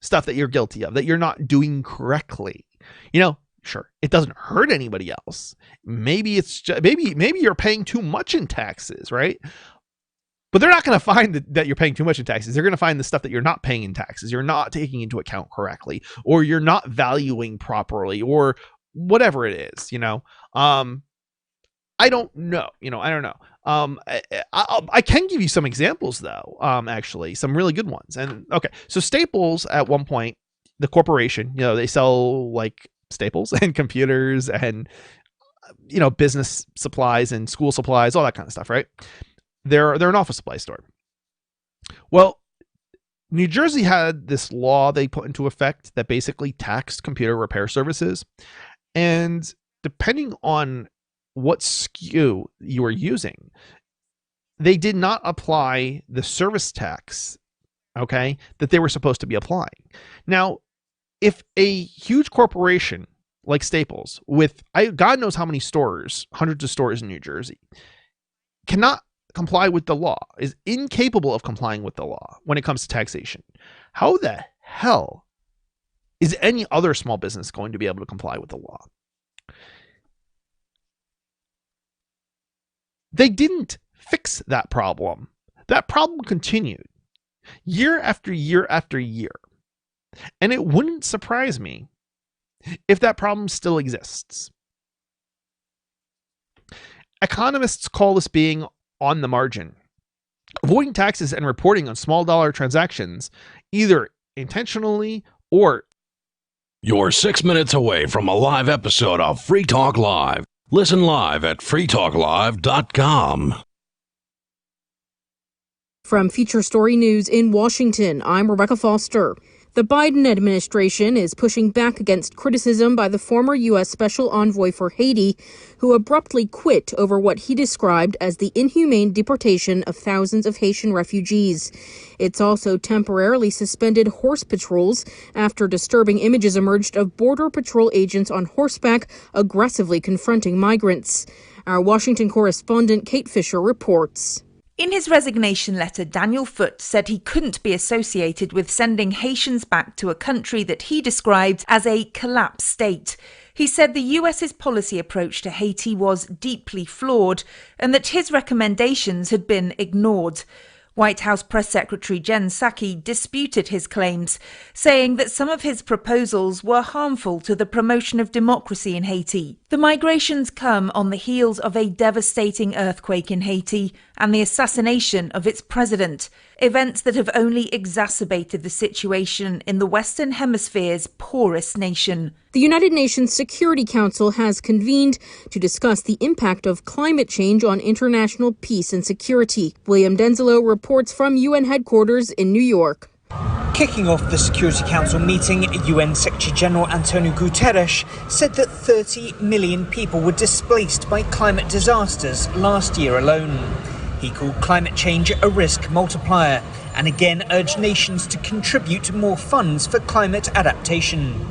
stuff that you're guilty of, that you're not doing correctly. Sure, it doesn't hurt anybody else. Maybe it's just, maybe you're paying too much in taxes, right? But they're not going to find that you're paying too much in taxes. They're going to find the stuff that you're not paying in taxes, you're not taking into account correctly, or you're not valuing properly, or whatever it is. I don't know. I don't know. I can give you some examples though. Actually, some really good ones. And okay, so Staples at one point, the corporation, they sell like staples and computers and business supplies and school supplies, all that kind of stuff, right? They're an office supply store. Well, New Jersey had this law they put into effect that basically taxed computer repair services, and depending on what SKU you were using, they did not apply the service tax, okay, that they were supposed to be applying. Now, if a huge corporation like Staples, with God knows how many stores, hundreds of stores in New Jersey, cannot comply with the law, is incapable of complying with the law when it comes to taxation, how the hell is any other small business going to be able to comply with the law? They didn't fix that problem. That problem continued year after year after year. And it wouldn't surprise me if that problem still exists. Economists call this being on the margin. Avoiding taxes and reporting on small dollar transactions, either intentionally or... You're 6 minutes away from a live episode of Free Talk Live. Listen live at freetalklive.com. From Feature Story News in Washington, I'm Rebecca Foster. The Biden administration is pushing back against criticism by the former U.S. Special Envoy for Haiti, who abruptly quit over what he described as the inhumane deportation of thousands of Haitian refugees. It's also temporarily suspended horse patrols after disturbing images emerged of Border Patrol agents on horseback aggressively confronting migrants. Our Washington correspondent Kate Fisher reports. In his resignation letter, Daniel Foote said he couldn't be associated with sending Haitians back to a country that he described as a collapsed state. He said the US's policy approach to Haiti was deeply flawed and that his recommendations had been ignored. White House Press Secretary Jen Psaki disputed his claims, saying that some of his proposals were harmful to the promotion of democracy in Haiti. The migrations come on the heels of a devastating earthquake in Haiti and the assassination of its president, events that have only exacerbated the situation in the Western Hemisphere's poorest nation. The United Nations Security Council has convened to discuss the impact of climate change on international peace and security. William Denzilo reports from UN headquarters in New York. Kicking off the Security Council meeting, UN Secretary-General Antonio Guterres said that 30 million people were displaced by climate disasters last year alone. He called climate change a risk multiplier and again urged nations to contribute more funds for climate adaptation.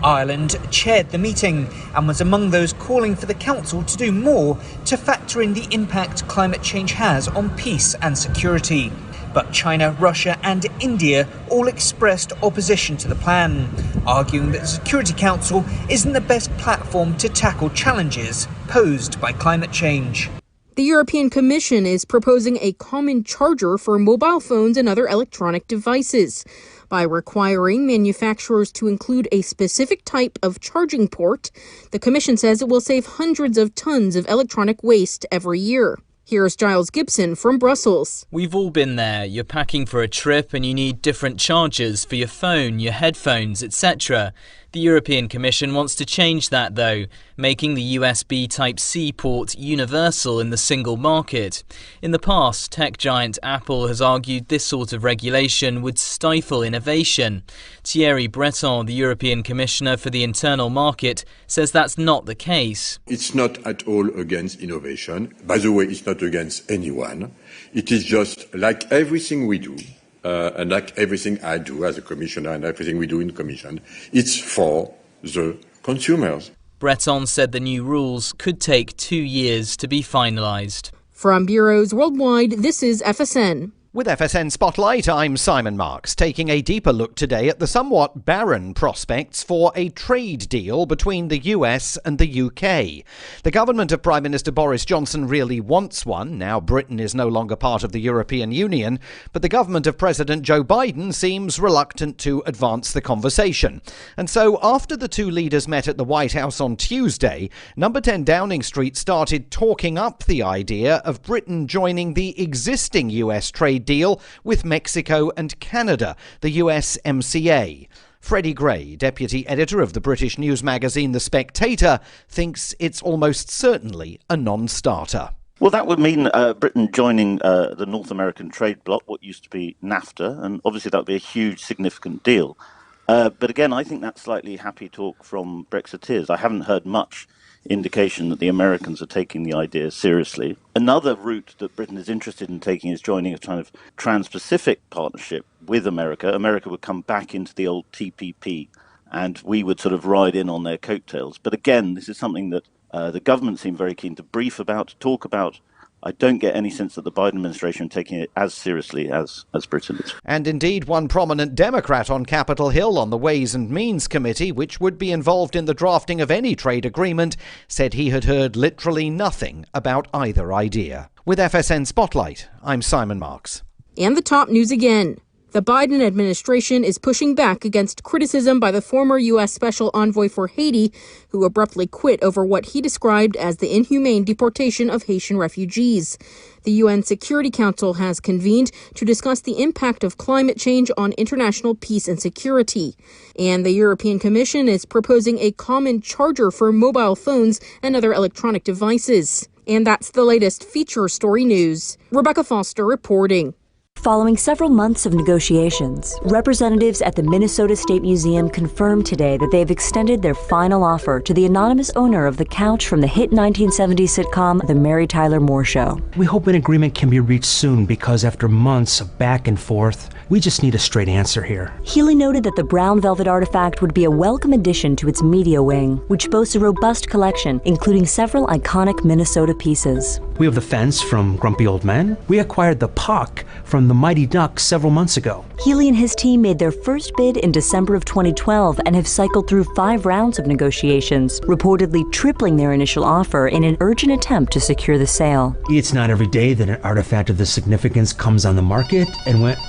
Ireland chaired the meeting and was among those calling for the Council to do more to factor in the impact climate change has on peace and security. But China, Russia and India all expressed opposition to the plan, arguing that the Security Council isn't the best platform to tackle challenges posed by climate change. The European Commission is proposing a common charger for mobile phones and other electronic devices by requiring manufacturers to include a specific type of charging port. The Commission says it will save hundreds of tons of electronic waste every year. Here's Giles Gibson from Brussels. We've all been there. You're packing for a trip and you need different chargers for your phone, your headphones, etc. The European Commission wants to change that, though, making the USB Type-C port universal in the single market. In the past, tech giant Apple has argued this sort of regulation would stifle innovation. Thierry Breton, the European Commissioner for the Internal Market, says that's not the case. It's not at all against innovation. By the way, it's not against anyone. It is just like everything we do. And like everything I do as a commissioner and everything we do in the commission, it's for the consumers. Breton said the new rules could take 2 years to be finalised. From bureaus worldwide, this is FSN. With FSN Spotlight, I'm Simon Marks, taking a deeper look today at the somewhat barren prospects for a trade deal between the US and the UK. The government of Prime Minister Boris Johnson really wants one. Now Britain is no longer part of the European Union, but the government of President Joe Biden seems reluctant to advance the conversation. And so, after the two leaders met at the White House on Tuesday, Number 10 Downing Street started talking up the idea of Britain joining the existing US trade deal with Mexico and Canada, the USMCA. Freddie Gray, deputy editor of the British news magazine The Spectator, thinks it's almost certainly a non-starter. Well, that would mean Britain joining the North American trade bloc, what used to be NAFTA, and obviously that would be a huge, significant deal. But again, I think that's slightly happy talk from Brexiteers. I haven't heard much indication that the Americans are taking the idea seriously. Another route that Britain is interested in taking is joining a kind of trans-Pacific partnership with America. America would come back into the old TPP, and we would sort of ride in on their coattails. But again, this is something that the government seem very keen to brief about, talk about. I don't get any sense that the Biden administration are taking it as seriously as Britain is. And indeed, one prominent Democrat on Capitol Hill on the Ways and Means Committee, which would be involved in the drafting of any trade agreement, said he had heard literally nothing about either idea. With FSN Spotlight, I'm Simon Marks. And the top news again. The Biden administration is pushing back against criticism by the former U.S. Special Envoy for Haiti, who abruptly quit over what he described as the inhumane deportation of Haitian refugees. The UN Security Council has convened to discuss the impact of climate change on international peace and security. And the European Commission is proposing a common charger for mobile phones and other electronic devices. And that's the latest feature story news. Rebecca Foster reporting. Following several months of negotiations, representatives at the Minnesota State Museum confirmed today that they have extended their final offer to the anonymous owner of the couch from the hit 1970s sitcom The Mary Tyler Moore Show. We hope an agreement can be reached soon because after months of back and forth, we just need a straight answer here. Healy noted that the brown velvet artifact would be a welcome addition to its media wing, which boasts a robust collection, including several iconic Minnesota pieces. We have the fence from Grumpy Old Men. We acquired the puck from the Mighty Ducks several months ago. Healy and his team made their first bid in December of 2012 and have cycled through 5 rounds of negotiations, reportedly tripling their initial offer in an urgent attempt to secure the sale. It's not every day that an artifact of this significance comes on the market and went...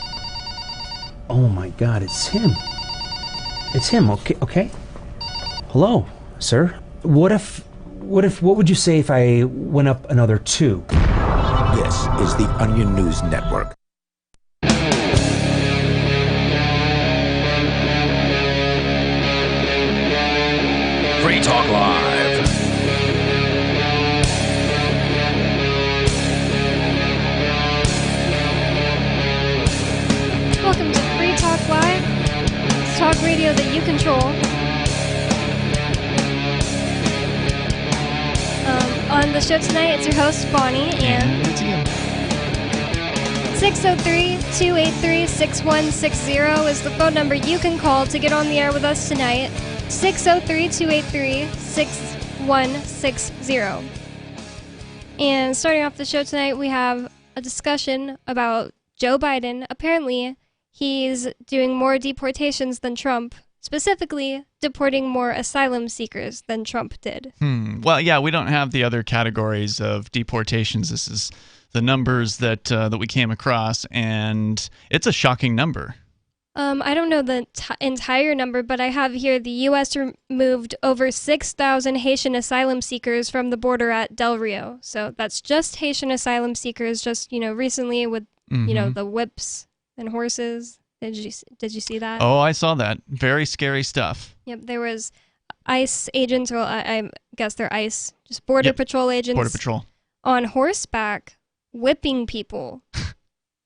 Oh my God, it's him. It's him, okay? Hello, sir. What would you say if I went up another 2? This is the Onion News Network. Free Talk Live. Welcome to Free Talk Live. It's talk radio that you control. On the show tonight, it's your host, Bonnie, and 603-283-6160 is the phone number you can call to get on the air with us tonight. 603-283-6160. And starting off the show tonight, we have a discussion about Joe Biden. Apparently, he's doing more deportations than Trump, specifically deporting more asylum seekers than Trump did. Well, yeah, we don't have the other categories of deportations. This is the numbers that we came across, and it's a shocking number. I don't know the entire number, but I have here the U.S. removed over 6,000 Haitian asylum seekers from the border at Del Rio. So that's just Haitian asylum seekers, just, recently with, the whips and horses. Did you see that? Oh, I saw that. Very scary stuff. Yep, there was ICE agents, well, I guess they're ICE, just Border Patrol agents. Border Patrol. On horseback, whipping people.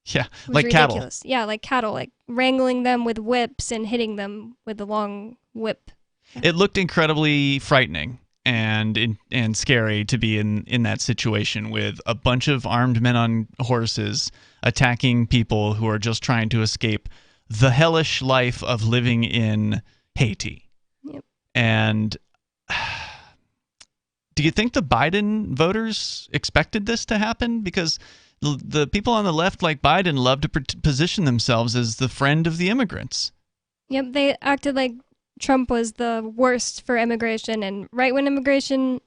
Yeah, like ridiculous. Cattle. Yeah, like cattle, like wrangling them with whips and hitting them with a long whip. It looked incredibly frightening and scary to be in that situation with a bunch of armed men on horses attacking people who are just trying to escape the hellish life of living in Haiti. Yep. And do you think the Biden voters expected this to happen? Because the people on the left, like Biden, love to position themselves as the friend of the immigrants. Yep, they acted like Trump was the worst for immigration, and right when right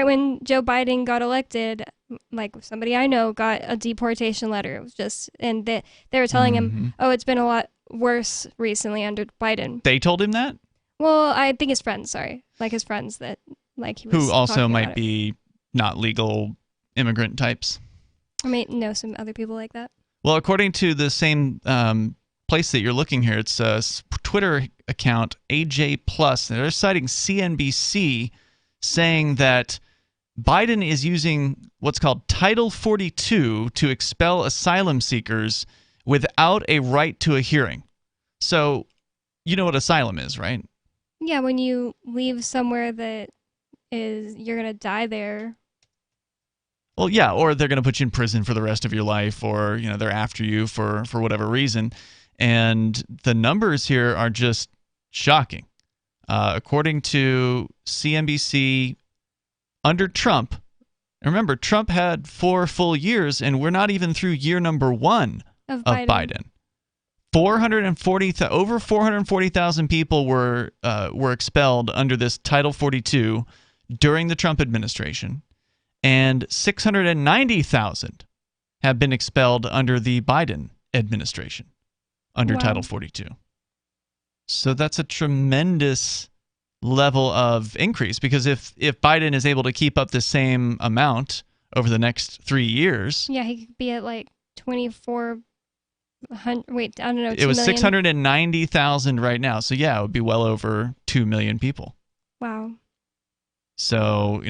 when Joe Biden got elected, like somebody I know got a deportation letter. It was just, and they were telling him, oh, it's been a lot worse recently under Biden. They told him that? Well, I think his friends, like his friends that, like he was who also talking might about be not legal immigrant types. I may know some other people like that. Well, according to the same place that you're looking here, it's a Twitter account, AJ Plus. They're citing CNBC saying that Biden is using what's called Title 42 to expel asylum seekers without a right to a hearing. So, you know what asylum is, right? Yeah, when you leave somewhere that you're going to die there. Well, yeah, or they're going to put you in prison for the rest of your life, or they're after you for whatever reason. And the numbers here are just shocking. According to CNBC, under Trump, remember, Trump had 4 full years, and we're not even through year number 1 of Biden. Over 440,000 people were expelled under this Title 42 during the Trump administration, and 690,000 have been expelled under the Biden administration under Title 42. So that's a tremendous level of increase, because if Biden is able to keep up the same amount over the next 3 years, yeah, he could be at like 2,400. Wait, I don't know. It was 690,000 right now. So yeah, it would be well over 2 million people. Wow. So,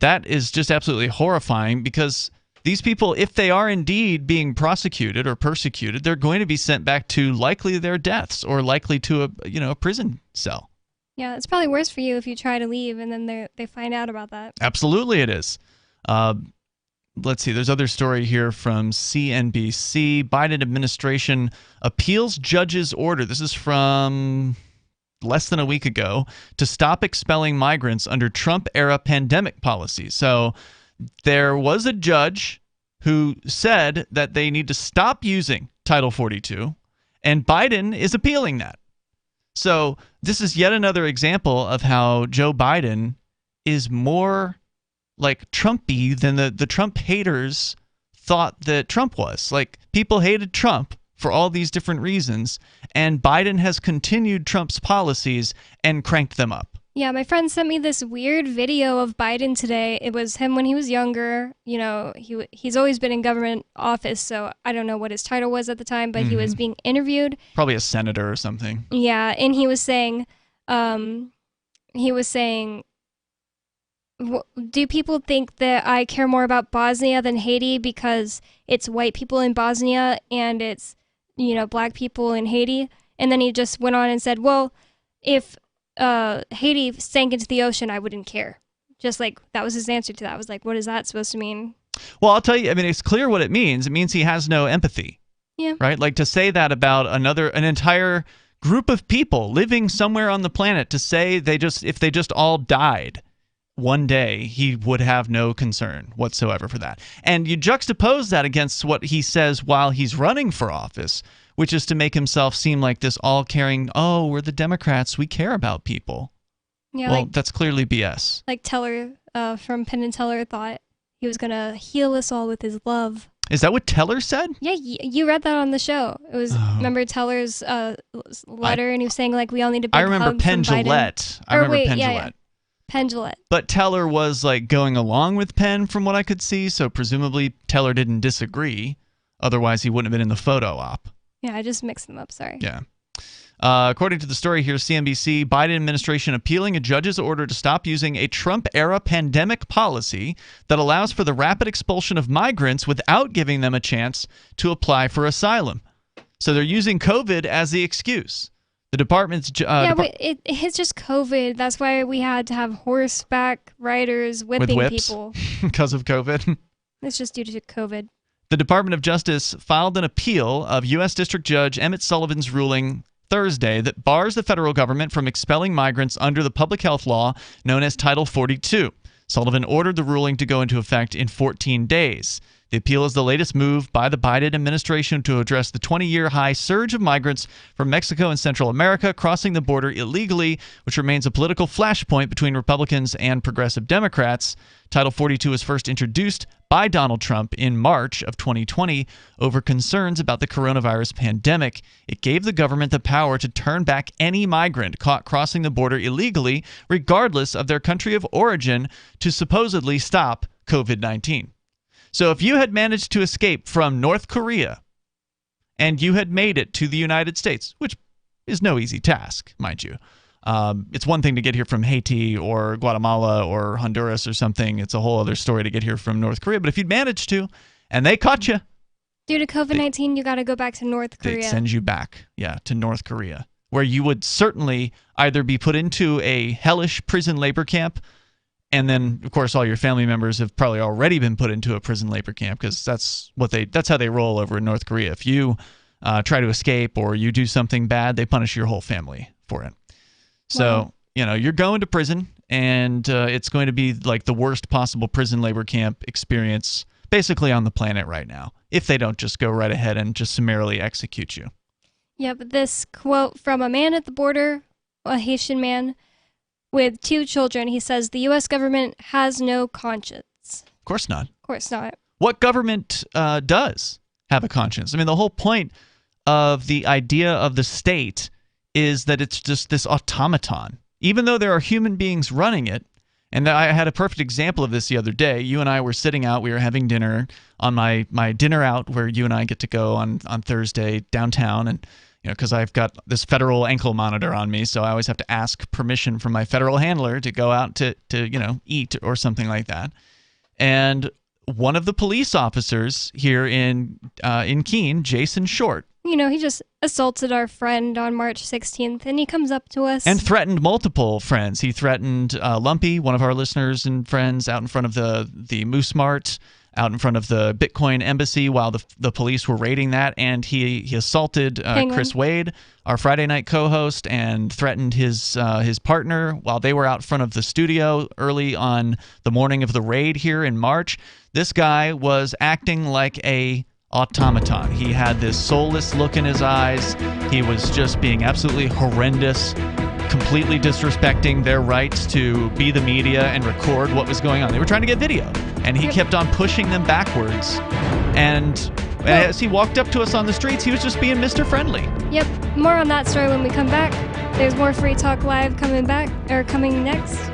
that is just absolutely horrifying, because these people, if they are indeed being prosecuted or persecuted, they're going to be sent back to likely their deaths, or likely to a prison cell. Yeah, it's probably worse for you if you try to leave and then they find out about that. Absolutely it is. Let's see, there's other story here from CNBC. Biden administration appeals judge's order. This is from less than a week ago, to stop expelling migrants under Trump-era pandemic policies. So there was a judge who said that they need to stop using Title 42, and Biden is appealing that. So this is yet another example of how Joe Biden is more like Trumpy than the Trump haters thought that Trump was. Like, people hated Trump for all these different reasons, and Biden has continued Trump's policies and cranked them up. Yeah, my friend sent me this weird video of Biden today. It was him when he was younger. He's always been in government office, so I don't know what his title was at the time, but he was being interviewed. Probably a senator or something. Yeah, and he was saying, do people think that I care more about Bosnia than Haiti because it's white people in Bosnia and it's, black people in Haiti? And then he just went on and said, well, if Haiti sank into the ocean, I wouldn't care. Just like, that was his answer to that. I was like, what is that supposed to mean? Well, I'll tell you, it's clear what it means. It means he has no empathy. Yeah. Right? Like, to say that about an entire group of people living somewhere on the planet, to say if they just all died one day, he would have no concern whatsoever for that. And you juxtapose that against what he says while he's running for office, which is to make himself seem like this all-caring, oh, we're the Democrats, we care about people. Yeah, well, that's clearly BS. Like Teller from Penn and Teller thought he was going to heal us all with his love. Is that what Teller said? Yeah, you read that on the show. It was, remember Teller's letter, and he was saying, like, we all need a big hug from Biden. I remember Penn Jillette. Yeah. Penn Jillette. But Teller was like going along with Penn from what I could see, so presumably Teller didn't disagree. Otherwise, he wouldn't have been in the photo op. Yeah, I just mixed them up, sorry. Yeah. According to the story here, CNBC, Biden administration appealing a judge's order to stop using a Trump-era pandemic policy that allows for the rapid expulsion of migrants without giving them a chance to apply for asylum. So they're using COVID as the excuse. The department's... but it's just COVID. That's why we had to have horseback riders whipping people. Because of COVID? It's just due to COVID. The Department of Justice filed an appeal of U.S. District Judge Emmett Sullivan's ruling Thursday that bars the federal government from expelling migrants under the public health law known as Title 42. Sullivan ordered the ruling to go into effect in 14 days. The appeal is the latest move by the Biden administration to address the 20-year high surge of migrants from Mexico and Central America crossing the border illegally, which remains a political flashpoint between Republicans and progressive Democrats. Title 42 was first introduced by Donald Trump in March of 2020 over concerns about the coronavirus pandemic. It gave the government the power to turn back any migrant caught crossing the border illegally, regardless of their country of origin, to supposedly stop COVID-19. So if you had managed to escape from North Korea and you had made it to the United States, which is no easy task, mind you. It's one thing to get here from Haiti or Guatemala or Honduras or something. It's a whole other story to get here from North Korea. But if you'd managed to, and they caught you. Due to COVID-19, you got to go back to North Korea. They'd send you back, to North Korea, where you would certainly either be put into a hellish prison labor camp, and then, of course, all your family members have probably already been put into a prison labor camp, because that's how they roll over in North Korea. If you try to escape or you do something bad, they punish your whole family for it. So, you're going to prison, and it's going to be like the worst possible prison labor camp experience basically on the planet right now, if they don't just go right ahead and just summarily execute you. Yeah, but this quote from a man at the border, a Haitian man with 2 children, he says, the U.S. government has no conscience. Of course not. Of course not. What government does have a conscience? I mean, the whole point of the idea of the state is that it's just this automaton. Even though there are human beings running it, and I had a perfect example of this the other day. You and I were sitting out, we were having dinner on my dinner out where you and I get to go on Thursday downtown, and because I've got this federal ankle monitor on me, so I always have to ask permission from my federal handler to go out to eat or something like that. And one of the police officers here in Keene, Jason Short, he just assaulted our friend on March 16th, and he comes up to us. And threatened multiple friends. He threatened Lumpy, one of our listeners and friends, out in front of the Moose Mart, out in front of the Bitcoin embassy while the police were raiding that. And he assaulted Chris Wade, our Friday night co-host, and threatened his partner while they were out front of the studio early on the morning of the raid here in March. This guy was acting like a automaton. He had this soulless look in his eyes. He was just being absolutely horrendous, completely disrespecting their rights to be the media and record what was going on. They were trying to get video, and he kept on pushing them backwards. And as he walked up to us on the streets, he was just being Mr. Friendly. Yep. More on that story when we come back. There's more Free Talk Live coming next.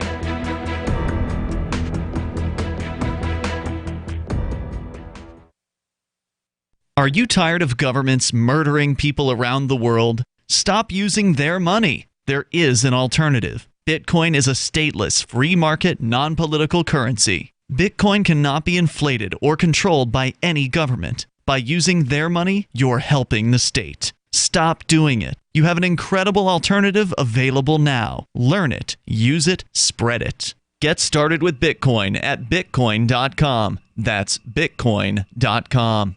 Are you tired of governments murdering people around the world? Stop using their money. There is an alternative. Bitcoin is a stateless, free market, non-political currency. Bitcoin cannot be inflated or controlled by any government. By using their money, you're helping the state. Stop doing it. You have an incredible alternative available now. Learn it, use it, spread it. Get started with Bitcoin at Bitcoin.com. That's Bitcoin.com.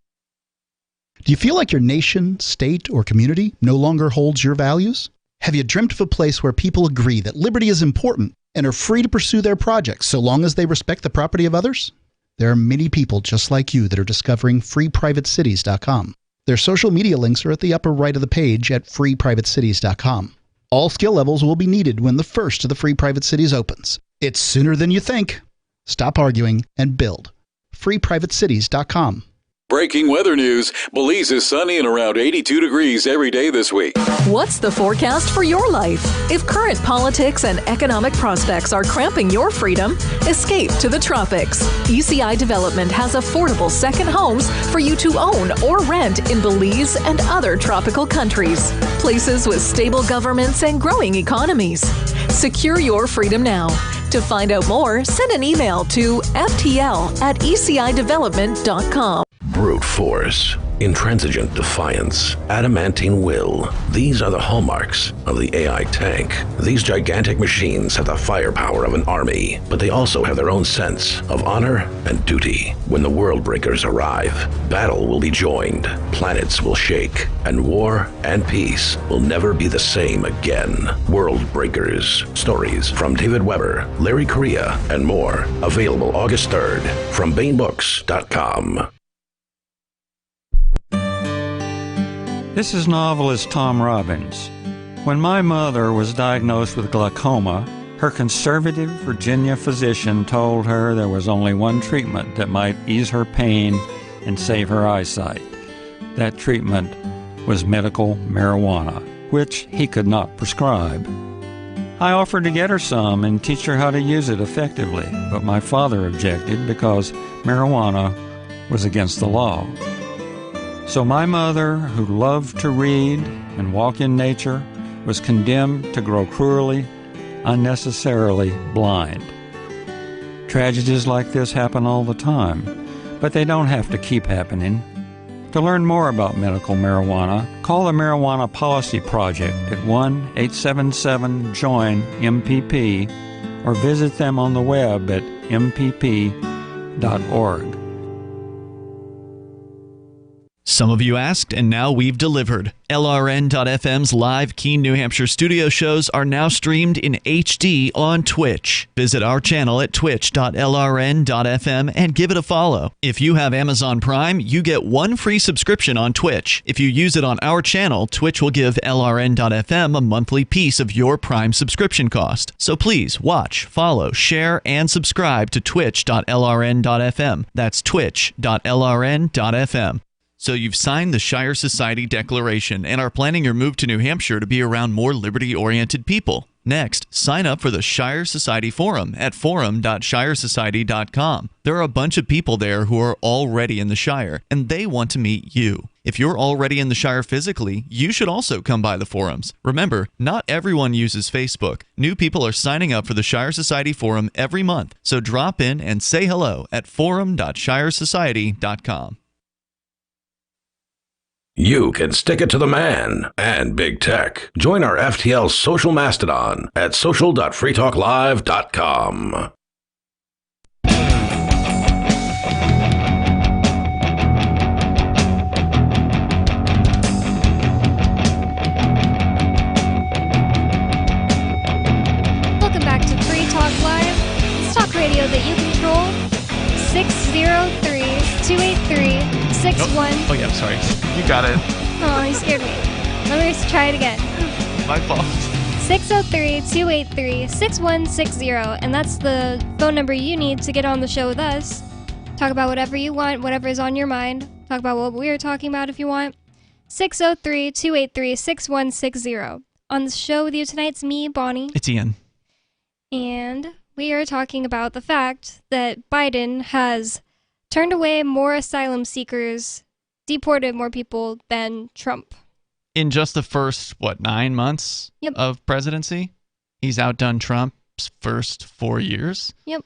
Do you feel like your nation, state, or community no longer holds your values? Have you dreamt of a place where people agree that liberty is important and are free to pursue their projects so long as they respect the property of others? There are many people just like you that are discovering freeprivatecities.com. Their social media links are at the upper right of the page at freeprivatecities.com. All skill levels will be needed when the first of the Free Private Cities opens. It's sooner than you think. Stop arguing and build. freeprivatecities.com. Breaking weather news. Belize is sunny and around 82 degrees every day this week. What's the forecast for your life? If current politics and economic prospects are cramping your freedom, escape to the tropics. ECI Development has affordable second homes for you to own or rent in Belize and other tropical countries. Places with stable governments and growing economies. Secure your freedom now. To find out more, send an email to ftl@ecidevelopment.com. Brute force. intransigent defiance, adamantine will. These are the hallmarks of the AI tank. These gigantic machines have the firepower of an army, but they also have their own sense of honor and duty. When the world breakers arrive, battle will be joined, planets will shake, and war and peace will never be the same again. World Breakers. Stories from David Weber, Larry Correia, and more. Available August 3rd from BaneBooks.com. This is novelist Tom Robbins. When my mother was diagnosed with glaucoma, her conservative Virginia physician told her there was only one treatment that might ease her pain and save her eyesight. That treatment was medical marijuana, which he could not prescribe. I offered to get her some and teach her how to use it effectively, but my father objected because marijuana was against the law. So my mother, who loved to read and walk in nature, was condemned to grow cruelly, unnecessarily blind. Tragedies like this happen all the time, but they don't have to keep happening. To learn more about medical marijuana, call the Marijuana Policy Project at 1-877-JOIN-MPP or visit them on the web at mpp.org. Some of you asked, and now we've delivered. LRN.FM's live Keene, New Hampshire studio shows are now streamed in HD on Twitch. Visit our channel at twitch.lrn.fm and give it a follow. If you have Amazon Prime, you get one free subscription on Twitch. If you use it on our channel, Twitch will give LRN.FM a monthly piece of your Prime subscription cost. So please watch, follow, share, and subscribe to twitch.lrn.fm. That's twitch.lrn.fm. So you've signed the Shire Society Declaration and are planning your move to New Hampshire to be around more liberty-oriented people. Next, sign up for the Shire Society Forum at forum.shiresociety.com. There are a bunch of people there who are already in the Shire, and they want to meet you. If you're already in the Shire physically, you should also come by the forums. Remember, not everyone uses Facebook. New people are signing up for the Shire Society Forum every month, so drop in and say hello at forum.shiresociety.com. You can stick it to the man and big tech. Join our FTL social mastodon at social.freetalklive.com. Welcome back to Free Talk Live. It's talk radio that you control. 603-283-61. Oh, yeah, sorry. You got it. Oh, you scared me. Let me just try it again. My fault. 603-283-6160. And that's the phone number you need to get on the show with us. Talk about whatever you want, whatever is on your mind. Talk about what we're talking about if you want. 603-283-6160. On the show with you tonight's me, Bonnie. It's Ian. And we are talking about the fact that Biden has turned away more asylum seekers, deported more people than Trump. In just the first, 9 months of presidency? He's outdone Trump's first 4 years? Yep.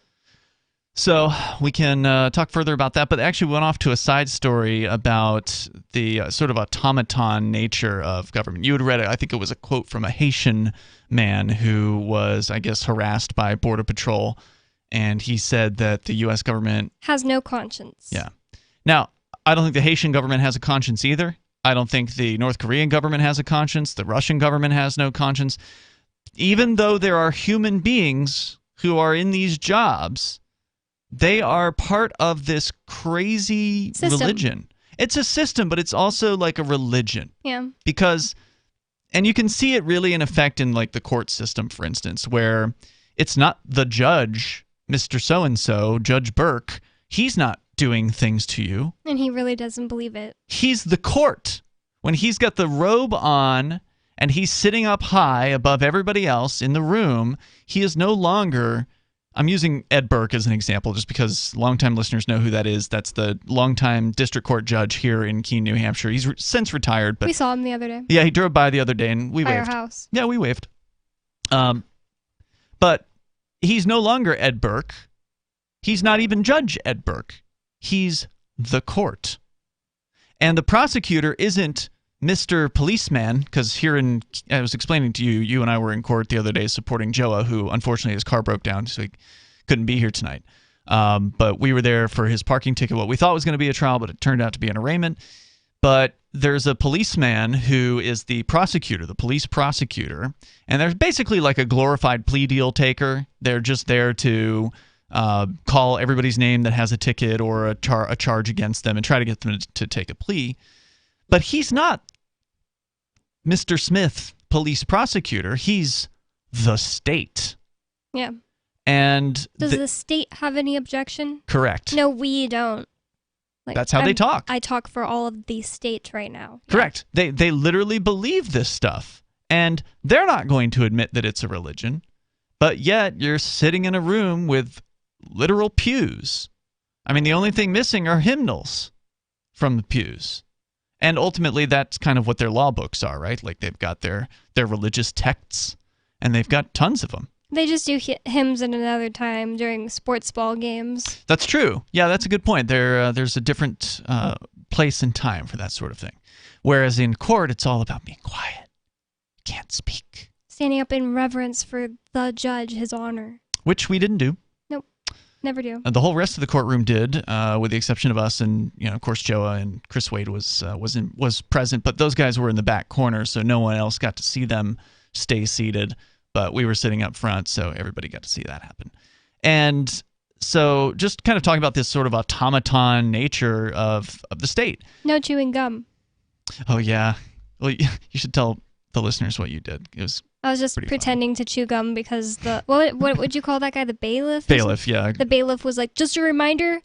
So we can talk further about that, but actually we went off to a side story about the sort of automaton nature of government. You had read it, I think it was a quote from a Haitian man who was, I guess, harassed by Border Patrol, and he said that the U.S. government has no conscience. Yeah. Now, I don't think the Haitian government has a conscience either. I don't think the North Korean government has a conscience. The Russian government has no conscience. Even though there are human beings who are in these jobs, they are part of this crazy religion. It's a system, but it's also like a religion. Yeah. Because, and you can see it really in effect in like the court system, for instance, where it's not the judge, Mr. So-and-so, Judge Burke. He's not doing things to you. And he really doesn't believe it. He's the court. When he's got the robe on and he's sitting up high above everybody else in the room, he is no longer... I'm using Ed Burke as an example just because longtime listeners know who that is. That's the longtime district court judge here in Keene, New Hampshire. He's since retired. But we saw him the other day. Yeah, he drove by the other day and we by waved. Our house. Yeah, we waved. But he's no longer Ed Burke. He's not even Judge Ed Burke. He's the court. And the prosecutor isn't Mr. Policeman, because I was explaining to you, you and I were in court the other day supporting Joa, who unfortunately his car broke down, so he couldn't be here tonight. But we were there for his parking ticket, what we thought was going to be a trial, but it turned out to be an arraignment. But there's a policeman who is the prosecutor, the police prosecutor, and they're basically like a glorified plea deal taker. They're just there to call everybody's name that has a ticket or a charge against them and try to get them to take a plea. But he's not Mr. Smith, police prosecutor. He's the state. Yeah. And does the state have any objection? Correct. No, we don't. Like, that's how they talk. I talk for all of the states right now. Correct. Yeah. They literally believe this stuff. And they're not going to admit that it's a religion. But yet you're sitting in a room with literal pews. I mean, the only thing missing are hymnals from the pews. And ultimately, that's kind of what their law books are, right? Like they've got their religious texts, and they've got tons of them. They just do hymns at another time during sports ball games. That's true. Yeah, that's a good point. There's a different place and time for that sort of thing. Whereas in court, it's all about being quiet. You can't speak. Standing up in reverence for the judge, his honor. Which we didn't do. Nope, never do. The whole rest of the courtroom did, with the exception of us, and of course Joa and Chris Wade was present, but those guys were in the back corner, so no one else got to see them stay seated. But we were sitting up front, so everybody got to see that happen. And so just kind of talking about this sort of automaton nature of the state. No chewing gum. Oh, yeah. Well, you should tell the listeners what you did. I was just pretending to chew gum because what would you call that guy? The bailiff? Bailiff, yeah. The bailiff was like, just a reminder,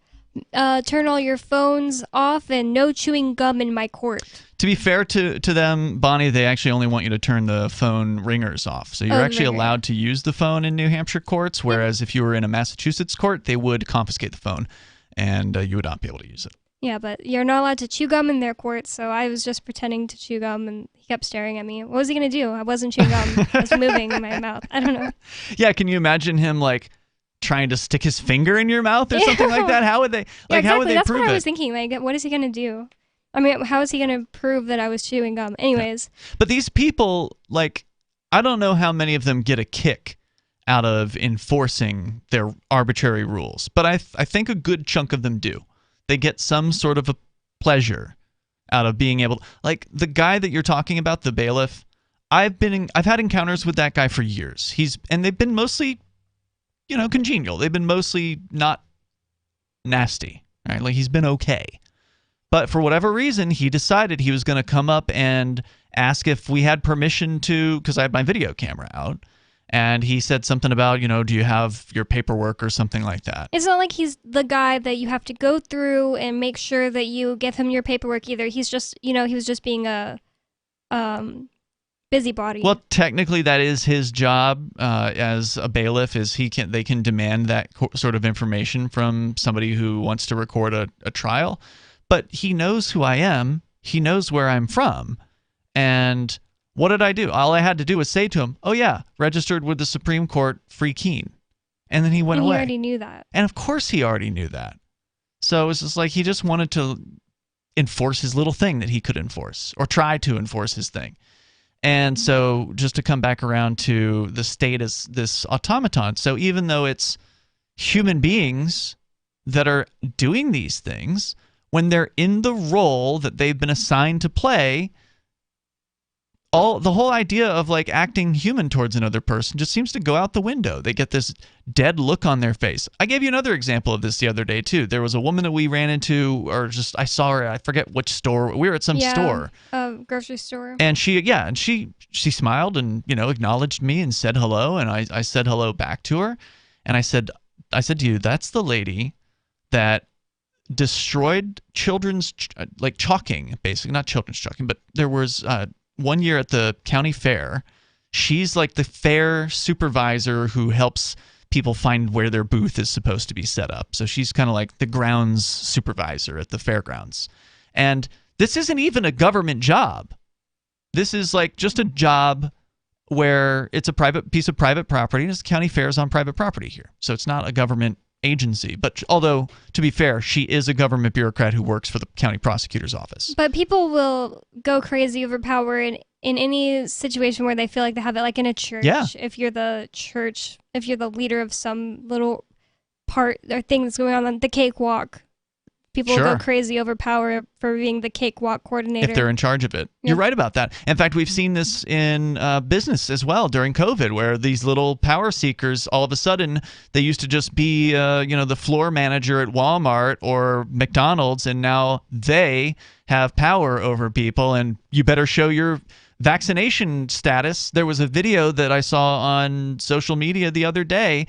turn all your phones off and no chewing gum in my court. To be fair to them, Bonnie, they actually only want you to turn the phone ringers off. So you're actually allowed to use the phone in New Hampshire courts, whereas if you were in a Massachusetts court, they would confiscate the phone, and you would not be able to use it. Yeah, but you're not allowed to chew gum in their court, so I was just pretending to chew gum, and he kept staring at me. What was he going to do? I wasn't chewing gum. I was moving my mouth. I don't know. Yeah, can you imagine him, like, trying to stick his finger in your mouth or something like that? How would they, how would they That's prove it? what I was thinking. Like, what is he going to do? I mean, how is he going to prove that I was chewing gum? Anyways. But these people, like, I don't know how many of them get a kick out of enforcing their arbitrary rules, but I think a good chunk of them do. They get some sort of a pleasure out of being able, like the guy that you're talking about, the bailiff. I've had encounters with that guy for years. And they've been mostly, congenial. They've been mostly not nasty, right? Like he's been okay. But for whatever reason, he decided he was going to come up and ask if we had permission to, because I had my video camera out. And he said something about, do you have your paperwork or something like that? It's not like he's the guy that you have to go through and make sure that you give him your paperwork either. He's just, he was just being a busybody. Well, technically that is his job as a bailiff, is they can demand that sort of information from somebody who wants to record a trial. But he knows who I am. He knows where I'm from. And what did I do? All I had to do was say to him, oh, yeah, registered with the Supreme Court, free keen. And then he went away. He already knew that. And of course he already knew that. So it was just like he just wanted to enforce his little thing that he could enforce, or try to enforce his thing. And so just to come back around to the state as this automaton. So even though it's human beings that are doing these things, when they're in the role that they've been assigned to play, the whole idea of like acting human towards another person just seems to go out the window. They get this dead look on their face. I gave you another example of this the other day too. There was a woman that we ran into, or just I saw her. I forget which store. We were at some store, grocery store. And she smiled and acknowledged me and said hello, and I said hello back to her, and I said to you, that's the lady that destroyed children's chalking, basically, not children's chalking, but there was one year at the county fair, she's like the fair supervisor who helps people find where their booth is supposed to be set up. So she's kind of like the grounds supervisor at the fairgrounds. And this isn't even a government job. This is like just a job where it's a private piece of private property, and it's county fairs on private property here. So it's not a government agency. But although, to be fair, she is a government bureaucrat who works for the county prosecutor's office. But people will go crazy over power in any situation where they feel like they have it, like in a church. Yeah. If you're the church, if you're the leader of some little part or thing that's going on the cakewalk, people will go crazy over power for being the cakewalk coordinator. If they're in charge of it. Yeah. You're right about that. In fact, we've seen this in business as well during COVID, where these little power seekers, all of a sudden, they used to just be, the floor manager at Walmart or McDonald's, and now they have power over people, and you better show your vaccination status. There was a video that I saw on social media the other day.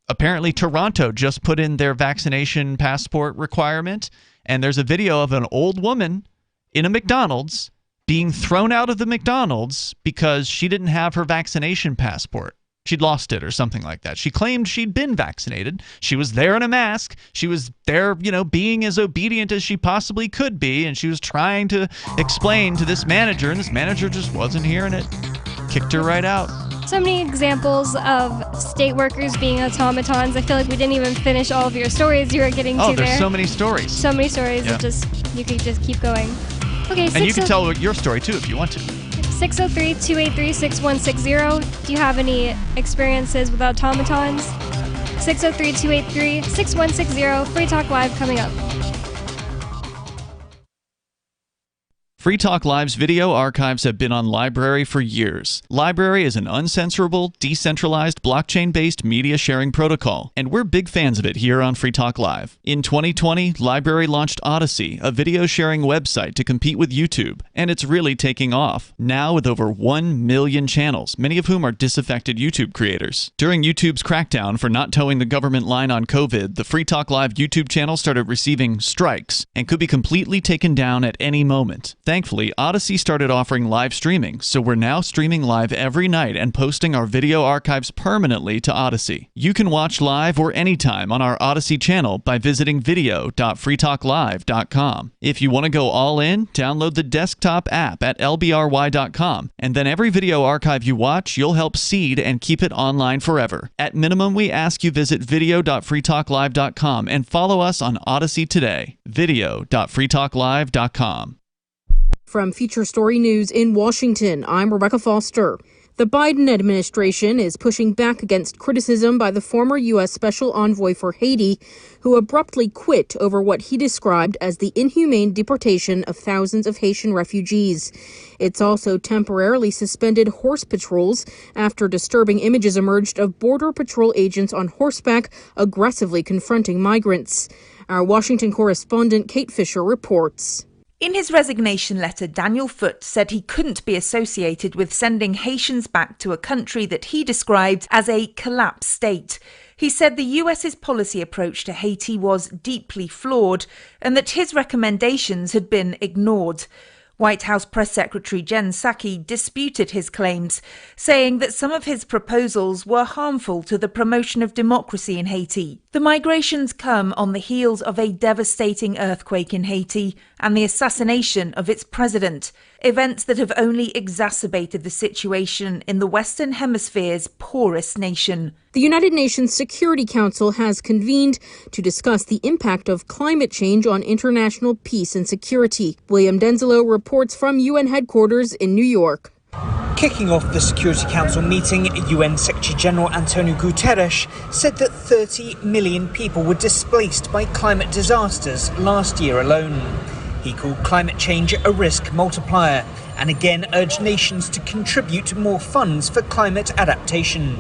Apparently, Toronto just put in their vaccination passport requirement, and there's a video of an old woman in a McDonald's being thrown out of the McDonald's because she didn't have her vaccination passport. She'd lost it or something like that. She claimed she'd been vaccinated. She was there in a mask. She was there, being as obedient as she possibly could be, and she was trying to explain to this manager, and this manager just wasn't hearing it. Kicked her right out. So many examples of state workers being automatons. I feel like we didn't even finish all of your stories you were getting to there. Oh, there's so many stories. So many stories. Yeah. You could just keep going. Okay, and you can tell your story too if you want to. 603-283-6160. Do you have any experiences with automatons? 603-283-6160. Free Talk Live coming up. Free Talk Live's video archives have been on LBRY for years. LBRY is an uncensorable, decentralized, blockchain-based media sharing protocol, and we're big fans of it here on Free Talk Live. In 2020, LBRY launched Odyssey, a video sharing website to compete with YouTube, and it's really taking off, now with over 1 million channels, many of whom are disaffected YouTube creators. During YouTube's crackdown for not towing the government line on COVID, the Free Talk Live YouTube channel started receiving strikes and could be completely taken down at any moment. Thankfully, Odyssey started offering live streaming, so we're now streaming live every night and posting our video archives permanently to Odyssey. You can watch live or anytime on our Odyssey channel by visiting video.freetalklive.com. If you want to go all in, download the desktop app at lbry.com, and then every video archive you watch, you'll help seed and keep it online forever. At minimum, we ask you visit video.freetalklive.com and follow us on Odyssey today. video.freetalklive.com. From Feature Story News in Washington, I'm Rebecca Foster. The Biden administration is pushing back against criticism by the former U.S. Special Envoy for Haiti, who abruptly quit over what he described as the inhumane deportation of thousands of Haitian refugees. It's also temporarily suspended horse patrols after disturbing images emerged of Border Patrol agents on horseback aggressively confronting migrants. Our Washington correspondent Kate Fisher reports. In his resignation letter, Daniel Foote said he couldn't be associated with sending Haitians back to a country that he described as a collapsed state. He said the US's policy approach to Haiti was deeply flawed and that his recommendations had been ignored. White House Press Secretary Jen Psaki disputed his claims, saying that some of his proposals were harmful to the promotion of democracy in Haiti. The migrations come on the heels of a devastating earthquake in Haiti and the assassination of its president, events that have only exacerbated the situation in the Western Hemisphere's poorest nation. The United Nations Security Council has convened to discuss the impact of climate change on international peace and security. William Denzelo reports from UN headquarters in New York. Kicking off the Security Council meeting, UN Secretary-General Antonio Guterres said that 30 million people were displaced by climate disasters last year alone. He called climate change a risk multiplier and again urged nations to contribute more funds for climate adaptation.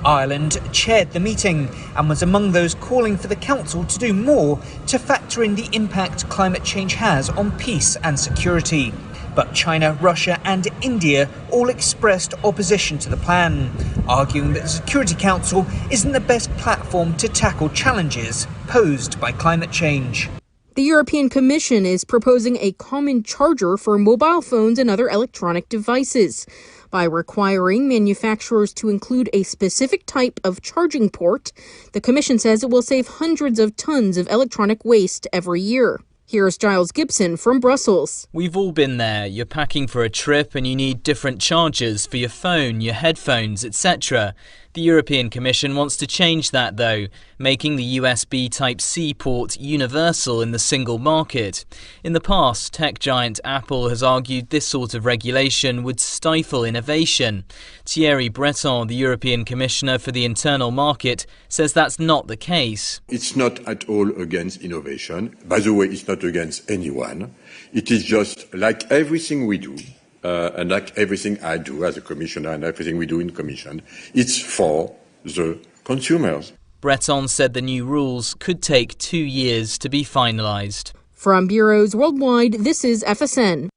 Ireland chaired the meeting and was among those calling for the Council to do more to factor in the impact climate change has on peace and security. But China, Russia and India all expressed opposition to the plan, arguing that the Security Council isn't the best platform to tackle challenges posed by climate change. The European Commission is proposing a common charger for mobile phones and other electronic devices by requiring manufacturers to include a specific type of charging port. The Commission says it will save hundreds of tons of electronic waste every year. Here's Giles Gibson from Brussels. We've all been there. You're packing for a trip and you need different chargers for your phone, your headphones, etc. The European Commission wants to change that, though, making the USB Type-C port universal in the single market. In the past, tech giant Apple has argued this sort of regulation would stifle innovation. Thierry Breton, the European Commissioner for the Internal Market, says that's not the case. It's not at all against innovation. By the way, it's not against anyone. It is just like everything we do, and like everything I do as a commissioner and everything we do in commission, it's for the consumers. Breton said the new rules could take 2 years to be finalised. From bureaus worldwide, this is FSN.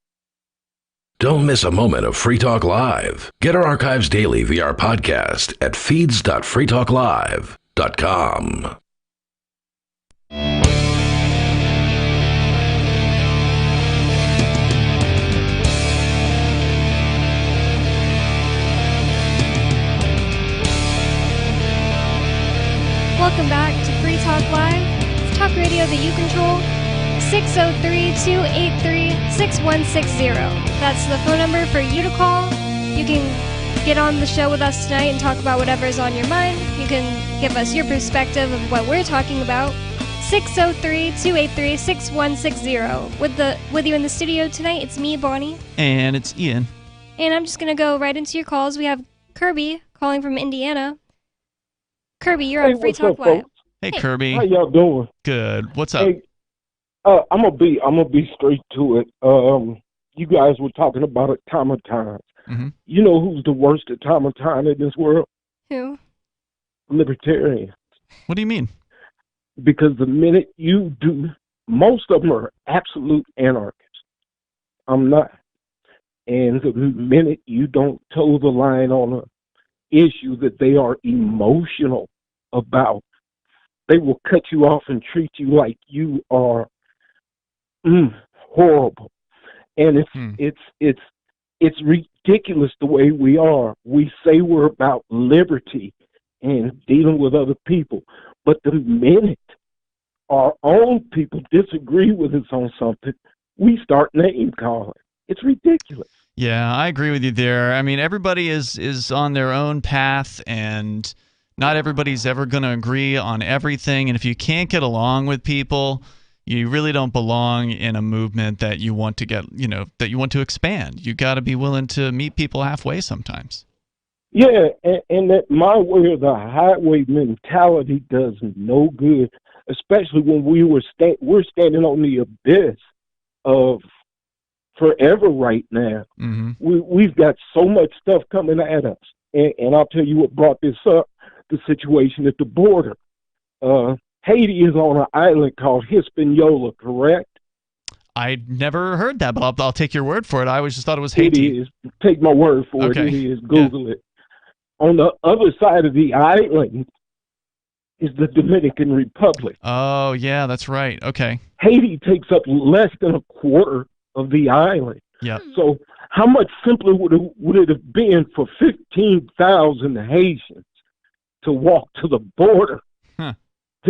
Don't miss a moment of Free Talk Live. Get our archives daily via our podcast at feeds.freetalklive.com. Welcome back to Free Talk Live. It's talk radio that you control. 603-283-6160. That's the phone number for you to call. You can get on the show with us tonight and talk about whatever's on your mind. You can give us your perspective of what we're talking about. 603-283-6160. With you in the studio tonight, it's me, Bonnie. And it's Ian. And I'm just going to go right into your calls. We have Kirby calling from Indiana. Kirby, you're on Free Talk Live. Hey, Kirby. How y'all doing? Good. What's up? Hey, I'm gonna be straight to it. You guys were talking about automatons. Mm-hmm. You know who's the worst automaton in this world? Who? Libertarians. What do you mean? Because the minute you do, most of them are absolute anarchists. I'm not. And the minute you don't toe the line on a issue that they are emotional about, they will cut you off and treat you like you are horrible. And it's ridiculous the way we are. We say we're about liberty and dealing with other people, but the minute our own people disagree with us on something, we start name calling. It's ridiculous. Yeah, I agree with you there. I mean, everybody is on their own path, and not everybody's ever going to agree on everything. And if you can't get along with people, you really don't belong in a movement that you want to get, that you want to expand. You got to be willing to meet people halfway sometimes. Yeah, and that my way or the highway mentality does no good, especially when we're standing on the abyss of forever right now. Mm-hmm. We've got so much stuff coming at us. And I'll tell you what brought this up, the situation at the border. Haiti is on an island called Hispaniola, correct? I never heard that, but I'll take your word for it. I always just thought it was Haiti. It is. Take my word for okay. it. It is. Google it. On the other side of the island is the Dominican Republic. Oh, yeah, that's right. Okay. Haiti takes up less than a quarter of the island. Yeah. So how much simpler would it have been for 15,000 Haitians to walk to the border than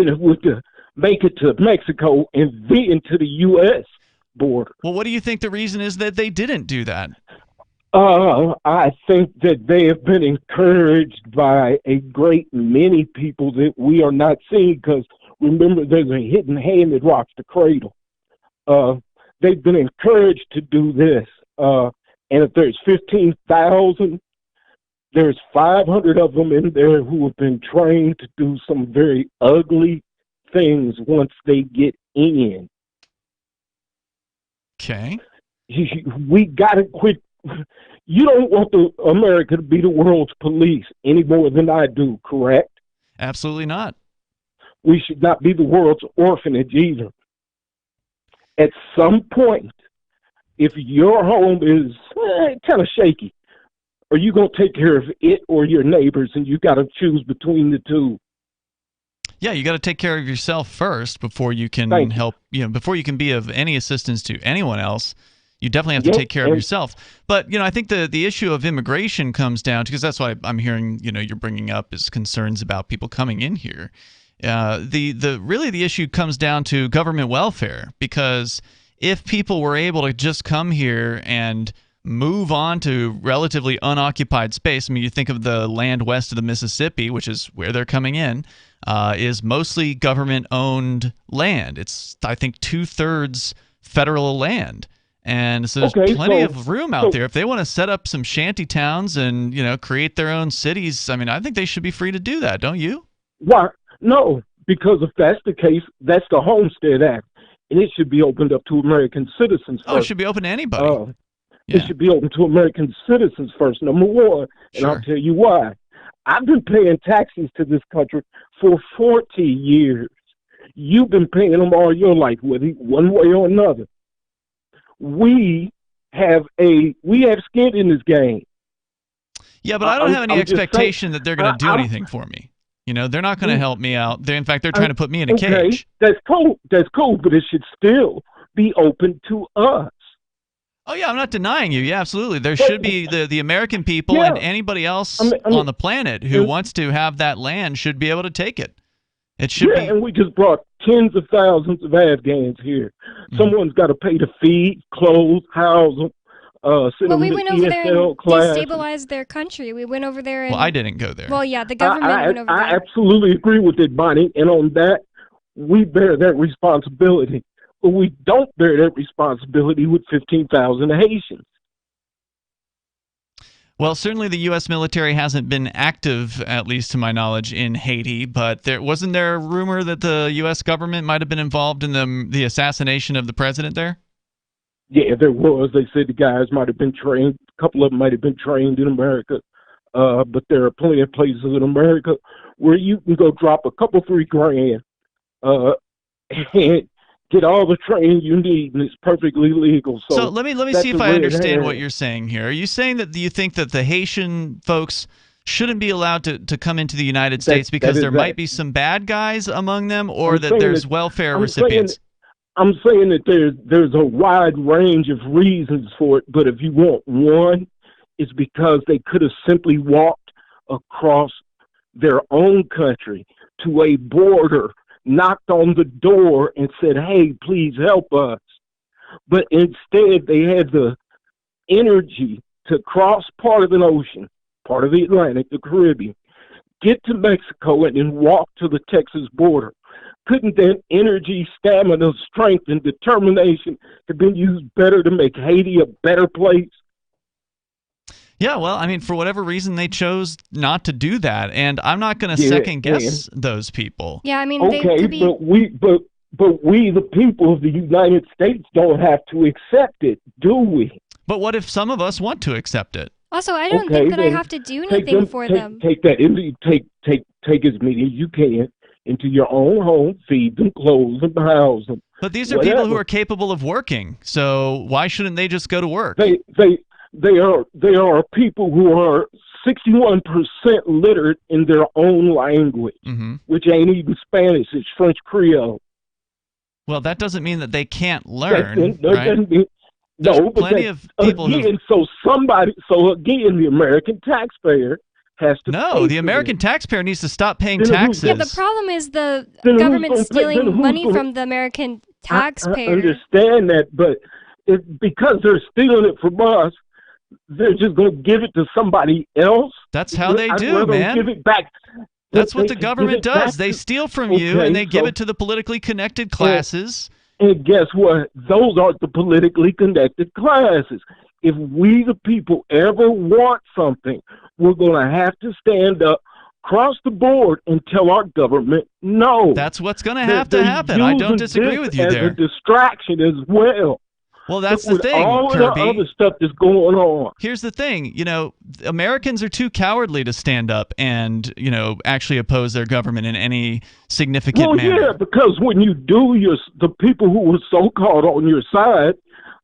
it would to make it to Mexico and then to the U.S. border? Well, what do you think the reason is that they didn't do that? I think that they have been encouraged by a great many people that we are not seeing, because remember, there's a hidden hand that rocks the cradle. They've been encouraged to do this. And if there's 15,000, there's 500 of them in there who have been trained to do some very ugly things once they get in. Okay. We got to quit. You don't want America to be the world's police any more than I do, correct? Absolutely not. We should not be the world's orphanage either. At some point, if your home is kind of shaky, are you going to take care of it or your neighbors, and you got to choose between the two? Yeah, you got to take care of yourself first before you can help. Before you can be of any assistance to anyone else. You definitely have to take care of yourself. But, I think the issue of immigration comes down to, because that's what I'm hearing, you're bringing up, is concerns about people coming in here. The issue comes down to government welfare, because if people were able to just come here and move on to relatively unoccupied space. I mean, you think of the land west of the Mississippi, which is where they're coming in, is mostly government-owned land. It's, I think, 2/3 federal land. And so there's plenty of room out there. If they want to set up some shanty towns and, create their own cities, I mean, I think they should be free to do that, don't you? Why? No, because if that's the case, that's the Homestead Act, and it should be opened up to American citizens first. Oh, it should be open to anybody. It should be open to American citizens first, number one, and I'll tell you why. I've been paying taxes to this country for 40 years. You've been paying them all your life, whether one way or another. We have skin in this game. Yeah, but I don't have any expectation that they're going to do anything for me. They're not going to help me out. In fact, they're trying to put me in a cage. That's cool. That's cool, but it should still be open to us. Oh, yeah, I'm not denying you. Yeah, absolutely. There should be the American people and anybody else on the planet who wants to have that land should be able to take it. It should be. And we just brought tens of thousands of Afghans here. Someone's got to pay to feed, clothe, house them. We went over there and destabilized their country. We went over there and... Well, I didn't go there. Well, yeah, the government went over there. I absolutely agree with it, Bonnie. And on that, we bear that responsibility. But we don't bear that responsibility with 15,000 Haitians. Well, certainly the U.S. military hasn't been active, at least to my knowledge, in Haiti. But wasn't there a rumor that the U.S. government might have been involved in the assassination of the president there? Yeah, there was. They said the guys might have been trained. A couple of them might have been trained in America. But there are plenty of places in America where you can go drop a couple, $3,000 and get all the training you need, and it's perfectly legal. So let me see if I understand what you're saying here. Are you saying that you think that the Haitian folks shouldn't be allowed to come into the United States because there might be some bad guys among them, or that there's welfare recipients? I'm saying that there's a wide range of reasons for it, but if you want one, it's because they could have simply walked across their own country to a border, knocked on the door and said, hey, please help us. But instead, they had the energy to cross part of an ocean, part of the Atlantic, the Caribbean, get to Mexico, and then walk to the Texas border. Couldn't that energy, stamina, strength, and determination have been used better to make Haiti a better place? Yeah, well, I mean, for whatever reason, they chose not to do that, and I'm not going to second guess those people. Yeah, I mean, but we, the people of the United States, don't have to accept it, do we? But what if some of us want to accept it? Also, I don't think that I have to do anything for them. Take as many as you can into your own home, feed them, clothe them, house them. But these are people who are capable of working, so why shouldn't they just go to work? They are people who are 61% literate in their own language, which ain't even Spanish, it's French Creole. Well, that doesn't mean that they can't learn, right? There's plenty of people so again, the American taxpayer has to the American taxpayer needs to stop paying taxes. Yeah, the problem is the government stealing money from the American taxpayer. I understand that, but because they're stealing it from us, they're just going to give it to somebody else. That's how they do, man. Give it back. That's what the government does. They steal from you, and they give it to the politically connected classes. And guess what? Those are the politically connected classes. If we, the people, ever want something, we're going to have to stand up across the board and tell our government no. That's what's going to have to happen. I don't disagree with you there. As a distraction as well. Well, that's the thing, all Kirby. All the other stuff that's going on. Here's the thing. Americans are too cowardly to stand up and, actually oppose their government in any significant manner. Yeah, because when you do, the people who were so-called on your side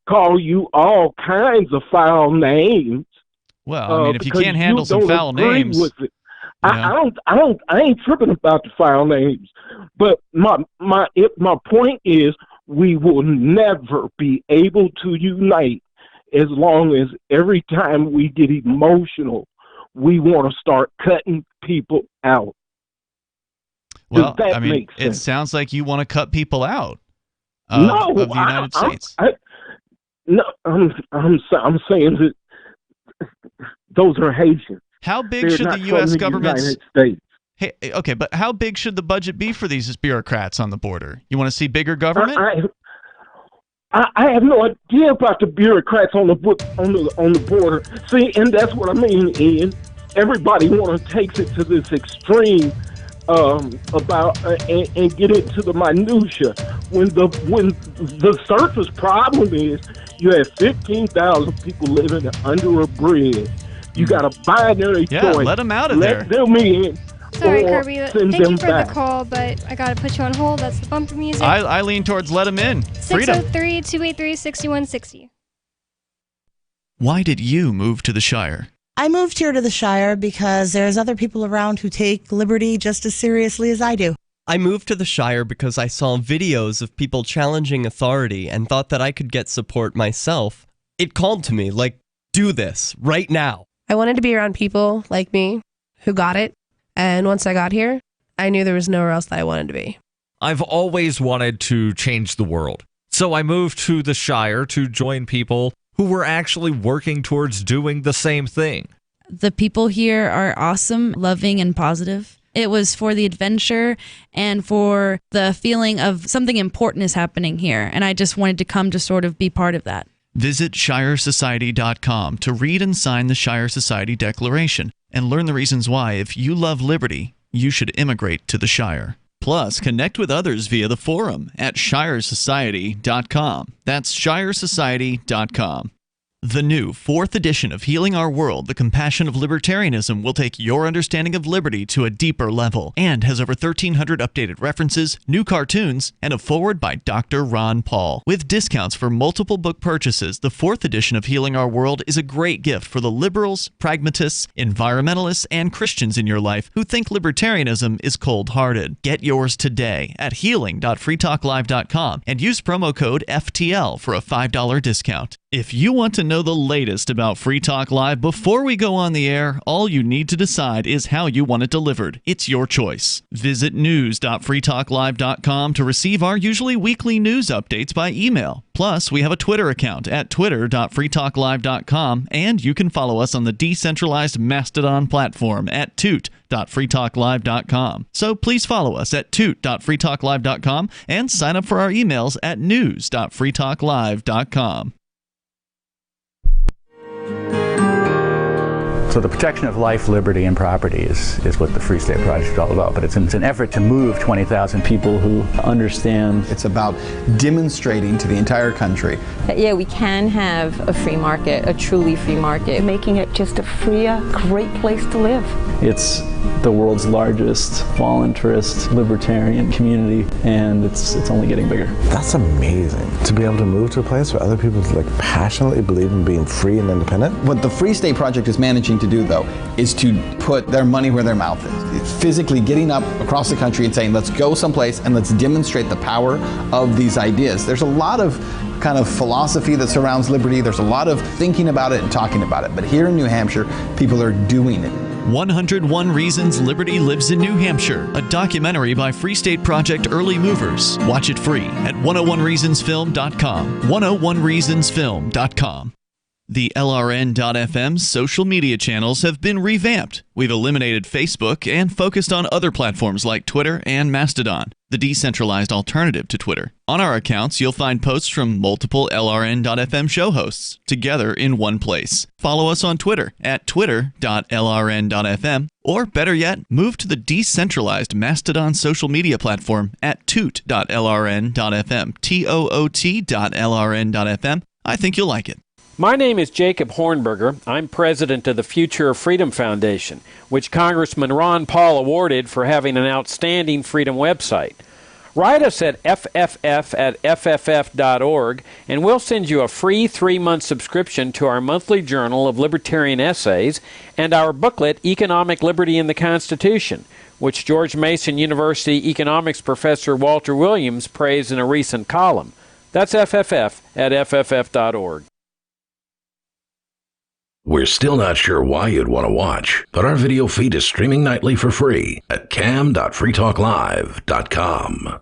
call you all kinds of foul names. Well, I mean, if you can't handle some foul names. I ain't tripping about the foul names. But my point is, we will never be able to unite as long as every time we get emotional, we want to start cutting people out. Well, I mean, it sounds like you want to cut people out of the United States. No, I'm saying that those are Haitians. How big They're should not the from U.S. the government's... United States. Hey, okay, but how big should the budget be for these bureaucrats on the border? You want to see bigger government? I have no idea about the bureaucrats on the border. See, and that's what I mean, Ian. Everybody takes it to this extreme about and get into the minutia. When the surface problem is you have 15,000 people living under a bridge. You got a binary choice. Yeah, let them out of there. Let them in. Sorry, Kirby. Thank you for back. the call, but I gotta put you on hold. That's the bumper music. I lean towards let them in. Freedom. 603-283-6160. Why did you move to the Shire? I moved here to the Shire because there's other people around who take liberty just as seriously as I do. I moved to the Shire because I saw videos of people challenging authority and thought that I could get support myself. It called to me, like, do this, right now. I wanted to be around people like me who got it, and once I got here, I knew there was nowhere else that I wanted to be. I've always wanted to change the world, so I moved to the Shire to join people who were actually working towards doing the same thing. The people here are awesome, loving, and positive. It was for the adventure and for the feeling of something important is happening here, and I just wanted to come to sort of be part of that. Visit ShireSociety.com to read and sign the Shire Society Declaration and learn the reasons why, if you love liberty, you should immigrate to the Shire. Plus, connect with others via the forum at ShireSociety.com. That's ShireSociety.com. The new 4th edition of Healing Our World, The Compassion of Libertarianism will take your understanding of liberty to a deeper level and has over 1,300 updated references, new cartoons, and a foreword by Dr. Ron Paul. With discounts for multiple book purchases, the 4th edition of Healing Our World is a great gift for the liberals, pragmatists, environmentalists, and Christians in your life who think libertarianism is cold-hearted. Get yours today at healing.freetalklive.com and use promo code FTL for a $5 discount. If you want to know the latest about Free Talk Live before we go on the air, all you need to decide is how you want it delivered. It's your choice. Visit news.freetalklive.com to receive our usually weekly news updates by email. Plus, we have a Twitter account at twitter.freetalklive.com, and you can follow us on the decentralized Mastodon platform at toot.freetalklive.com. So please follow us at toot.freetalklive.com and sign up for our emails at news.freetalklive.com. So the protection of life, liberty, and property is what the Free State Project is all about. But it's an effort to move 20,000 people who understand. It's about demonstrating to the entire country that, yeah, we can have a free market, a truly free market. Making it just a freer, great place to live. It's the world's largest voluntarist libertarian community, and it's only getting bigger. That's amazing, to be able to move to a place where other people passionately believe in being free and independent. What the Free State Project is managing to do, though, is to put their money where their mouth is. It's physically getting up across the country and saying, let's go someplace and let's demonstrate the power of these ideas. There's a lot of kind of philosophy that surrounds liberty. There's a lot of thinking about it and talking about it. But here in New Hampshire, people are doing it. 101 Reasons Liberty Lives in New Hampshire, a documentary by Free State Project Early Movers. Watch it free at 101reasonsfilm.com. 101reasonsfilm.com. The LRN.FM social media channels have been revamped. We've eliminated Facebook and focused on other platforms like Twitter and Mastodon, the decentralized alternative to Twitter. On our accounts, you'll find posts from multiple LRN.FM show hosts together in one place. Follow us on Twitter at twitter.lrn.fm, or better yet, move to the decentralized Mastodon social media platform at toot.lrn.fm, toot.lrn.fm. I think you'll like it. My name is Jacob Hornberger. I'm president of the Future of Freedom Foundation, which Congressman Ron Paul awarded for having an outstanding freedom website. Write us at fff@fff.org, and we'll send you a free 3-month subscription to our monthly journal of libertarian essays and our booklet, Economic Liberty in the Constitution, which George Mason University economics professor Walter Williams praised in a recent column. That's fff@fff.org. We're still not sure why you'd want to watch, but our video feed is streaming nightly for free at cam.freetalklive.com.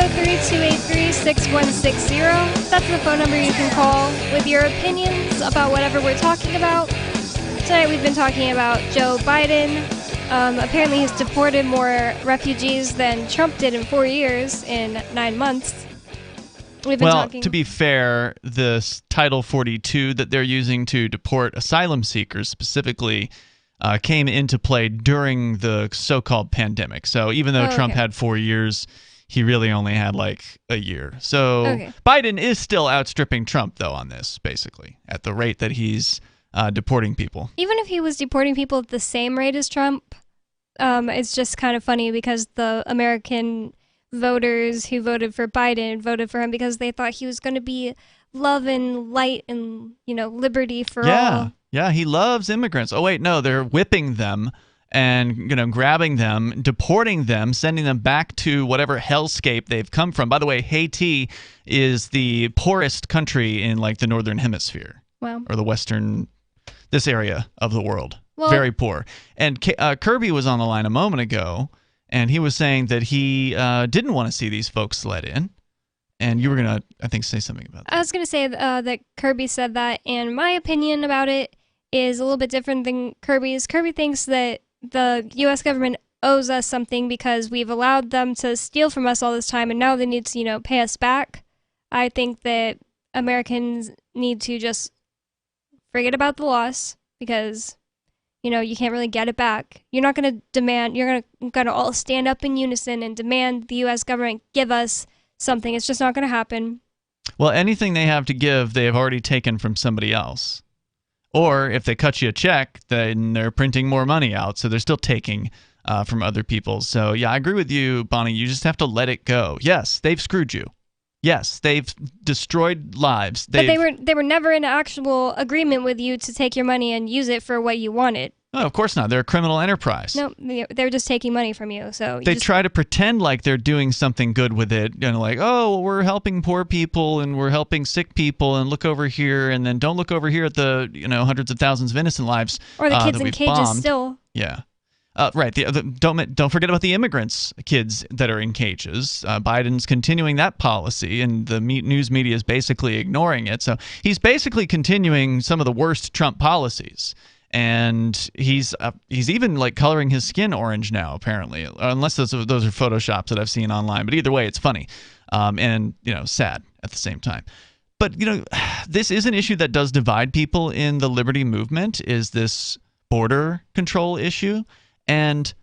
603-283-6160. That's the phone number you can call with your opinions about whatever we're talking about. Tonight we've been talking about Joe Biden. Apparently he's deported more refugees than Trump did in 4 years in 9 months. To be fair, this Title 42 that they're using to deport asylum seekers specifically came into play during the so-called pandemic. So even though Trump had 4 years, he really only had like a year. So Biden is still outstripping Trump, though, on this, basically, at the rate that he's deporting people. Even if he was deporting people at the same rate as Trump, it's just kind of funny because the American voters who voted for Biden voted for him because they thought he was going to be love and light and, liberty for all. Yeah, he loves immigrants. Oh, wait, no, they're whipping them and, grabbing them, deporting them, sending them back to whatever hellscape they've come from. By the way, Haiti is the poorest country in, the Northern Hemisphere. Wow. Or this area of the world. Well, very poor. And Kirby was on the line a moment ago, and he was saying that he didn't want to see these folks let in. And you were going to, I think, say something about that. I was going to say that Kirby said that, and my opinion about it is a little bit different than Kirby's. Kirby thinks that the U.S. government owes us something because we've allowed them to steal from us all this time, and now they need to, pay us back. I think that Americans need to just forget about the loss because, you can't really get it back. You're not going to demand, you're going to all stand up in unison and demand the U.S. government give us something. It's just not going to happen. Well, anything they have to give, they have already taken from somebody else. Or if they cut you a check, then they're printing more money out, so they're still taking from other people. So, yeah, I agree with you, Bonnie. You just have to let it go. Yes, they've screwed you. Yes, they've destroyed lives. But they were never in actual agreement with you to take your money and use it for what you wanted. No, of course not. They're a criminal enterprise. No, they're just taking money from you. So they try to pretend like they're doing something good with it, like, oh, we're helping poor people and we're helping sick people, and look over here, and then don't look over here at the hundreds of thousands of innocent lives or the kids that in we've cages bombed. still. Yeah. Right. Don't forget about the immigrants, kids that are in cages. Biden's continuing that policy, and the news media is basically ignoring it. So he's basically continuing some of the worst Trump policies. And he's even coloring his skin orange now, apparently, unless those are photoshops that I've seen online. But either way, it's funny and sad at the same time. But this is an issue that does divide people in the liberty movement. Is this border control issue? And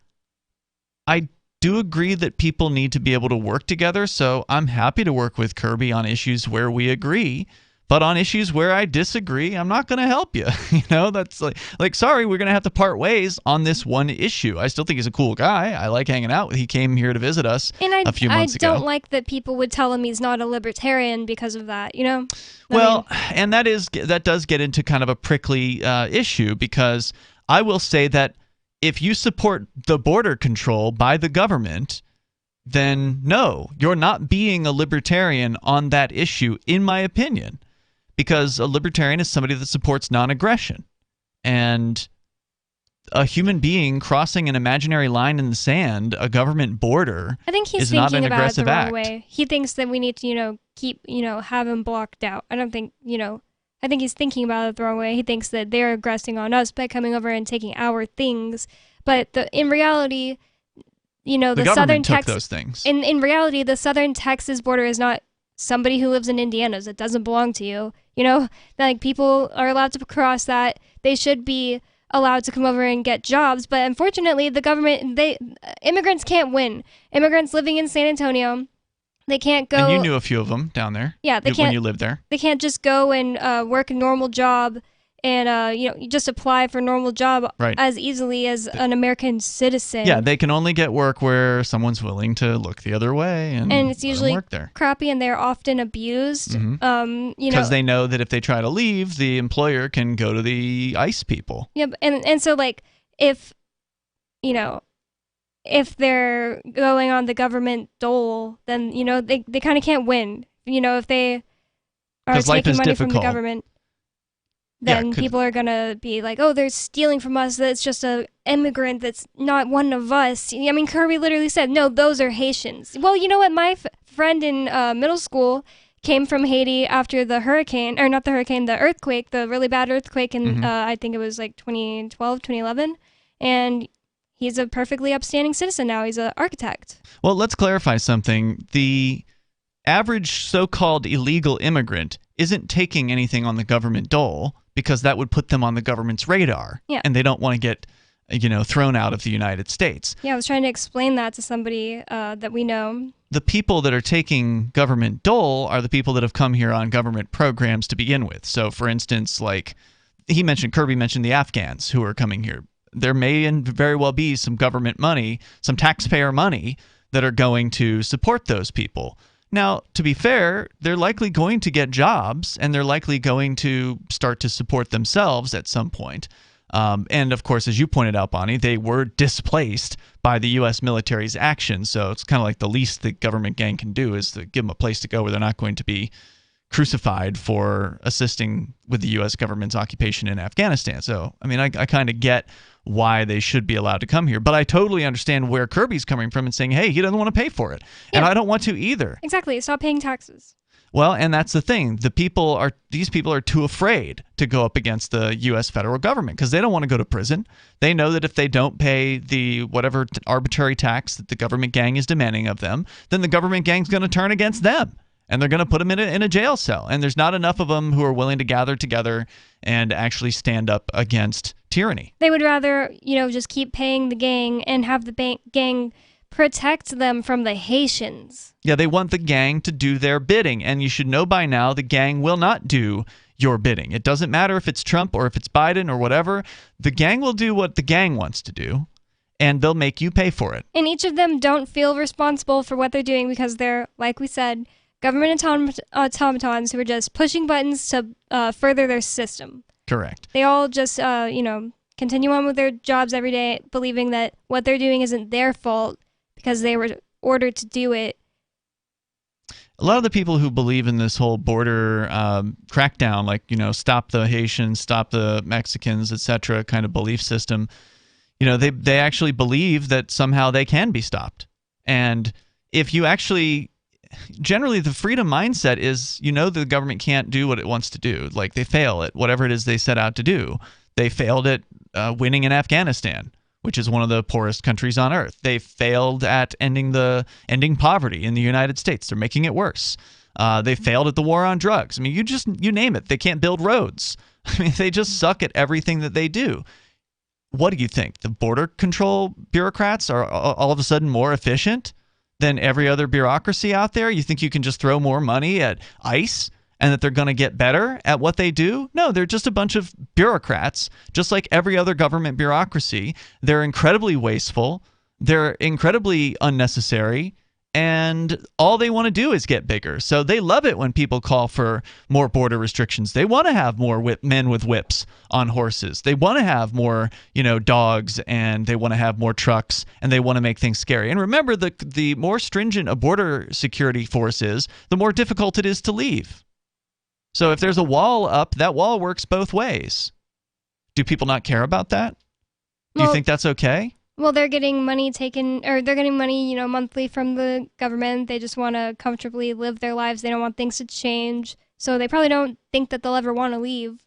I do agree that people need to be able to work together. So I'm happy to work with Kirby on issues where we agree. But on issues where I disagree, I'm not going to help you. That's sorry, we're going to have to part ways on this one issue. I still think he's a cool guy. I like hanging out. He came here to visit us a few months ago. I don't like that people would tell him he's not a libertarian because of that, And that does get into kind of a prickly issue, because I will say that if you support the border control by the government, then no, you're not being a libertarian on that issue, in my opinion. Because a libertarian is somebody that supports non-aggression. And a human being crossing an imaginary line in the sand, a government border, I think he's is not an thinking about aggressive it the wrong act. way. He thinks that we need to, keep, have him blocked out. I don't think, I think he's thinking about it the wrong way. He thinks that they're aggressing on us by coming over and taking our things. But in reality, the southern Texas, those things. In reality, the southern Texas border is not somebody who lives in Indiana's. It doesn't belong to you. People are allowed to cross that. They should be allowed to come over and get jobs. But unfortunately, the government, immigrants can't win. Immigrants living in San Antonio, they can't go. And you knew a few of them down there. Yeah, they can't. When you lived there, they can't just go and work a normal job and you just apply for a normal job as easily as an American citizen. Yeah, they can only get work where someone's willing to look the other way and it's usually work there. Crappy, and they're often abused. Because they know that if they try to leave, the employer can go to the ICE people. Yeah, and so if if they're going on the government dole, then they kind of can't win. If they are taking money from the government. then people are going to be like, oh, they're stealing from us. That's just a immigrant that's not one of us. I mean, Kirby literally said, no, those are Haitians. Well, you know what? My friend in middle school came from Haiti after the hurricane, or not the hurricane, the earthquake, the really bad earthquake in, I think it was like 2012, 2011. And he's a perfectly upstanding citizen now. He's an architect. Well, let's clarify something. The average so-called illegal immigrant isn't taking anything on the government dole because that would put them on the government's radar. Yeah. And they don't want to get, thrown out of the United States. Yeah, I was trying to explain that to somebody that we know. The people that are taking government dole are the people that have come here on government programs to begin with. So, for instance, like Kirby mentioned the Afghans who are coming here. There may and very well be some government money, some taxpayer money that are going to support those people. Now, to be fair, they're likely going to get jobs, and they're likely going to start to support themselves at some point. And, of course, as you pointed out, Bonnie, they were displaced by the U.S. military's action. So it's kind of like the least the government gang can do is to give them a place to go where they're not going to be crucified for assisting with the U.S. government's occupation in Afghanistan. So, I mean, I kind of get why they should be allowed to come here. But I totally understand where Kirby's coming from and saying, hey, he doesn't want to pay for it. Yeah. And I don't want to either. Exactly. Stop paying taxes. Well, and that's the thing. These people are too afraid to go up against the U.S. federal government because they don't want to go to prison. They know that if they don't pay the whatever arbitrary tax that the government gang is demanding of them, then the government gang's going to turn against them. And they're going to put them in a jail cell. And there's not enough of them who are willing to gather together and actually stand up against tyranny. They would rather, just keep paying the gang and have the gang protect them from the Haitians. Yeah, they want the gang to do their bidding. And you should know by now the gang will not do your bidding. It doesn't matter if it's Trump or if it's Biden or whatever. The gang will do what the gang wants to do. And they'll make you pay for it. And each of them don't feel responsible for what they're doing because they're, like we said, government automatons who are just pushing buttons to further their system. Correct. They all just, continue on with their jobs every day, believing that what they're doing isn't their fault because they were ordered to do it. A lot of the people who believe in this whole border crackdown, like, stop the Haitians, stop the Mexicans, etc., kind of belief system, they actually believe that somehow they can be stopped. And if you actually... Generally, the freedom mindset is, the government can't do what it wants to do. Like, they fail at whatever it is they set out to do. They failed at winning in Afghanistan, which is one of the poorest countries on earth. They failed at ending poverty in the United States. They're making it worse. They failed at the war on drugs. I mean, you name it. They can't build roads. I mean, they just suck at everything that they do. What do you think? The border control bureaucrats are all of a sudden more efficient than every other bureaucracy out there? You think you can just throw more money at ICE and that they're going to get better at what they do? No, they're just a bunch of bureaucrats, just like every other government bureaucracy. They're incredibly wasteful. They're incredibly unnecessary. And all they want to do is get bigger. So they love it when people call for more border restrictions. They want to have more men with whips on horses. They want to have more, dogs, and they want to have more trucks, and they want to make things scary. And remember, the more stringent a border security force is, the more difficult it is to leave. So if there's a wall up, that wall works both ways. Do people not care about that? Do you think that's okay? Well, they're getting money monthly from the government. They just want to comfortably live their lives. They don't want things to change. So they probably don't think that they'll ever want to leave.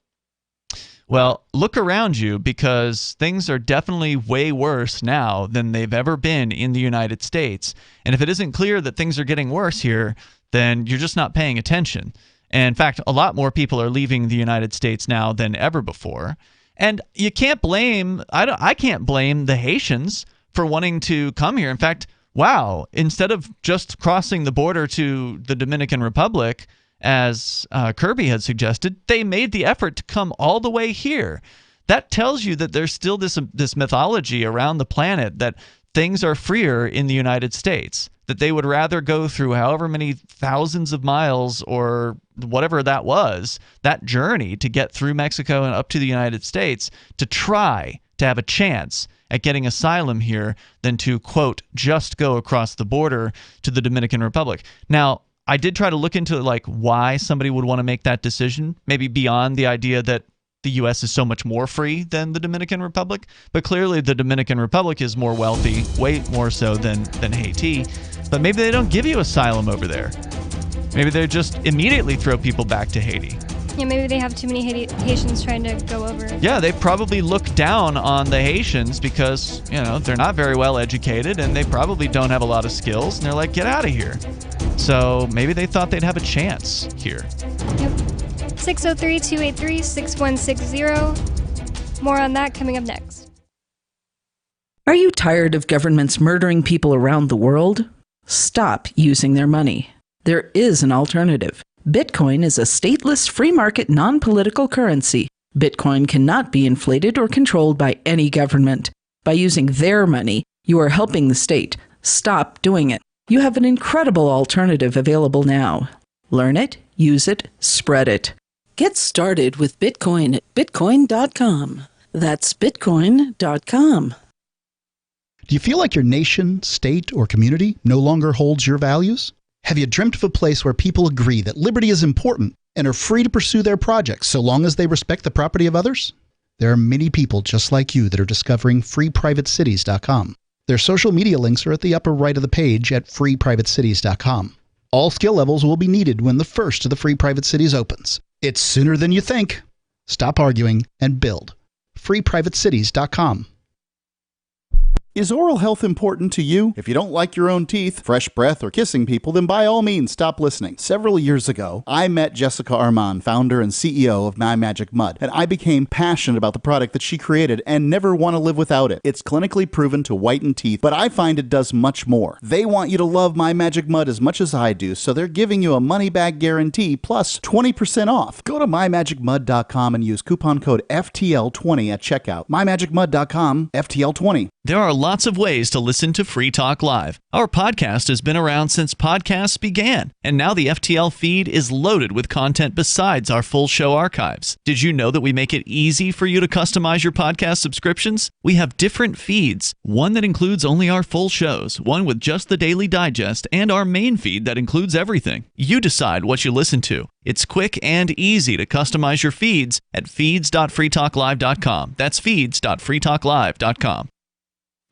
Well, look around you because things are definitely way worse now than they've ever been in the United States. And if it isn't clear that things are getting worse here, then you're just not paying attention. And in fact, a lot more people are leaving the United States now than ever before. And you can't blame, I can't blame the Haitians for wanting to come here. In fact, wow, instead of just crossing the border to the Dominican Republic, as Kirby had suggested, they made the effort to come all the way here. That tells you that there's still this mythology around the planet that things are freer in the United States, that they would rather go through however many thousands of miles or whatever that was, that journey to get through Mexico and up to the United States to try to have a chance at getting asylum here than to, quote, just go across the border to the Dominican Republic. Now, I did try to look into why somebody would want to make that decision, maybe beyond the idea that the U.S. is so much more free than the Dominican Republic, but clearly the Dominican Republic is more wealthy, way more so than Haiti. But maybe they don't give you asylum over there. Maybe they just immediately throw people back to Haiti. Yeah, maybe they have too many Haitians trying to go over. Yeah, they probably look down on the Haitians because, they're not very well educated and they probably don't have a lot of skills. And they're like, get out of here. So maybe they thought they'd have a chance here. Yep. 603-283-6160. More on that coming up next. Are you tired of governments murdering people around the world? Stop using their money. There is an alternative. Bitcoin is a stateless, free market, non-political currency. Bitcoin cannot be inflated or controlled by any government. By using their money, you are helping the state. Stop doing it. You have an incredible alternative available now. Learn it, use it, spread it. Get started with Bitcoin at bitcoin.com. That's bitcoin.com. Do you feel like your nation, state, or community no longer holds your values? Have you dreamt of a place where people agree that liberty is important and are free to pursue their projects so long as they respect the property of others? There are many people just like you that are discovering freeprivatecities.com. Their social media links are at the upper right of the page at freeprivatecities.com. All skill levels will be needed when the first of the Free Private Cities opens. It's sooner than you think. Stop arguing and build. freeprivatecities.com. Is oral health important to you? If you don't like your own teeth, fresh breath, or kissing people, then by all means stop listening. Several years ago, I met Jessica Armand, founder and CEO of My Magic Mud, and I became passionate about the product that she created and never want to live without it. It's clinically proven to whiten teeth, but I find it does much more. They want you to love My Magic Mud as much as I do, so they're giving you a money-back guarantee plus 20% off. Go to mymagicmud.com and use coupon code FTL20 at checkout. mymagicmud.com, FTL20. There are lots of ways to listen to Free Talk Live. Our podcast has been around since podcasts began, and now the FTL feed is loaded with content besides our full show archives. Did you know that we make it easy for you to customize your podcast subscriptions? We have different feeds, one that includes only our full shows, one with just the Daily Digest, and our main feed that includes everything. You decide what you listen to. It's quick and easy to customize your feeds at feeds.freetalklive.com. That's feeds.freetalklive.com.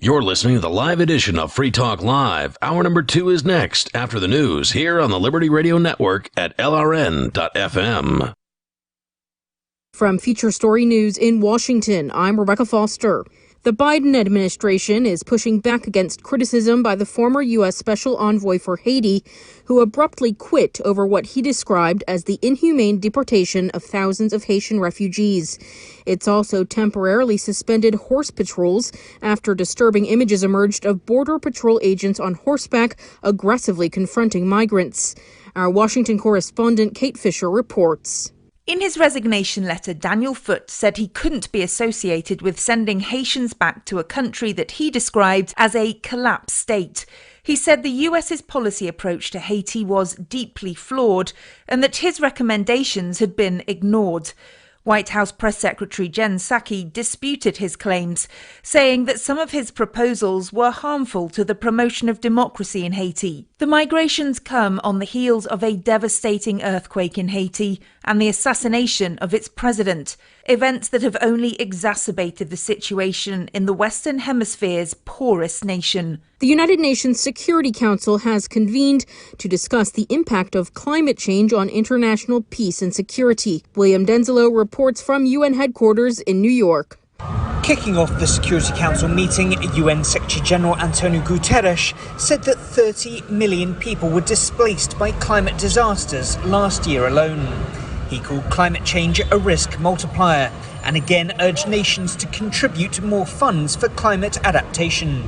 You're listening to the live edition of Free Talk Live. Hour number 2 is next after the news here on the Liberty Radio Network at LRN.FM. From Feature Story News in Washington, I'm Rebecca Foster. The Biden administration is pushing back against criticism by the former U.S. Special Envoy for Haiti, who abruptly quit over what he described as the inhumane deportation of thousands of Haitian refugees. It's also temporarily suspended horse patrols after disturbing images emerged of Border Patrol agents on horseback aggressively confronting migrants. Our Washington correspondent Kate Fisher reports. In his resignation letter, Daniel Foote said he couldn't be associated with sending Haitians back to a country that he described as a collapsed state. He said the US's policy approach to Haiti was deeply flawed and that his recommendations had been ignored. White House Press Secretary Jen Psaki disputed his claims, saying that some of his proposals were harmful to the promotion of democracy in Haiti. The migrations come on the heels of a devastating earthquake in Haiti and the assassination of its president, events that have only exacerbated the situation in the Western Hemisphere's poorest nation. The United Nations Security Council has convened to discuss the impact of climate change on international peace and security. William Denzelo reports from UN headquarters in New York. Kicking off the Security Council meeting, UN Secretary-General Antonio Guterres said that 30 million people were displaced by climate disasters last year alone. He called climate change a risk multiplier and again urged nations to contribute more funds for climate adaptation.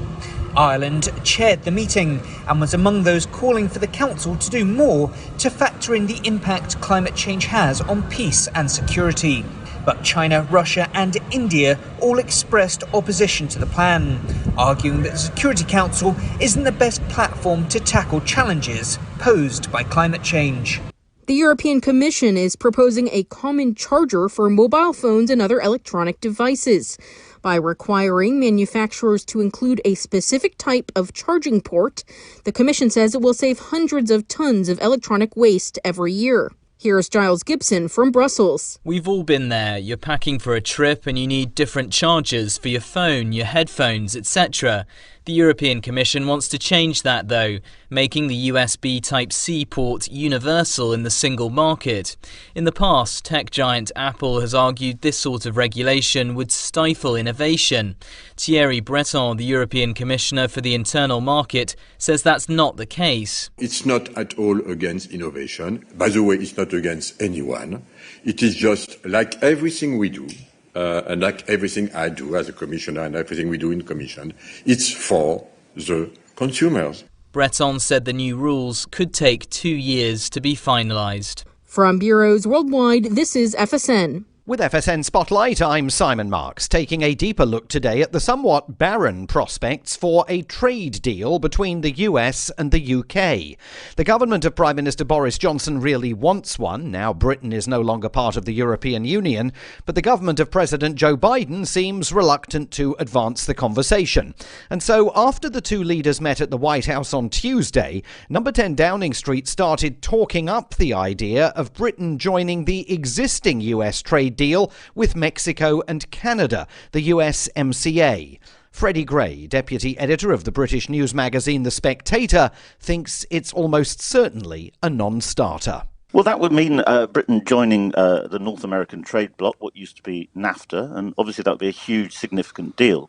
Ireland chaired the meeting and was among those calling for the Council to do more to factor in the impact climate change has on peace and security. But China, Russia and India all expressed opposition to the plan, arguing that the Security Council isn't the best platform to tackle challenges posed by climate change. The European Commission is proposing a common charger for mobile phones and other electronic devices. By requiring manufacturers to include a specific type of charging port, the Commission says it will save hundreds of tons of electronic waste every year. Here's Giles Gibson from Brussels. We've all been there. You're packing for a trip and you need different chargers for your phone, your headphones, etc. The European Commission wants to change that, though, making the USB Type-C port universal in the single market. In the past, tech giant Apple has argued this sort of regulation would stifle innovation. Thierry Breton, the European Commissioner for the Internal Market, says that's not the case. It's not at all against innovation. By the way, it's not against anyone. It is just like everything we do. And like everything I do as a commissioner and everything we do in Commission, it's for the consumers. Breton said the new rules could take 2 years to be finalised. From bureaus worldwide, this is FSN. With FSN Spotlight, I'm Simon Marks, taking a deeper look today at the somewhat barren prospects for a trade deal between the US and the UK. The government of Prime Minister Boris Johnson really wants one. Now Britain is no longer part of the European Union, but the government of President Joe Biden seems reluctant to advance the conversation. And so after the two leaders met at the White House on Tuesday, Number 10 Downing Street started talking up the idea of Britain joining the existing US trade deal with Mexico and Canada, the USMCA. Freddie Gray, deputy editor of the British news magazine The Spectator, thinks it's almost certainly a non-starter. Well, that would mean Britain joining the North American trade bloc, what used to be NAFTA, and obviously that would be a huge, significant deal.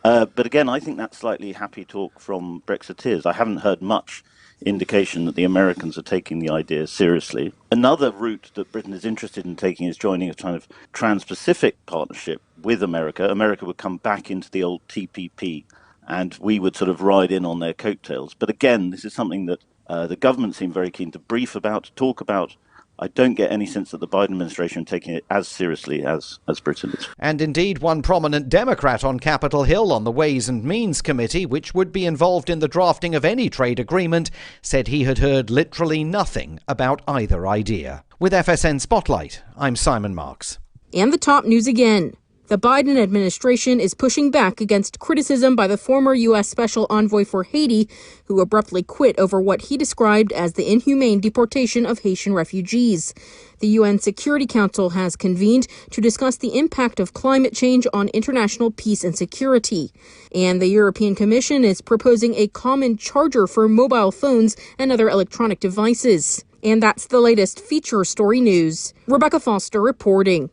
But again, I think that's slightly happy talk from Brexiteers. I haven't heard much indication that the Americans are taking the idea seriously. Another route that Britain is interested in taking is joining a kind of trans-Pacific partnership with America. America would come back into the old TPP, and we would sort of ride in on their coattails. But again, this is something that the government seem very keen to brief about, talk about. I don't get any sense that the Biden administration are taking it as seriously as Britain is. And indeed, one prominent Democrat on Capitol Hill on the Ways and Means Committee, which would be involved in the drafting of any trade agreement, said he had heard literally nothing about either idea. With FSN Spotlight, I'm Simon Marks. And the top news again. The Biden administration is pushing back against criticism by the former U.S. Special Envoy for Haiti, who abruptly quit over what he described as the inhumane deportation of Haitian refugees. The UN Security Council has convened to discuss the impact of climate change on international peace and security. And the European Commission is proposing a common charger for mobile phones and other electronic devices. And that's the latest feature story news. Rebecca Foster reporting.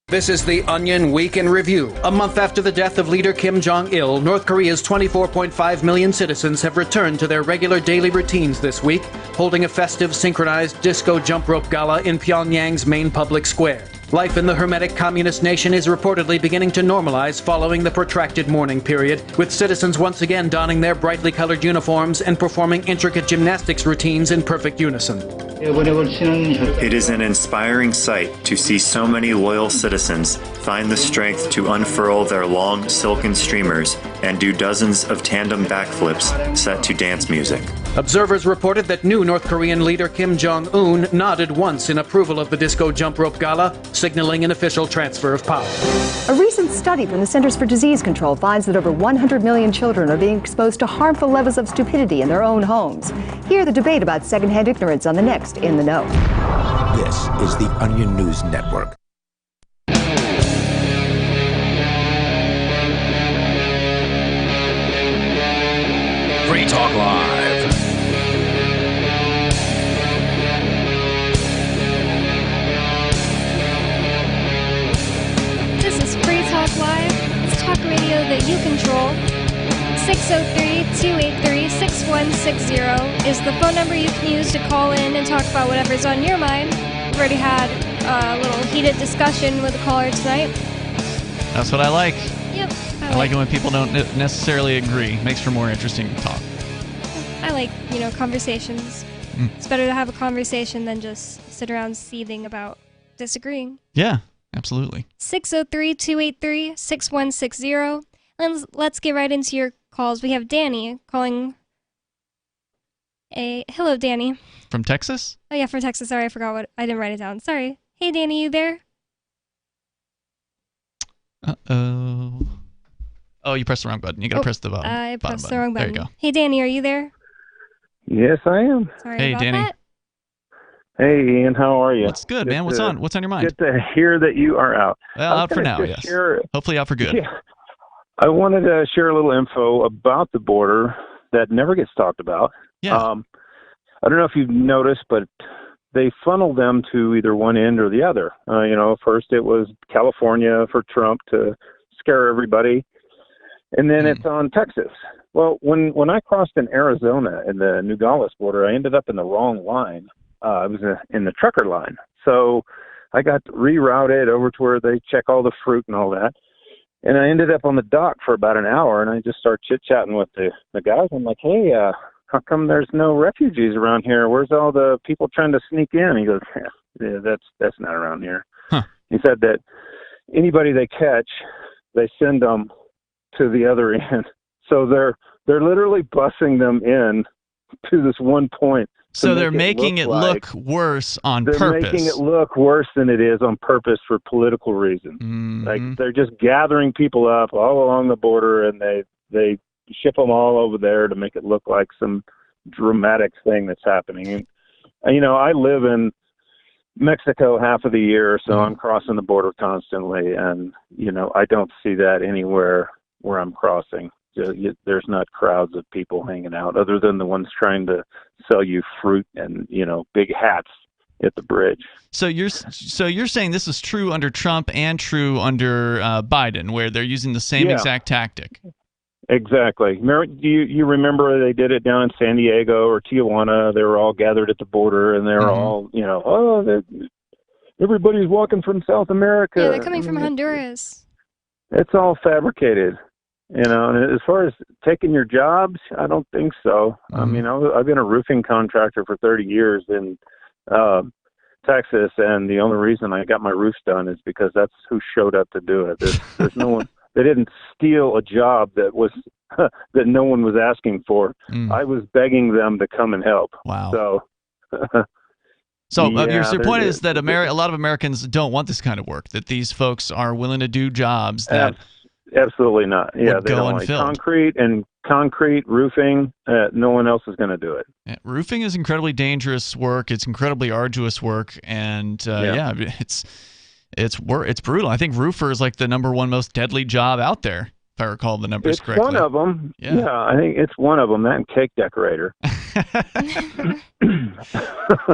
This is the Onion Week in Review. A month after the death of leader Kim Jong-il, North Korea's 24.5 million citizens have returned to their regular daily routines this week, holding a festive synchronized disco jump rope gala in Pyongyang's main public square. Life in the hermetic communist nation is reportedly beginning to normalize following the protracted mourning period, with citizens once again donning their brightly colored uniforms and performing intricate gymnastics routines in perfect unison. It is an inspiring sight to see so many loyal citizens find the strength to unfurl their long silken streamers and do dozens of tandem backflips set to dance music. Observers reported that new North Korean leader Kim Jong-un nodded once in approval of the disco jump rope gala, signaling an official transfer of power. A recent study from the Centers for Disease Control finds that over 100 million children are being exposed to harmful levels of stupidity in their own homes. Hear the debate about secondhand ignorance on the next In the Know. This is the Onion News Network. Free Talk Live. This is Free Talk Live. It's talk radio that you control. 603-283-6160 is the phone number you can use to call in and talk about whatever's on your mind. We've already had a little heated discussion with a caller tonight. That's what I like. Yep. I like it when people don't necessarily agree. Makes for more interesting talk. I like, conversations. It's better to have a conversation than just sit around seething about disagreeing. Yeah, absolutely. 603-283-6160. Let's get right into your calls. We have Danny calling. Hello, Danny. From Texas? Oh, yeah, from Texas. Sorry, I forgot I didn't write it down. Sorry. Hey, Danny, you there? Uh-oh. Oh, you pressed the wrong button. You gotta press the bottom. I pressed the wrong button. There you go. Hey, Danny, are you there? Yes, I am. Sorry hey, about Danny. that. Hey, Ian, how are you? What's good, man? What's on your mind? Good to hear that you are out. Well, out for now, yes. Hopefully out for good. Yeah, I wanted to share a little info about the border that never gets talked about. Yeah. I don't know if you've noticed, but they funnel them to either one end or the other. First it was California for Trump to scare everybody, and then it's on Texas. Well, when I crossed in Arizona in the Nogales border, I ended up in the wrong line. I was in the trucker line. So I got rerouted over to where they check all the fruit and all that. And I ended up on the dock for about an hour, and I just started chit-chatting with the guys. I'm like, hey, how come there's no refugees around here? Where's all the people trying to sneak in? He goes, yeah, that's not around here. Huh. He said that anybody they catch, they send them to the other end. So they're literally busing them in to this one point. So they're making it look worse on purpose. They're making it look worse than it is on purpose for political reasons. Mm-hmm. Like they're just gathering people up all along the border, and they ship them all over there to make it look like some dramatic thing that's happening. And I live in Mexico half of the year, so I'm crossing the border constantly, and I don't see that anywhere where I'm crossing. There's not crowds of people hanging out other than the ones trying to sell you fruit and, big hats at the bridge. So you're saying this is true under Trump and true under Biden, where they're using the same exact tactic. Exactly. Do you remember they did it down in San Diego or Tijuana? They were all gathered at the border, and they were all, everybody's walking from South America. Yeah, they're coming from Honduras. It's all fabricated. And as far as taking your jobs, I don't think so. I mean, I've been a roofing contractor for 30 years in Texas, and the only reason I got my roofs done is because that's who showed up to do it. There's no one. They didn't steal a job that was that no one was asking for. I was begging them to come and help. Wow. So your point is that a lot of Americans don't want this kind of work, that these folks are willing to do jobs that absolutely not. Yeah, they don't like concrete roofing. No one else is going to do it. Yeah, roofing is incredibly dangerous work. It's incredibly arduous work, and it's brutal. I think roofer is like the number one most deadly job out there, if I recall the numbers correctly. It's one of them. Yeah, I think it's one of them. That and cake decorator.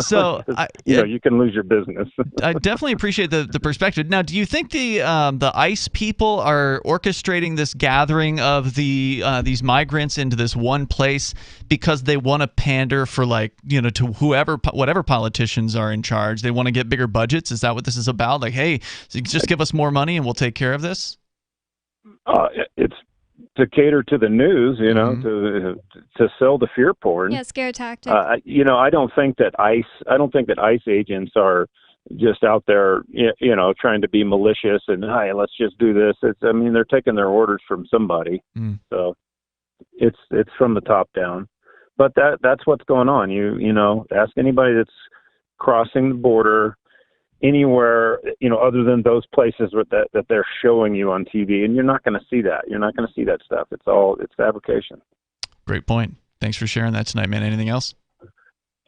So you can lose your business. I definitely appreciate the perspective. Now, do you think the ICE people are orchestrating this gathering of these migrants into this one place because they want to pander for to whatever politicians are in charge? They want to get bigger budgets. Is that what this is about? Like, hey, just give us more money and we'll take care of this. It's to cater to the news, to sell the fear porn. Yeah, scare tactic. I don't think that ICE agents are just out there, trying to be malicious and, hey, let's just do this. They're taking their orders from somebody. So it's from the top down. But that's what's going on. Ask anybody that's crossing the border anywhere, other than those places that they're showing you on TV, and you're not going to see that. You're not going to see that stuff. It's fabrication. Great point. Thanks for sharing that tonight, man. Anything else?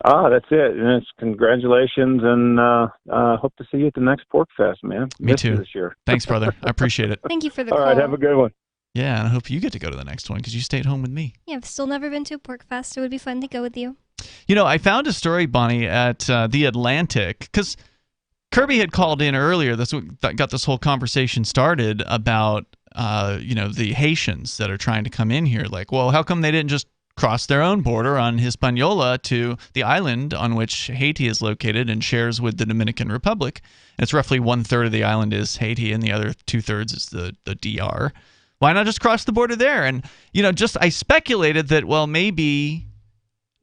That's it. And it's congratulations, and hope to see you at the next Pork Fest, man. Me too. This year. Thanks, brother. I appreciate it. Thank you for the call. All right, have a good one. Yeah, and I hope you get to go to the next one because you stayed home with me. Yeah, I've still never been to a Pork Fest. It would be fun to go with you. I found a story, Bonnie, at The Atlantic, because Kirby had called in earlier. That's what got this whole conversation started about, the Haitians that are trying to come in here. Like, well, how come they didn't just cross their own border on Hispaniola to the island on which Haiti is located and shares with the Dominican Republic? And it's roughly 1/3 of the island is Haiti, and the other 2/3 is the DR. Why not just cross the border there? And I speculated that, well, maybe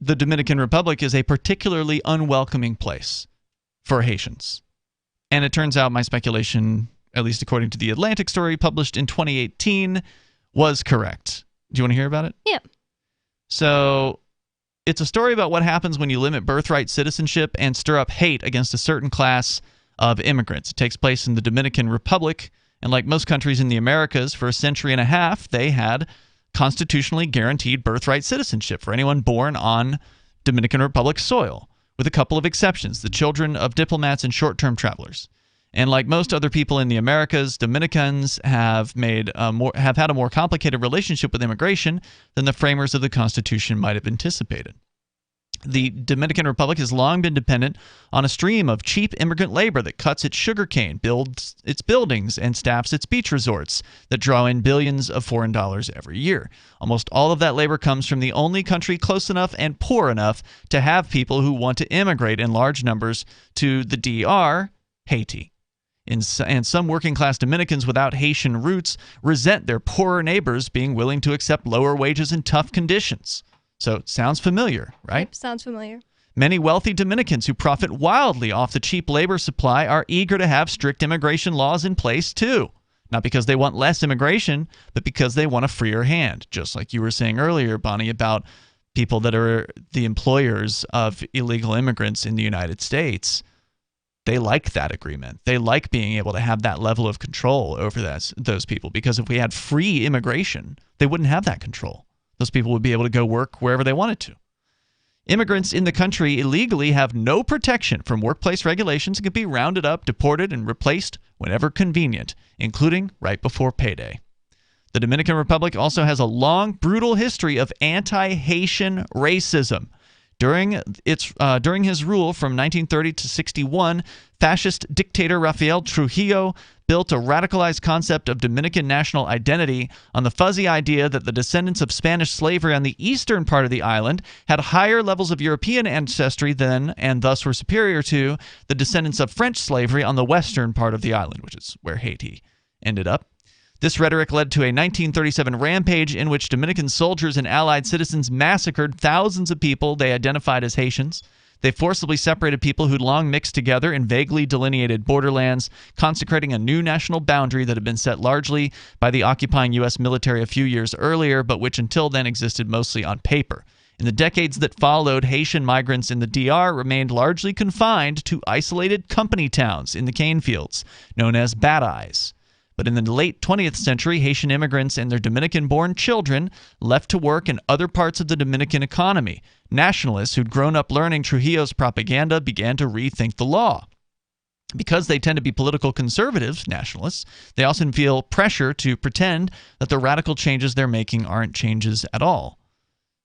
the Dominican Republic is a particularly unwelcoming place for Haitians. And it turns out my speculation, at least according to the Atlantic story published in 2018, was correct. Do you want to hear about it? Yeah. So it's a story about what happens when you limit birthright citizenship and stir up hate against a certain class of immigrants. It takes place in the Dominican Republic, and like most countries in the Americas, for a century and a half, they had constitutionally guaranteed birthright citizenship for anyone born on Dominican Republic soil, with a couple of exceptions, the children of diplomats and short-term travelers. And like most other people in the Americas, Dominicans have had a more complicated relationship with immigration than the framers of the Constitution might have anticipated. The Dominican Republic has long been dependent on a stream of cheap immigrant labor that cuts its sugarcane, builds its buildings, and staffs its beach resorts that draw in billions of foreign dollars every year. Almost all of that labor comes from the only country close enough and poor enough to have people who want to immigrate in large numbers to the DR, Haiti. And some working-class Dominicans without Haitian roots resent their poorer neighbors being willing to accept lower wages and tough conditions. So it sounds familiar, right? Yep, sounds familiar. Many wealthy Dominicans who profit wildly off the cheap labor supply are eager to have strict immigration laws in place, too. Not because they want less immigration, but because they want a freer hand. Just like you were saying earlier, Bonnie, about people that are the employers of illegal immigrants in the United States. They like that agreement. They like being able to have that level of control over those people, because if we had free immigration, they wouldn't have that control. Those people would be able to go work wherever they wanted to. Immigrants in the country illegally have no protection from workplace regulations and can be rounded up, deported, and replaced whenever convenient, including right before payday. The Dominican Republic also has a long, brutal history of anti-Haitian racism. During his rule from 1930 to 61, fascist dictator Rafael Trujillo built a radicalized concept of Dominican national identity on the fuzzy idea that the descendants of Spanish slavery on the eastern part of the island had higher levels of European ancestry than, and thus were superior to, the descendants of French slavery on the western part of the island, which is where Haiti ended up. This rhetoric led to a 1937 rampage in which Dominican soldiers and allied citizens massacred thousands of people they identified as Haitians. They forcibly separated people who'd long mixed together in vaguely delineated borderlands, consecrating a new national boundary that had been set largely by the occupying U.S. military a few years earlier, but which until then existed mostly on paper. In the decades that followed, Haitian migrants in the DR remained largely confined to isolated company towns in the cane fields, known as Bad Eyes. But in the late 20th century, Haitian immigrants and their Dominican-born children left to work in other parts of the Dominican economy. Nationalists who'd grown up learning Trujillo's propaganda began to rethink the law. Because they tend to be political conservatives, nationalists, they often feel pressure to pretend that the radical changes they're making aren't changes at all.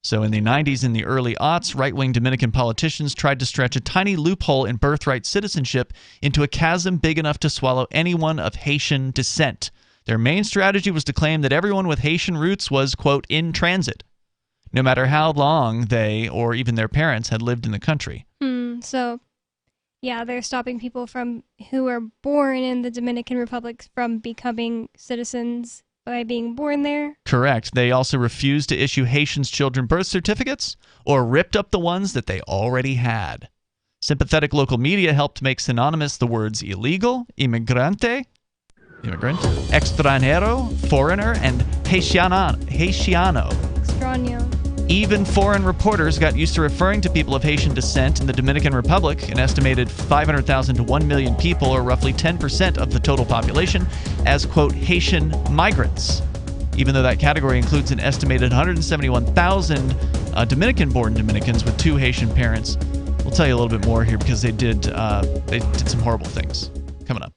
So in the 90s and the early aughts, right-wing Dominican politicians tried to stretch a tiny loophole in birthright citizenship into a chasm big enough to swallow anyone of Haitian descent. Their main strategy was to claim that everyone with Haitian roots was, quote, in transit, no matter how long they or even their parents had lived in the country. So, yeah, they're stopping people who are born in the Dominican Republic from becoming citizens by being born there? Correct. They also refused to issue Haitians' children birth certificates or ripped up the ones that they already had. Sympathetic local media helped make synonymous the words illegal, immigrant, extranjero, foreigner, and haitiano. Extraño. Even foreign reporters got used to referring to people of Haitian descent in the Dominican Republic, an estimated 500,000 to 1 million people, or roughly 10% of the total population, as, quote, Haitian migrants. Even though that category includes an estimated 171,000 Dominican-born Dominicans with 2 Haitian parents. We'll tell you a little bit more here because they did some horrible things. Coming up.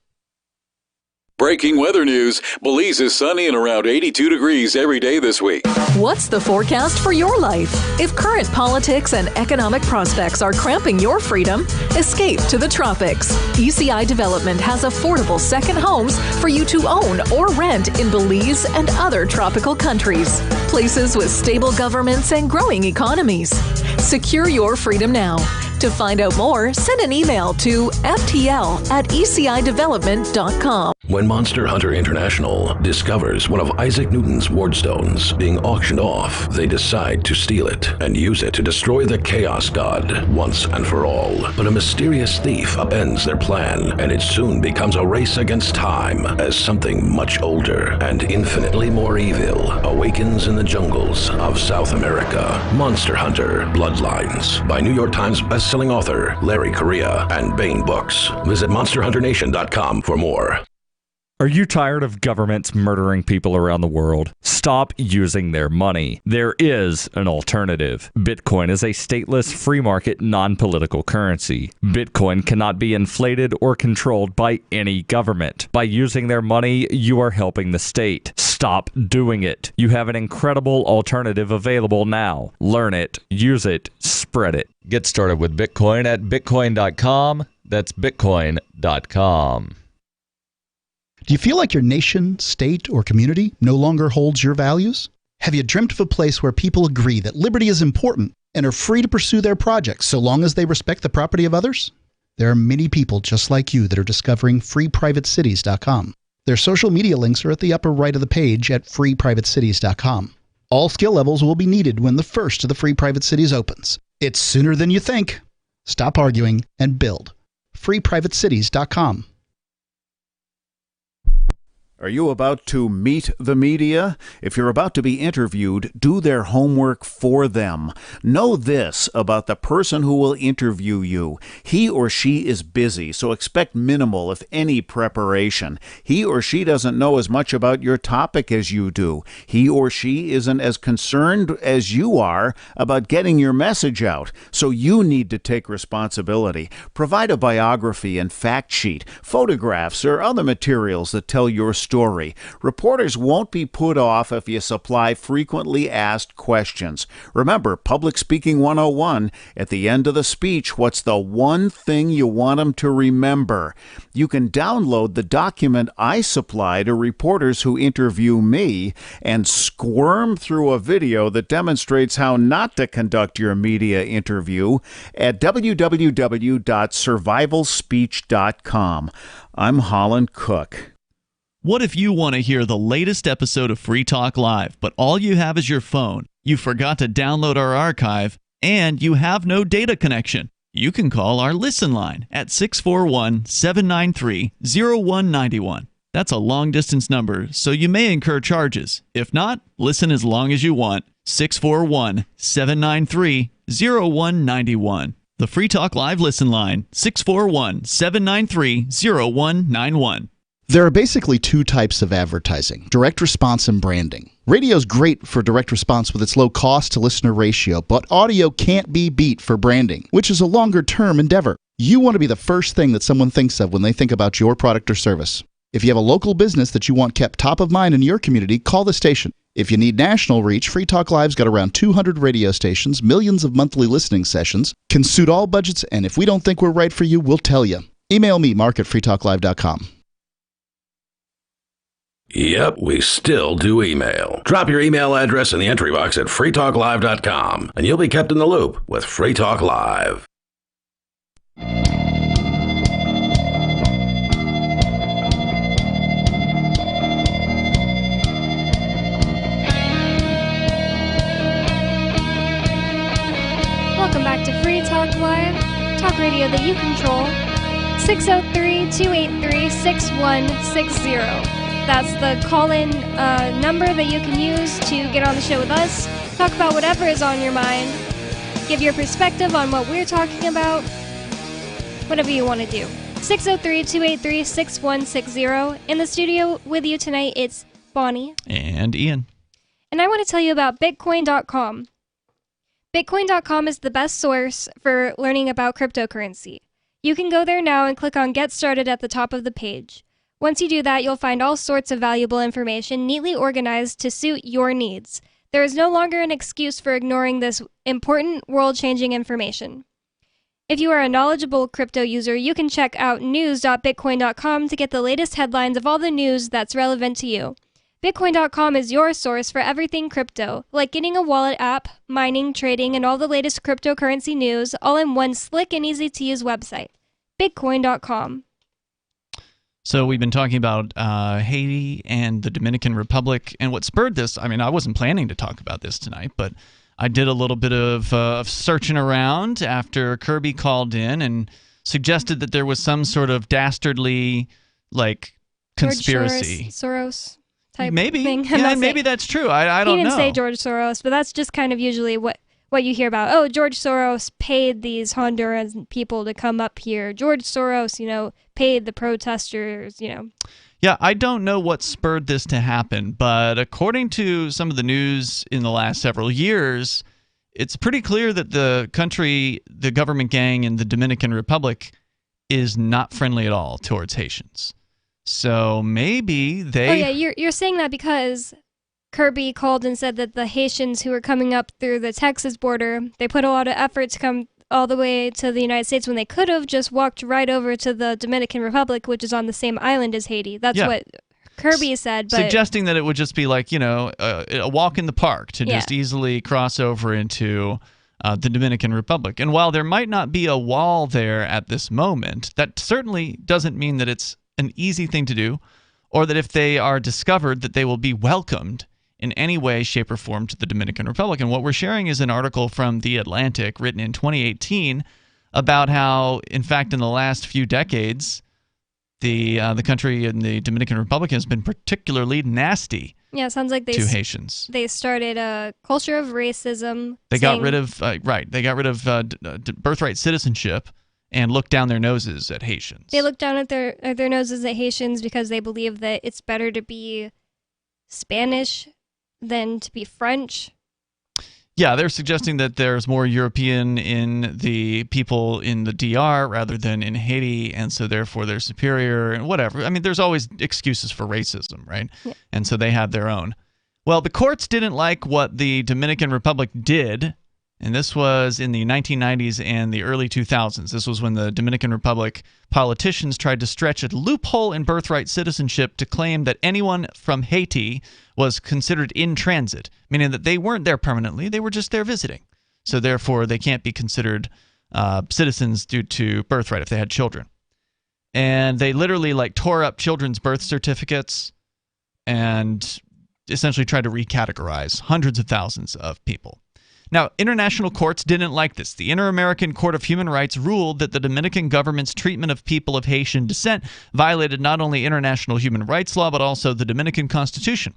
Breaking weather news. Belize is sunny and around 82 degrees every day this week. What's the forecast for your life? If current politics and economic prospects are cramping your freedom, escape to the tropics. ECI Development has affordable second homes for you to own or rent in Belize and other tropical countries. Places with stable governments and growing economies. Secure your freedom now. To find out more, send an email to ftl@ecidevelopment.com. When Monster Hunter International discovers one of Isaac Newton's wardstones being auctioned off, they decide to steal it and use it to destroy the Chaos God once and for all. But a mysterious thief upends their plan, and it soon becomes a race against time as something much older and infinitely more evil awakens in the jungles of South America. Monster Hunter Bloodlines by New York Times best-selling author Larry Correia and Baen Books. Visit monsterhunternation.com for more. Are you tired of governments murdering people around the world? Stop using their money. There is an alternative. Bitcoin is a stateless, free market, non-political currency. Bitcoin cannot be inflated or controlled by any government. By using their money, you are helping the state. Stop doing it. You have an incredible alternative available now. Learn it, use it, spread it. Get started with Bitcoin at bitcoin.com. That's bitcoin.com. Do you feel like your nation, state, or community no longer holds your values? Have you dreamt of a place where people agree that liberty is important and are free to pursue their projects so long as they respect the property of others? There are many people just like you that are discovering freeprivatecities.com. Their social media links are at the upper right of the page at freeprivatecities.com. All skill levels will be needed when the first of the Free Private Cities opens. It's sooner than you think. Stop arguing and build. freeprivatecities.com. Are you about to meet the media? If you're about to be interviewed, do their homework for them. Know this about the person who will interview you. He or she is busy, so expect minimal, if any, preparation. He or she doesn't know as much about your topic as you do. He or she isn't as concerned as you are about getting your message out, so you need to take responsibility. Provide a biography and fact sheet, photographs, or other materials that tell your story. Reporters won't be put off if you supply frequently asked questions. Remember, Public Speaking 101, at the end of the speech, what's the one thing you want them to remember? You can download the document I supply to reporters who interview me and squirm through a video that demonstrates how not to conduct your media interview at www.survivalspeech.com. I'm Holland Cook. What if you want to hear the latest episode of Free Talk Live, but all you have is your phone, you forgot to download our archive, and you have no data connection? You can call our Listen line at 641-793-0191. That's a long-distance number, so you may incur charges. If not, listen as long as you want. 641-793-0191. The Free Talk Live Listen line, 641-793-0191. There are basically two types of advertising, direct response and branding. Radio's great for direct response with its low cost to listener ratio, but audio can't be beat for branding, which is a longer-term endeavor. You want to be the first thing that someone thinks of when they think about your product or service. If you have a local business that you want kept top of mind in your community, call the station. If you need national reach, Free Talk Live's got around 200 radio stations, millions of monthly listening sessions, can suit all budgets, and if we don't think we're right for you, we'll tell you. Email me, mark@freetalklive.com. Yep, we still do email. Drop your email address in the entry box at freetalklive.com, and you'll be kept in the loop with Free Talk Live. Welcome back to Free Talk Live, talk radio that you control. 603-283-6160. That's the call-in number that you can use to get on the show with us, talk about whatever is on your mind, give your perspective on what we're talking about, whatever you want to do. 603-283-6160. In the studio with you tonight, it's Bonnie. And Ian. And I want to tell you about Bitcoin.com. Bitcoin.com is the best source for learning about cryptocurrency. You can go there now and click on Get Started at the top of the page. Once you do that, you'll find all sorts of valuable information neatly organized to suit your needs. There is no longer an excuse for ignoring this important, world-changing information. If you are a knowledgeable crypto user, you can check out news.bitcoin.com to get the latest headlines of all the news that's relevant to you. Bitcoin.com is your source for everything crypto, like getting a wallet app, mining, trading, and all the latest cryptocurrency news, all in one slick and easy-to-use website. Bitcoin.com. So we've been talking about Haiti and the Dominican Republic, and what spurred this, I mean, I wasn't planning to talk about this tonight, but I did a little bit of searching around after Kirby called in and suggested that there was some sort of dastardly, like, conspiracy. George Soros type maybe. thing. Yeah, maybe that's true. I don't know. He didn't say George Soros, but that's just kind of usually what what you hear about. Oh, George Soros paid these Honduran people to come up here. George Soros, paid the protesters, Yeah, I don't know what spurred this to happen, but according to some of the news in the last several years, it's pretty clear that the government gang in the Dominican Republic is not friendly at all towards Haitians. So maybe they... Oh, yeah, you're saying that because Kirby called and said that the Haitians who were coming up through the Texas border, they put a lot of effort to come all the way to the United States when they could have just walked right over to the Dominican Republic, which is on the same island as Haiti. That's what Kirby said. But suggesting that it would just be like, a walk in the park to just easily cross over into the Dominican Republic. And while there might not be a wall there at this moment, that certainly doesn't mean that it's an easy thing to do, or that if they are discovered that they will be welcomed in any way, shape, or form to the Dominican Republic. And what we're sharing is an article from The Atlantic written in 2018 about how, in fact, in the last few decades, the country in the Dominican Republic has been particularly nasty. Yeah, it sounds like to Haitians. They started a culture of racism. They got rid of birthright citizenship and looked down their noses at Haitians. They look down at their noses at Haitians because they believe that it's better to be Spanish than to be French. Yeah, they're suggesting that there's more European in the people in the DR rather than in Haiti, and so therefore they're superior and whatever. I mean, there's always excuses for racism, right? Yeah. And so they have their own. Well, the courts didn't like what the Dominican Republic did, and this was in the 1990s and the early 2000s. This was when the Dominican Republic politicians tried to stretch a loophole in birthright citizenship to claim that anyone from Haiti was considered in transit, meaning that they weren't there permanently, they were just there visiting. So therefore, they can't be considered citizens due to birthright if they had children. And they literally tore up children's birth certificates and essentially tried to recategorize hundreds of thousands of people. Now, international courts didn't like this. The Inter-American Court of Human Rights ruled that the Dominican government's treatment of people of Haitian descent violated not only international human rights law, but also the Dominican Constitution.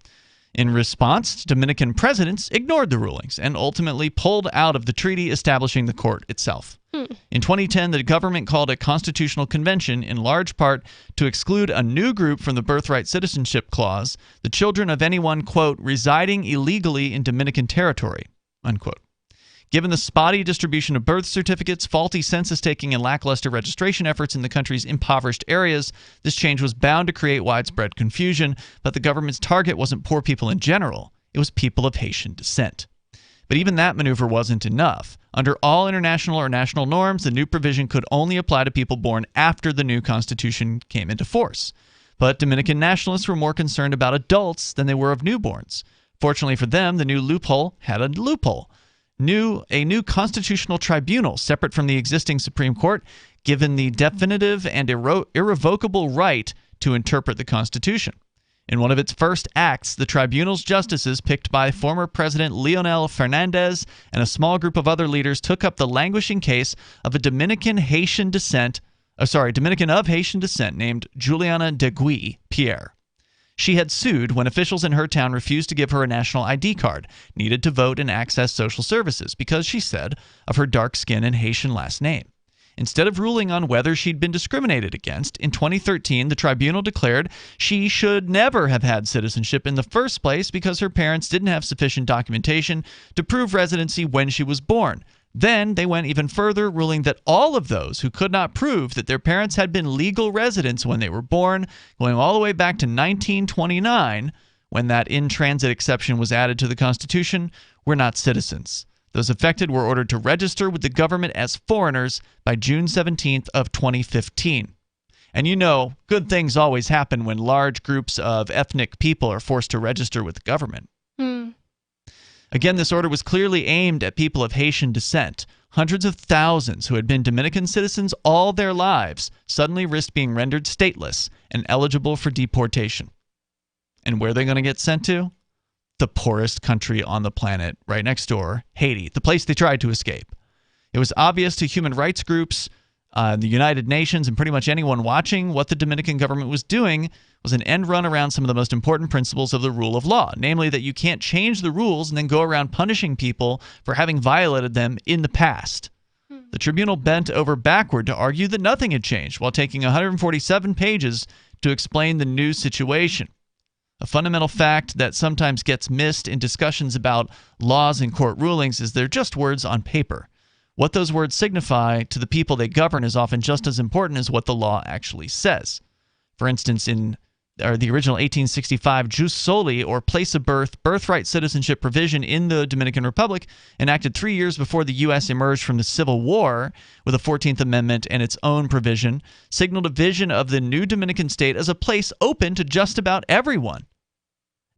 In response, Dominican presidents ignored the rulings and ultimately pulled out of the treaty establishing the court itself. In 2010, the government called a constitutional convention in large part to exclude a new group from the birthright citizenship clause, the children of anyone, quote, residing illegally in Dominican territory, unquote. Given the spotty distribution of birth certificates, faulty census taking, and lackluster registration efforts in the country's impoverished areas, this change was bound to create widespread confusion, but the government's target wasn't poor people in general, it was people of Haitian descent. But even that maneuver wasn't enough. Under all international or national norms, the new provision could only apply to people born after the new constitution came into force. But Dominican nationalists were more concerned about adults than they were of newborns. Fortunately for them, the new loophole had a loophole. A new constitutional tribunal separate from the existing Supreme Court, given the definitive and irrevocable right to interpret the Constitution. In one of its first acts, the tribunal's justices, picked by former President Leonel Fernandez and a small group of other leaders, took up the languishing case of a Dominican of Haitian descent named Juliana de Guy Pierre. She had sued when officials in her town refused to give her a national ID card, needed to vote and access social services because, she said, of her dark skin and Haitian last name. Instead of ruling on whether she'd been discriminated against, in 2013, the tribunal declared she should never have had citizenship in the first place because her parents didn't have sufficient documentation to prove residency when she was born. Then they went even further, ruling that all of those who could not prove that their parents had been legal residents when they were born, going all the way back to 1929, when that in-transit exception was added to the Constitution, were not citizens. Those affected were ordered to register with the government as foreigners by June 17th of 2015. And good things always happen when large groups of ethnic people are forced to register with the government. Again, this order was clearly aimed at people of Haitian descent. Hundreds of thousands who had been Dominican citizens all their lives suddenly risked being rendered stateless and eligible for deportation. And where are they going to get sent to? The poorest country on the planet, right next door, Haiti, the place they tried to escape. It was obvious to human rights groups the United Nations and pretty much anyone watching, what the Dominican government was doing was an end run around some of the most important principles of the rule of law, namely that you can't change the rules and then go around punishing people for having violated them in the past. The tribunal bent over backward to argue that nothing had changed, while taking 147 pages to explain the new situation. A fundamental fact that sometimes gets missed in discussions about laws and court rulings is they're just words on paper. What those words signify to the people they govern is often just as important as what the law actually says. For instance, in the original 1865 jus soli, or place of birth, birthright citizenship provision in the Dominican Republic, enacted 3 years before the U.S. emerged from the Civil War with the 14th Amendment and its own provision, signaled a vision of the new Dominican state as a place open to just about everyone.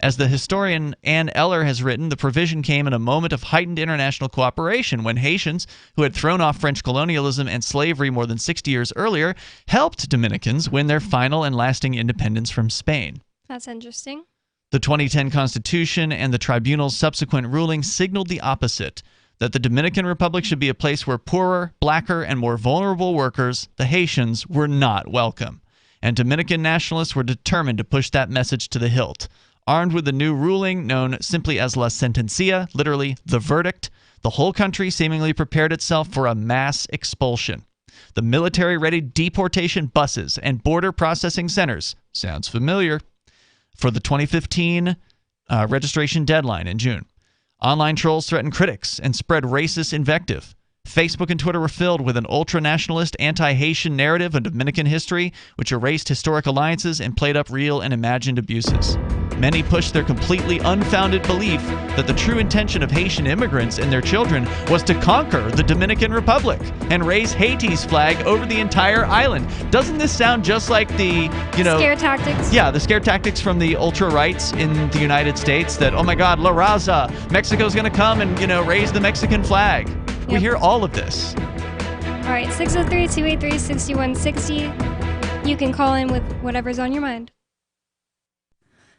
As the historian Ann Eller has written, the provision came in a moment of heightened international cooperation when Haitians, who had thrown off French colonialism and slavery more than 60 years earlier, helped Dominicans win their final and lasting independence from Spain. That's interesting. The 2010 Constitution and the tribunal's subsequent ruling signaled the opposite, that the Dominican Republic should be a place where poorer, blacker, and more vulnerable workers, the Haitians, were not welcome. And Dominican nationalists were determined to push that message to the hilt. Armed with the new ruling, known simply as La Sentencia, literally the verdict, the whole country seemingly prepared itself for a mass expulsion. The military-ready deportation buses and border processing centers, sounds familiar, for the 2015 registration deadline in June. Online trolls threatened critics and spread racist invective. Facebook and Twitter were filled with an ultra-nationalist, anti-Haitian narrative of Dominican history, which erased historic alliances and played up real and imagined abuses. Many pushed their completely unfounded belief that the true intention of Haitian immigrants and their children was to conquer the Dominican Republic and raise Haiti's flag over the entire island. Doesn't this sound just like the, scare tactics? Yeah, the scare tactics from the ultra-rights in the United States that, oh my God, La Raza, Mexico's going to come and, raise the Mexican flag. Yep. We hear all of this. All right, 603-283-6160. You can call in with whatever's on your mind.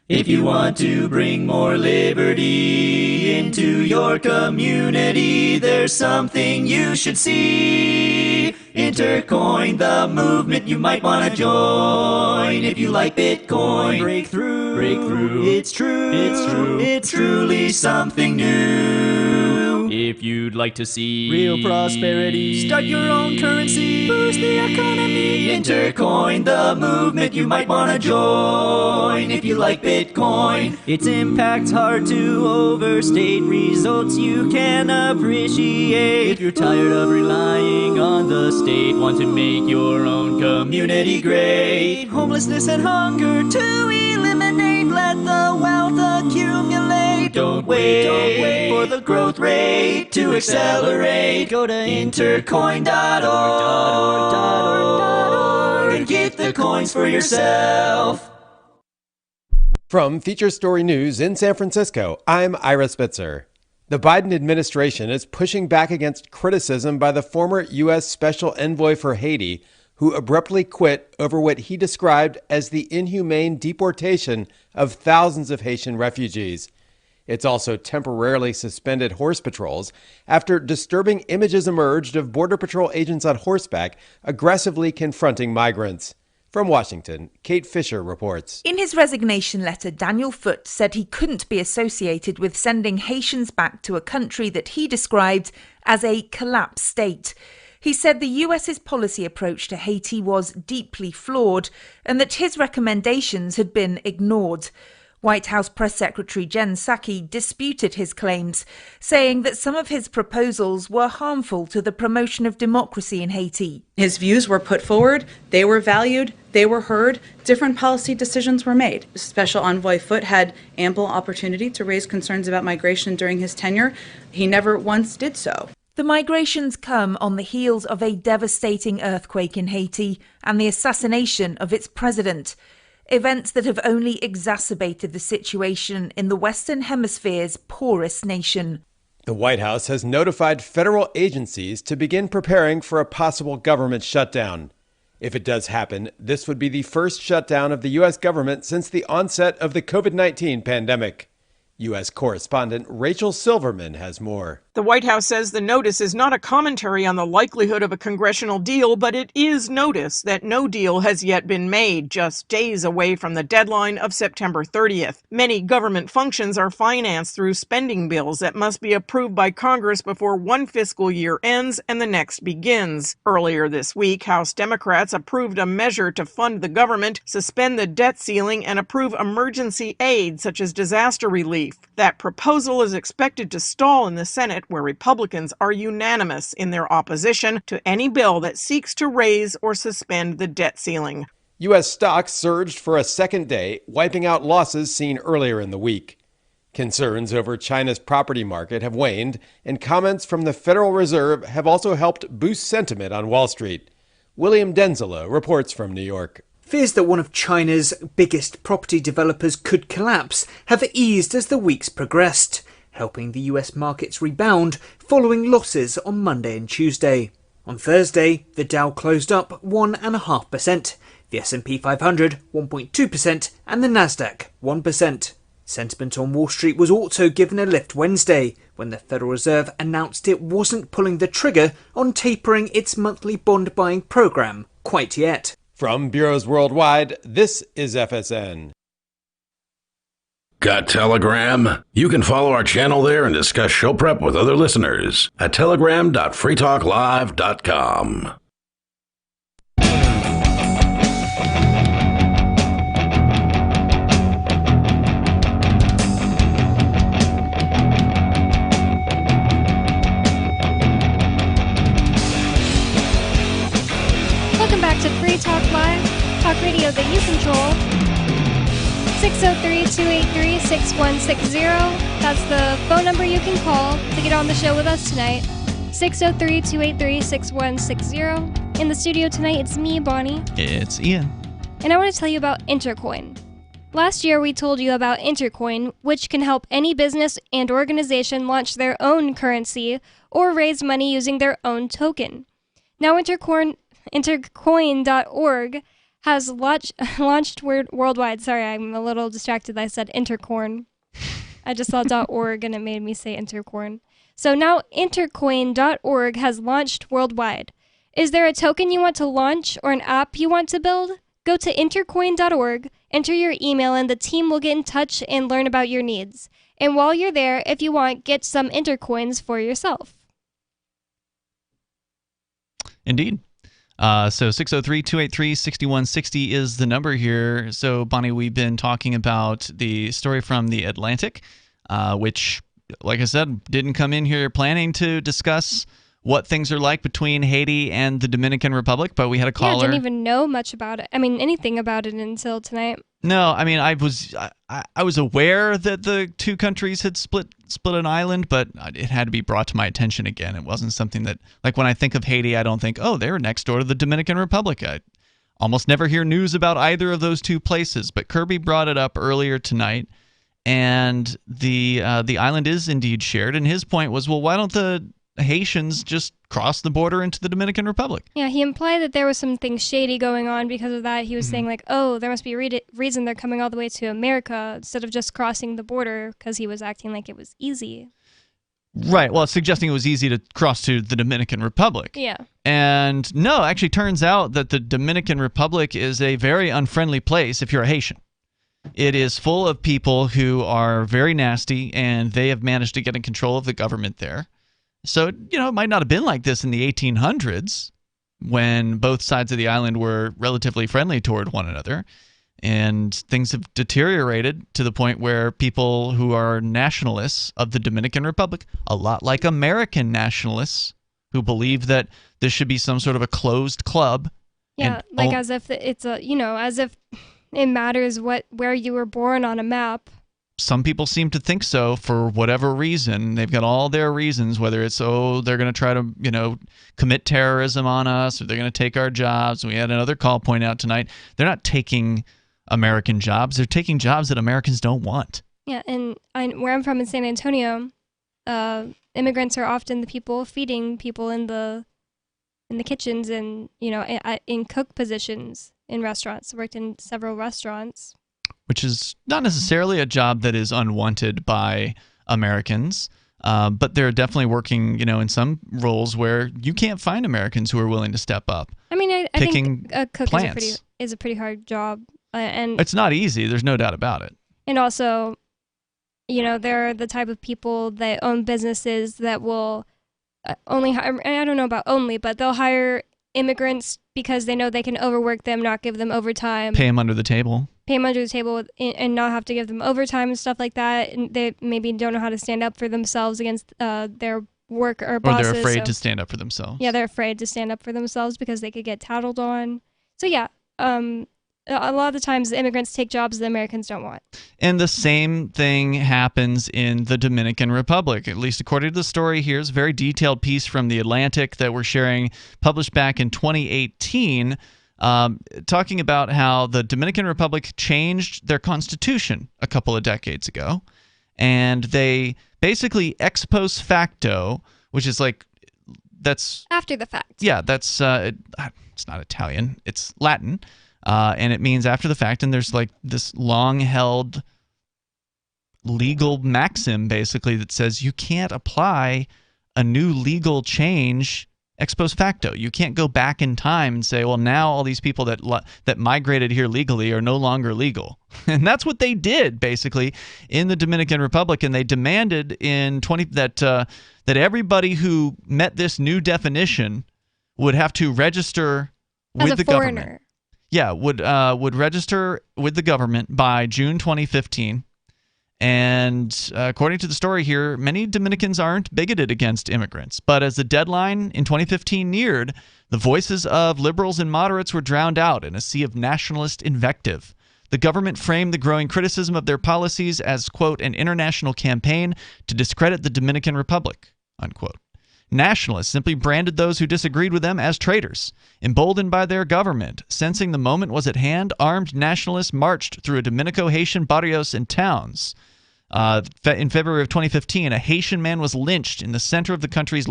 If you want to bring more liberty into your community, there's something you should see. Intercoin, the movement you might want to join. If you like Bitcoin, break through. It's true. It's truly something new. If you'd like to see real prosperity, start your own currency, boost the economy. Intercoin, the movement you might want to join. If you like Bitcoin, its impact's hard to overstate, results you can appreciate. If you're tired of relying on the state, want to make your own community great, homelessness and hunger to eliminate, let the wealth accumulate. Don't wait for the growth rate to accelerate. Go to intercoin.org and get the coins for yourself. From Feature Story News in San Francisco, I'm Ira Spitzer. The Biden administration is pushing back against criticism by the former U.S. Special Envoy for Haiti, who abruptly quit over what he described as the inhumane deportation of thousands of Haitian refugees. It's also temporarily suspended horse patrols after disturbing images emerged of Border Patrol agents on horseback aggressively confronting migrants. From Washington, Kate Fisher reports. In his resignation letter, Daniel Foote said he couldn't be associated with sending Haitians back to a country that he described as a collapsed state. He said the US's policy approach to Haiti was deeply flawed and that his recommendations had been ignored. White House Press Secretary Jen Psaki disputed his claims, saying that some of his proposals were harmful to the promotion of democracy in Haiti. His views were put forward, they were valued, they were heard, different policy decisions were made. Special Envoy Foote had ample opportunity to raise concerns about migration during his tenure. He never once did so. The migrations come on the heels of a devastating earthquake in Haiti and the assassination of its president. Events that have only exacerbated the situation in the Western Hemisphere's poorest nation. The White House has notified federal agencies to begin preparing for a possible government shutdown. If it does happen, this would be the first shutdown of the U.S. government since the onset of the COVID-19 pandemic. U.S. correspondent Rachel Silverman has more. The White House says the notice is not a commentary on the likelihood of a congressional deal, but it is notice that no deal has yet been made, just days away from the deadline of September 30th. Many government functions are financed through spending bills that must be approved by Congress before one fiscal year ends and the next begins. Earlier this week, House Democrats approved a measure to fund the government, suspend the debt ceiling, and approve emergency aid such as disaster relief. That proposal is expected to stall in the Senate, where Republicans are unanimous in their opposition to any bill that seeks to raise or suspend the debt ceiling. U.S. stocks surged for a second day, wiping out losses seen earlier in the week. Concerns over China's property market have waned, and comments from the Federal Reserve have also helped boost sentiment on Wall Street. William Denzela reports from New York. Fears that one of China's biggest property developers could collapse have eased as the weeks progressed, helping the US markets rebound following losses on Monday and Tuesday. On Thursday, the Dow closed up 1.5%, the S&P 500 1.2%, and the Nasdaq 1%. Sentiment on Wall Street was also given a lift Wednesday, when the Federal Reserve announced it wasn't pulling the trigger on tapering its monthly bond buying program quite yet. From bureaus worldwide, this is FSN. Got Telegram? You can follow our channel there and discuss show prep with other listeners at telegram.freetalklive.com. Welcome back to Free Talk Live, talk radio that you control. 603-283-6160. That's the phone number you can call to get on the show with us tonight. 603-283-6160. In the studio tonight, it's me, Bonnie. It's Ian. And I want to tell you about Intercoin. Last year, we told you about Intercoin, which can help any business and organization launch their own currency or raise money using their own token. Now, Intercoin.org has launched worldwide. Sorry, I'm a little distracted. I said Intercorn. I just saw .org and it made me say Intercorn. So now Intercoin.org has launched worldwide. Is there a token you want to launch or an app you want to build? Go to Intercoin.org, enter your email, and the team will get in touch and learn about your needs. And while you're there, if you want, get some Intercoins for yourself. Indeed. So 603-283-6160 is the number here. So, Bonnie, we've been talking about the story from The Atlantic, which, like I said, didn't come in here planning to discuss what things are like between Haiti and the Dominican Republic, but we had a caller. Yeah, I didn't even know much about it. I mean, anything about it until tonight. No, I mean, I was aware that the two countries had split an island, but it had to be brought to my attention again. It wasn't something that, like, when I think of Haiti, I don't think, oh, they're next door to the Dominican Republic. I almost never hear news about either of those two places, but Kirby brought it up earlier tonight, and the island is indeed shared, and his point was, well, why don't the Haitians just cross the border into the Dominican Republic? Yeah, he implied that there was something shady going on because of that. He was saying, like, oh, there must be a reason they're coming all the way to America instead of just crossing the border, because he was acting like it was easy. Right, well, suggesting it was easy to cross to the Dominican Republic. Yeah. And no, actually turns out that the Dominican Republic is a very unfriendly place if you're a Haitian. It is full of people who are very nasty, and they have managed to get in control of the government there. So, you know, it might not have been like this in the 1800s when both sides of the island were relatively friendly toward one another. And things have deteriorated to the point where people who are nationalists of the Dominican Republic, a lot like American nationalists who believe that this should be some sort of a closed club. Yeah, like as if it's a, you know, as if it matters where you were born on a map. Some people seem to think so for whatever reason. They've got all their reasons, whether it's, oh, they're going to try to, you know, commit terrorism on us, or they're going to take our jobs. We had another call point out tonight. They're not taking American jobs. They're taking jobs that Americans don't want. Yeah, and where I'm from in San Antonio, immigrants are often the people feeding people in the kitchens and, you know, in cook positions in restaurants. I worked in several restaurants. which is not necessarily a job that is unwanted by Americans. But they're definitely working, in some roles where you can't find Americans who are willing to step up. I mean, I think a cook plants. is a pretty hard job, and it's not easy. There's no doubt about it. And also, they're the type of people that own businesses that will only hire. I don't know about only, but they'll hire immigrants because they know they can overwork them, not give them overtime, pay them under the table. And not have to give them overtime and stuff like that. And they maybe don't know how to stand up for themselves against their work or bosses. Or they're afraid to stand up for themselves. Yeah, they're afraid to stand up for themselves because they could get tattled on. So yeah, a lot of the times the immigrants take jobs the Americans don't want. And the same thing happens in the Dominican Republic, at least according to the story. Here's a very detailed piece from The Atlantic that we're sharing, published back in 2018, talking about how the Dominican Republic changed their constitution a couple of decades ago. And they basically ex post facto, which is that's... after the fact. Yeah, that's... it's not Italian, it's Latin. And it means after the fact, and there's this long-held legal maxim, basically, that says you can't apply a new legal change ex post facto. You can't go back in time and say, well, now all these people that migrated here legally are no longer legal. And that's what they did, basically, in the Dominican Republic. And they demanded that everybody who met this new definition would have to register with the government. Yeah, would register with the government by June 2015. And according to the story here, many Dominicans aren't bigoted against immigrants. But as the deadline in 2015 neared, the voices of liberals and moderates were drowned out in a sea of nationalist invective. The government framed the growing criticism of their policies as, quote, an international campaign to discredit the Dominican Republic, unquote. Nationalists simply branded those who disagreed with them as traitors. Emboldened by their government, sensing the moment was at hand, armed nationalists marched through Dominico-Haitian barrios and towns. In February of 2015, a Haitian man was lynched in the center of the country's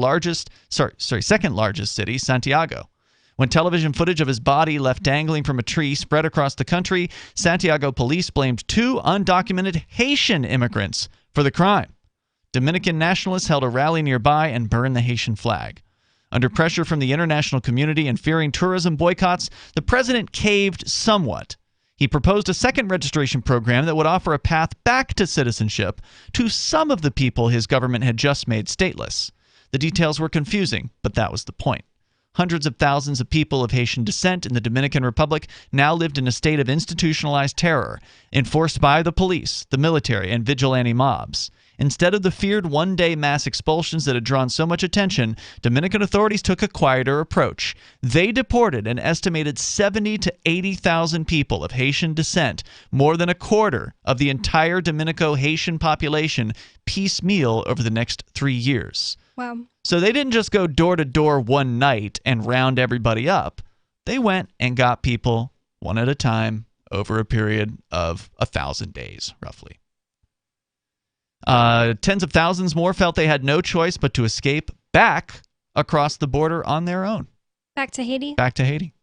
second largest city, Santiago. When television footage of his body left dangling from a tree spread across the country, Santiago police blamed 2 undocumented Haitian immigrants for the crime. Dominican nationalists held a rally nearby and burned the Haitian flag. Under pressure from the international community and fearing tourism boycotts, the president caved somewhat. He proposed a second registration program that would offer a path back to citizenship to some of the people his government had just made stateless. The details were confusing, but that was the point. Hundreds of thousands of people of Haitian descent in the Dominican Republic now lived in a state of institutionalized terror, enforced by the police, the military, and vigilante mobs. Instead of the feared one-day mass expulsions that had drawn so much attention, Dominican authorities took a quieter approach. They deported an estimated 70,000 to 80,000 people of Haitian descent, more than a quarter of the entire Dominico-Haitian population, piecemeal over the next 3 years. Wow. So they didn't just go door to door one night and round everybody up. They went and got people one at a time over a period of 1,000 days, roughly. Tens of thousands more felt they had no choice but to escape back across the border on their own. Back to Haiti? Back to Haiti.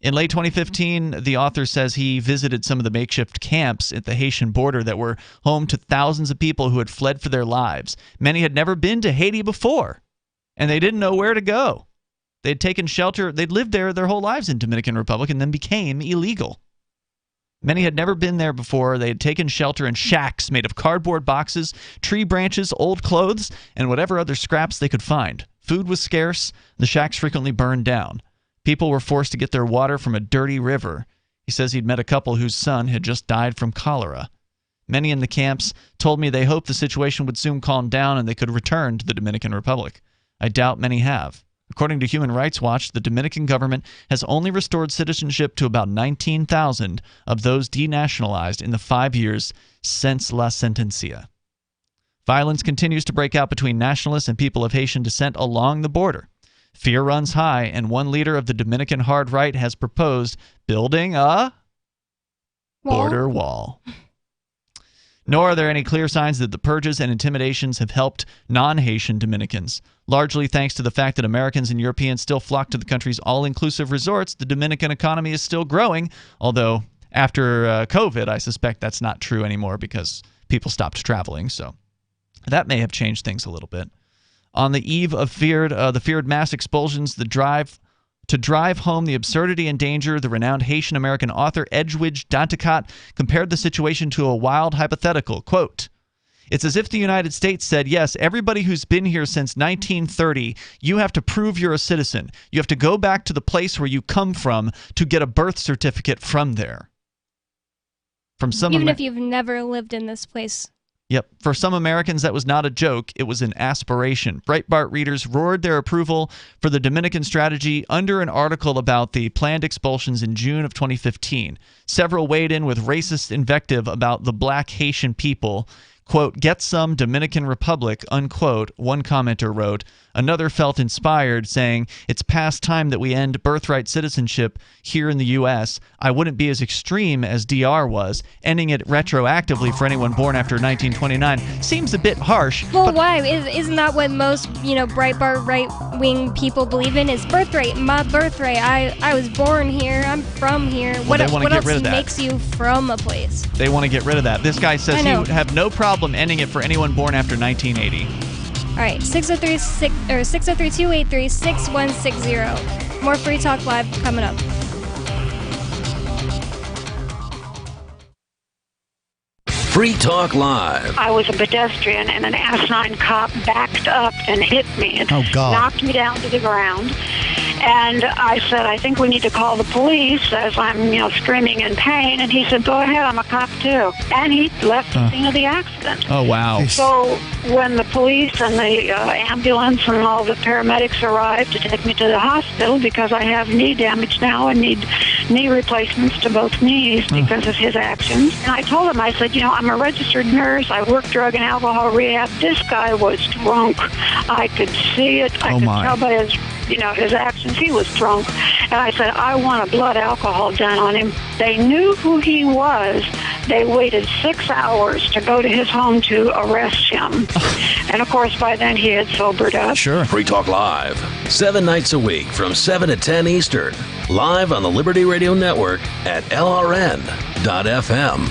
In late 2015, the author says he visited some of the makeshift camps at the Haitian border that were home to thousands of people who had fled for their lives. Many had never been to Haiti before, and they didn't know where to go. They'd taken shelter. They'd lived there their whole lives in Dominican Republic and then became illegal. Many had never been there before. They had taken shelter in shacks made of cardboard boxes, tree branches, old clothes, and whatever other scraps they could find. Food was scarce. The shacks frequently burned down. People were forced to get their water from a dirty river. He says he'd met a couple whose son had just died from cholera. Many in the camps told me they hoped the situation would soon calm down and they could return to the Dominican Republic. I doubt many have. According to Human Rights Watch, the Dominican government has only restored citizenship to about 19,000 of those denationalized in the 5 years since La Sentencia. Violence continues to break out between nationalists and people of Haitian descent along the border. Fear runs high, and one leader of the Dominican hard right has proposed building a border wall. Nor are there any clear signs that the purges and intimidations have helped non-Haitian Dominicans. Largely thanks to the fact that Americans and Europeans still flock to the country's all-inclusive resorts, the Dominican economy is still growing, although After COVID, I suspect that's not true anymore because people stopped traveling. So that may have changed things a little bit. On the eve of the feared mass expulsions, to drive home the absurdity and danger, the renowned Haitian-American author Edwidge Danticat compared the situation to a wild hypothetical. Quote, "It's as if the United States said, yes, everybody who's been here since 1930, you have to prove you're a citizen. You have to go back to the place where you come from to get a birth certificate from there." Even if you've never lived in this place. Yep. For some Americans, that was not a joke. It was an aspiration. Breitbart readers roared their approval for the Dominican strategy under an article about the planned expulsions in June of 2015. Several weighed in with racist invective about the black Haitian people. Quote, "Get some Dominican Republic," unquote, one commenter wrote. Another felt inspired, saying, "It's past time that we end birthright citizenship here in the U.S. I wouldn't be as extreme as DR was. Ending it retroactively for anyone born after 1929 seems a bit harsh." Well, why? Isn't that what most, Breitbart right-wing people believe in? Is birthright, my birthright. I was born here. I'm from here. Well, what else makes you from a place? They want to get rid of that. This guy says he would have no problem ending it for anyone born after 1980. All right, 603-283-6160. More Free Talk Live coming up. Free Talk Live. I was a pedestrian and an asinine cop backed up and hit me and knocked me down to the ground. And I said, "I think we need to call the police," as I'm, screaming in pain. And he said, "Go ahead, I'm a cop too." And he left the scene of the accident. Oh, wow. So when the police and the ambulance and all the paramedics arrived to take me to the hospital because I have knee damage now and need knee replacements to both knees because of his actions. And I told him, I said, "I'm a registered nurse. I work drug and alcohol rehab. This guy was drunk. I could see it. I could tell by his his actions, he was drunk." And I said, "I want a blood alcohol done on him." They knew who he was. They waited 6 hours to go to his home to arrest him. And of course, by then he had sobered up. Sure. Free Talk Live, 7 nights a week from 7 to 10 Eastern. Live on the Liberty Radio Network at LRN.FM.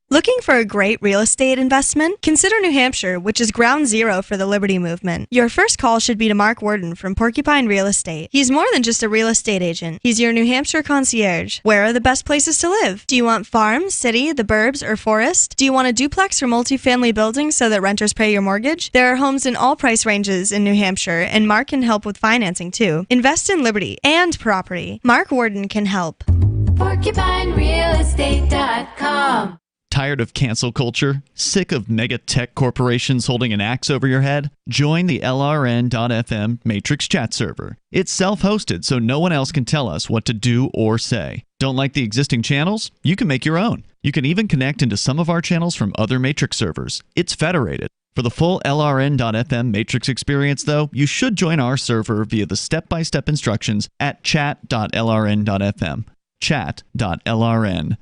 Looking for a great real estate investment? Consider New Hampshire, which is ground zero for the Liberty Movement. Your first call should be to Mark Worden from Porcupine Real Estate. He's more than just a real estate agent. He's your New Hampshire concierge. Where are the best places to live? Do you want farm, city, the burbs, or forest? Do you want a duplex or multifamily building so that renters pay your mortgage? There are homes in all price ranges in New Hampshire, and Mark can help with financing too. Invest in liberty and property. Mark Worden can help. PorcupineRealEstate.com. Tired of cancel culture? Sick of mega tech corporations holding an axe over your head? Join the LRN.FM Matrix chat server. It's self-hosted, so no one else can tell us what to do or say. Don't like the existing channels? You can make your own. You can even connect into some of our channels from other Matrix servers. It's federated. For the full LRN.FM Matrix experience, though, you should join our server via the step-by-step instructions at chat.lrn.fm. chat.lrn.fm.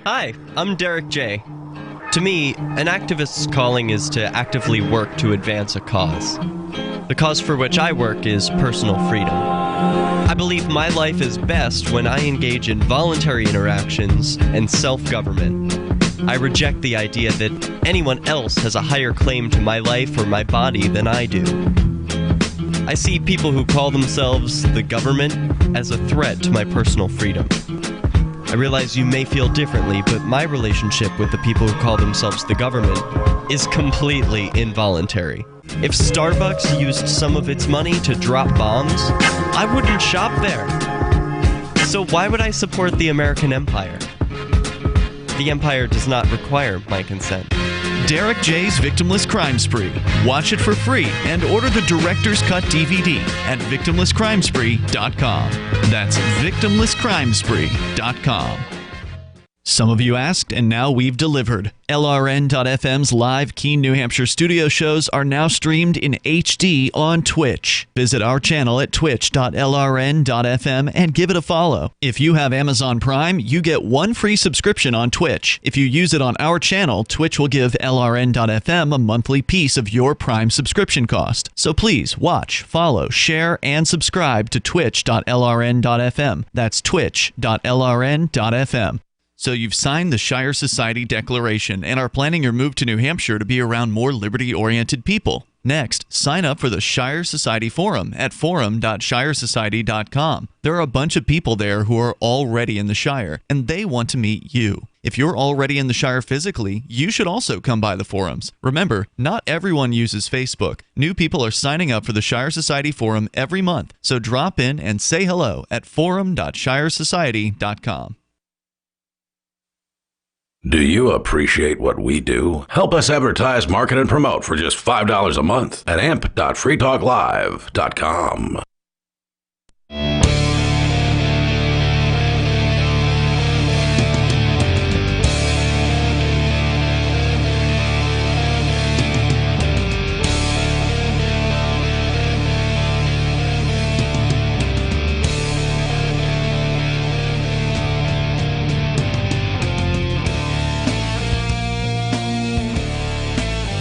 Hi, I'm Derek J. To me, an activist's calling is to actively work to advance a cause. The cause for which I work is personal freedom. I believe my life is best when I engage in voluntary interactions and self-government. I reject the idea that anyone else has a higher claim to my life or my body than I do. I see people who call themselves the government as a threat to my personal freedom. I realize you may feel differently, but my relationship with the people who call themselves the government is completely involuntary. If Starbucks used some of its money to drop bombs, I wouldn't shop there. So why would I support the American empire? The empire does not require my consent. Derek J's Victimless Crime Spree. Watch it for free and order the Director's Cut DVD at victimlesscrimespree.com. That's victimlesscrimespree.com. Some of you asked, and now we've delivered. LRN.FM's live Keene, New Hampshire studio shows are now streamed in HD on Twitch. Visit our channel at twitch.lrn.fm and give it a follow. If you have Amazon Prime, you get one free subscription on Twitch. If you use it on our channel, Twitch will give LRN.FM a monthly piece of your Prime subscription cost. So please watch, follow, share, and subscribe to twitch.lrn.fm. That's twitch.lrn.fm. So you've signed the Shire Society Declaration and are planning your move to New Hampshire to be around more liberty-oriented people. Next, sign up for the Shire Society Forum at forum.shiresociety.com. There are a bunch of people there who are already in the Shire, and they want to meet you. If you're already in the Shire physically, you should also come by the forums. Remember, not everyone uses Facebook. New people are signing up for the Shire Society Forum every month, so drop in and say hello at forum.shiresociety.com. Do you appreciate what we do? Help us advertise, market, and promote for just $5 a month at amp.freetalklive.com.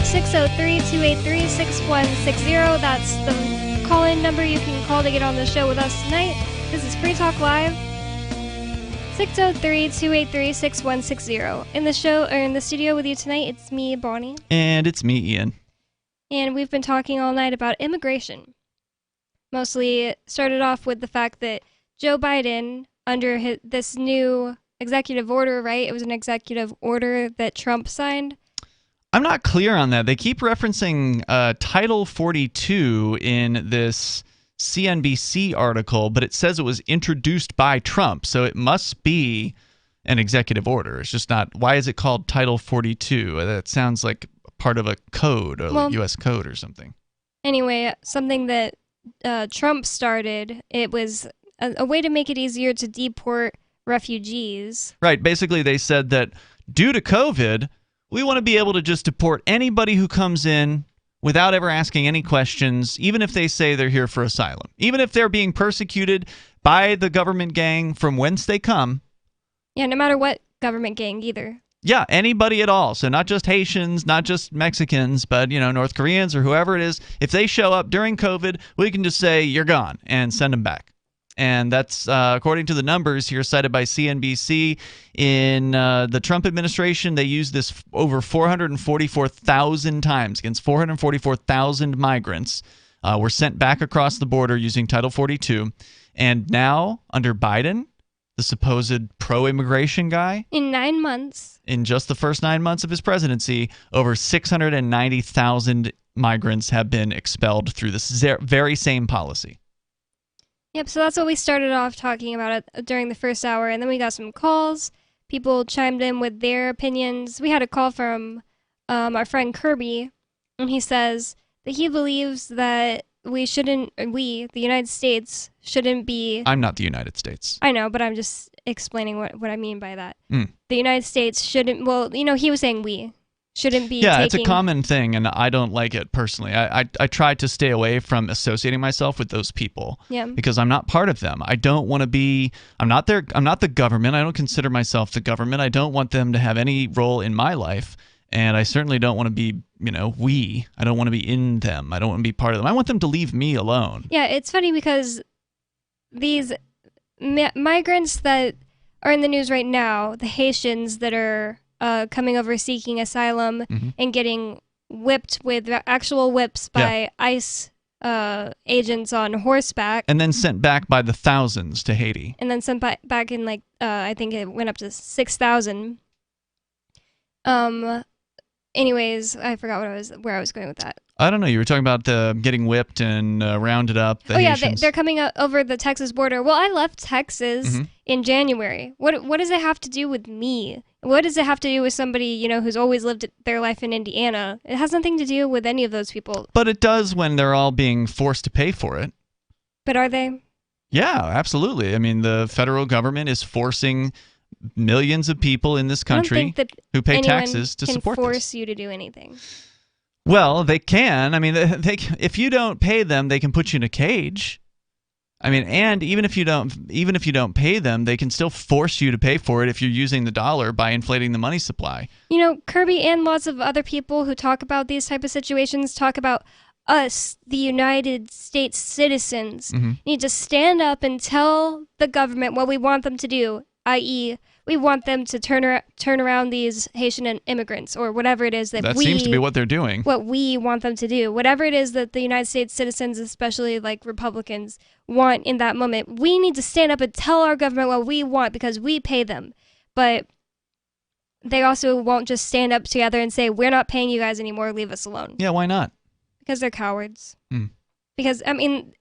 603-283-6160. That's the call-in number you can call to get on the show with us tonight. This is Free Talk Live. 603-283-6160. In the show, or in the studio with you tonight, it's me, Bonnie. And it's me, Ian. And we've been talking all night about immigration. Mostly started off with the fact that Joe Biden, under this new executive order, right? It was an executive order that Trump signed. I'm not clear on that. They keep referencing Title 42 in this CNBC article, but it says it was introduced by Trump, so it must be an executive order. It's just not. Why is it called Title 42? That sounds like part of a code, a U.S. code or something. Anyway, something that Trump started, it was a way to make it easier to deport refugees. Right. Basically, they said that due to COVID, we want to be able to just deport anybody who comes in without ever asking any questions, even if they say they're here for asylum. Even if they're being persecuted by the government gang from whence they come. Yeah, no matter what government gang either. Yeah, anybody at all. So not just Haitians, not just Mexicans, but, North Koreans or whoever it is. If they show up during COVID, we can just say, you're gone, and send them back. And that's according to the numbers here cited by CNBC. In the Trump administration, they used this over 444,000 times. Against 444,000 migrants were sent back across the border using Title 42. And now, under Biden, the supposed pro-immigration guy, in 9 months, in just the first 9 months of his presidency, over 690,000 migrants have been expelled through this very same policy. Yep, so that's what we started off talking about during the first hour, and then we got some calls. People chimed in with their opinions. We had a call from our friend Kirby, and he says that he believes that the United States, shouldn't be... I'm not the United States. I know, but I'm just explaining what I mean by that. Mm. The United States shouldn't... Well, he was saying we shouldn't be it's a common thing, and I don't like it personally. I try to stay away from associating myself with those people because I'm not part of them. I don't want to be... I'm not the government. I don't consider myself the government. I don't want them to have any role in my life, and I certainly don't want to be, we. I don't want to be in them. I don't want to be part of them. I want them to leave me alone. Yeah, it's funny because these migrants that are in the news right now, the Haitians that are... coming over seeking asylum and getting whipped with actual whips by ICE agents on horseback. And then sent back by the thousands to Haiti. And then sent back in, I think it went up to 6,000. Anyways, I forgot where I was going with that. I don't know. You were talking about getting whipped and rounded up. Haitians. They're coming over the Texas border. Well, I left Texas in January. What does it have to do with me? What does it have to do with somebody, who's always lived their life in Indiana? It has nothing to do with any of those people. But it does when they're all being forced to pay for it. But are they? Yeah, absolutely. I mean, the federal government is forcing millions of people in this I don't country think that who pay anyone taxes to can support force this. you to do anything. Well, they can. I mean, if you don't pay them, they can put you in a cage. I mean, and even if you don't pay them, they can still force you to pay for it if you're using the dollar by inflating the money supply. You know, Kirby and lots of other people who talk about these type of situations talk about us, the United States citizens, need to stand up and tell the government what we want them to do, i.e., we want them to turn around these Haitian immigrants or whatever it is that seems to be what they're doing. What we want them to do. Whatever it is that the United States citizens, especially like Republicans, want in that moment. We need to stand up and tell our government what we want because we pay them. But they also won't just stand up together and say, we're not paying you guys anymore, leave us alone. Yeah, why not? Because they're cowards. Because, I mean,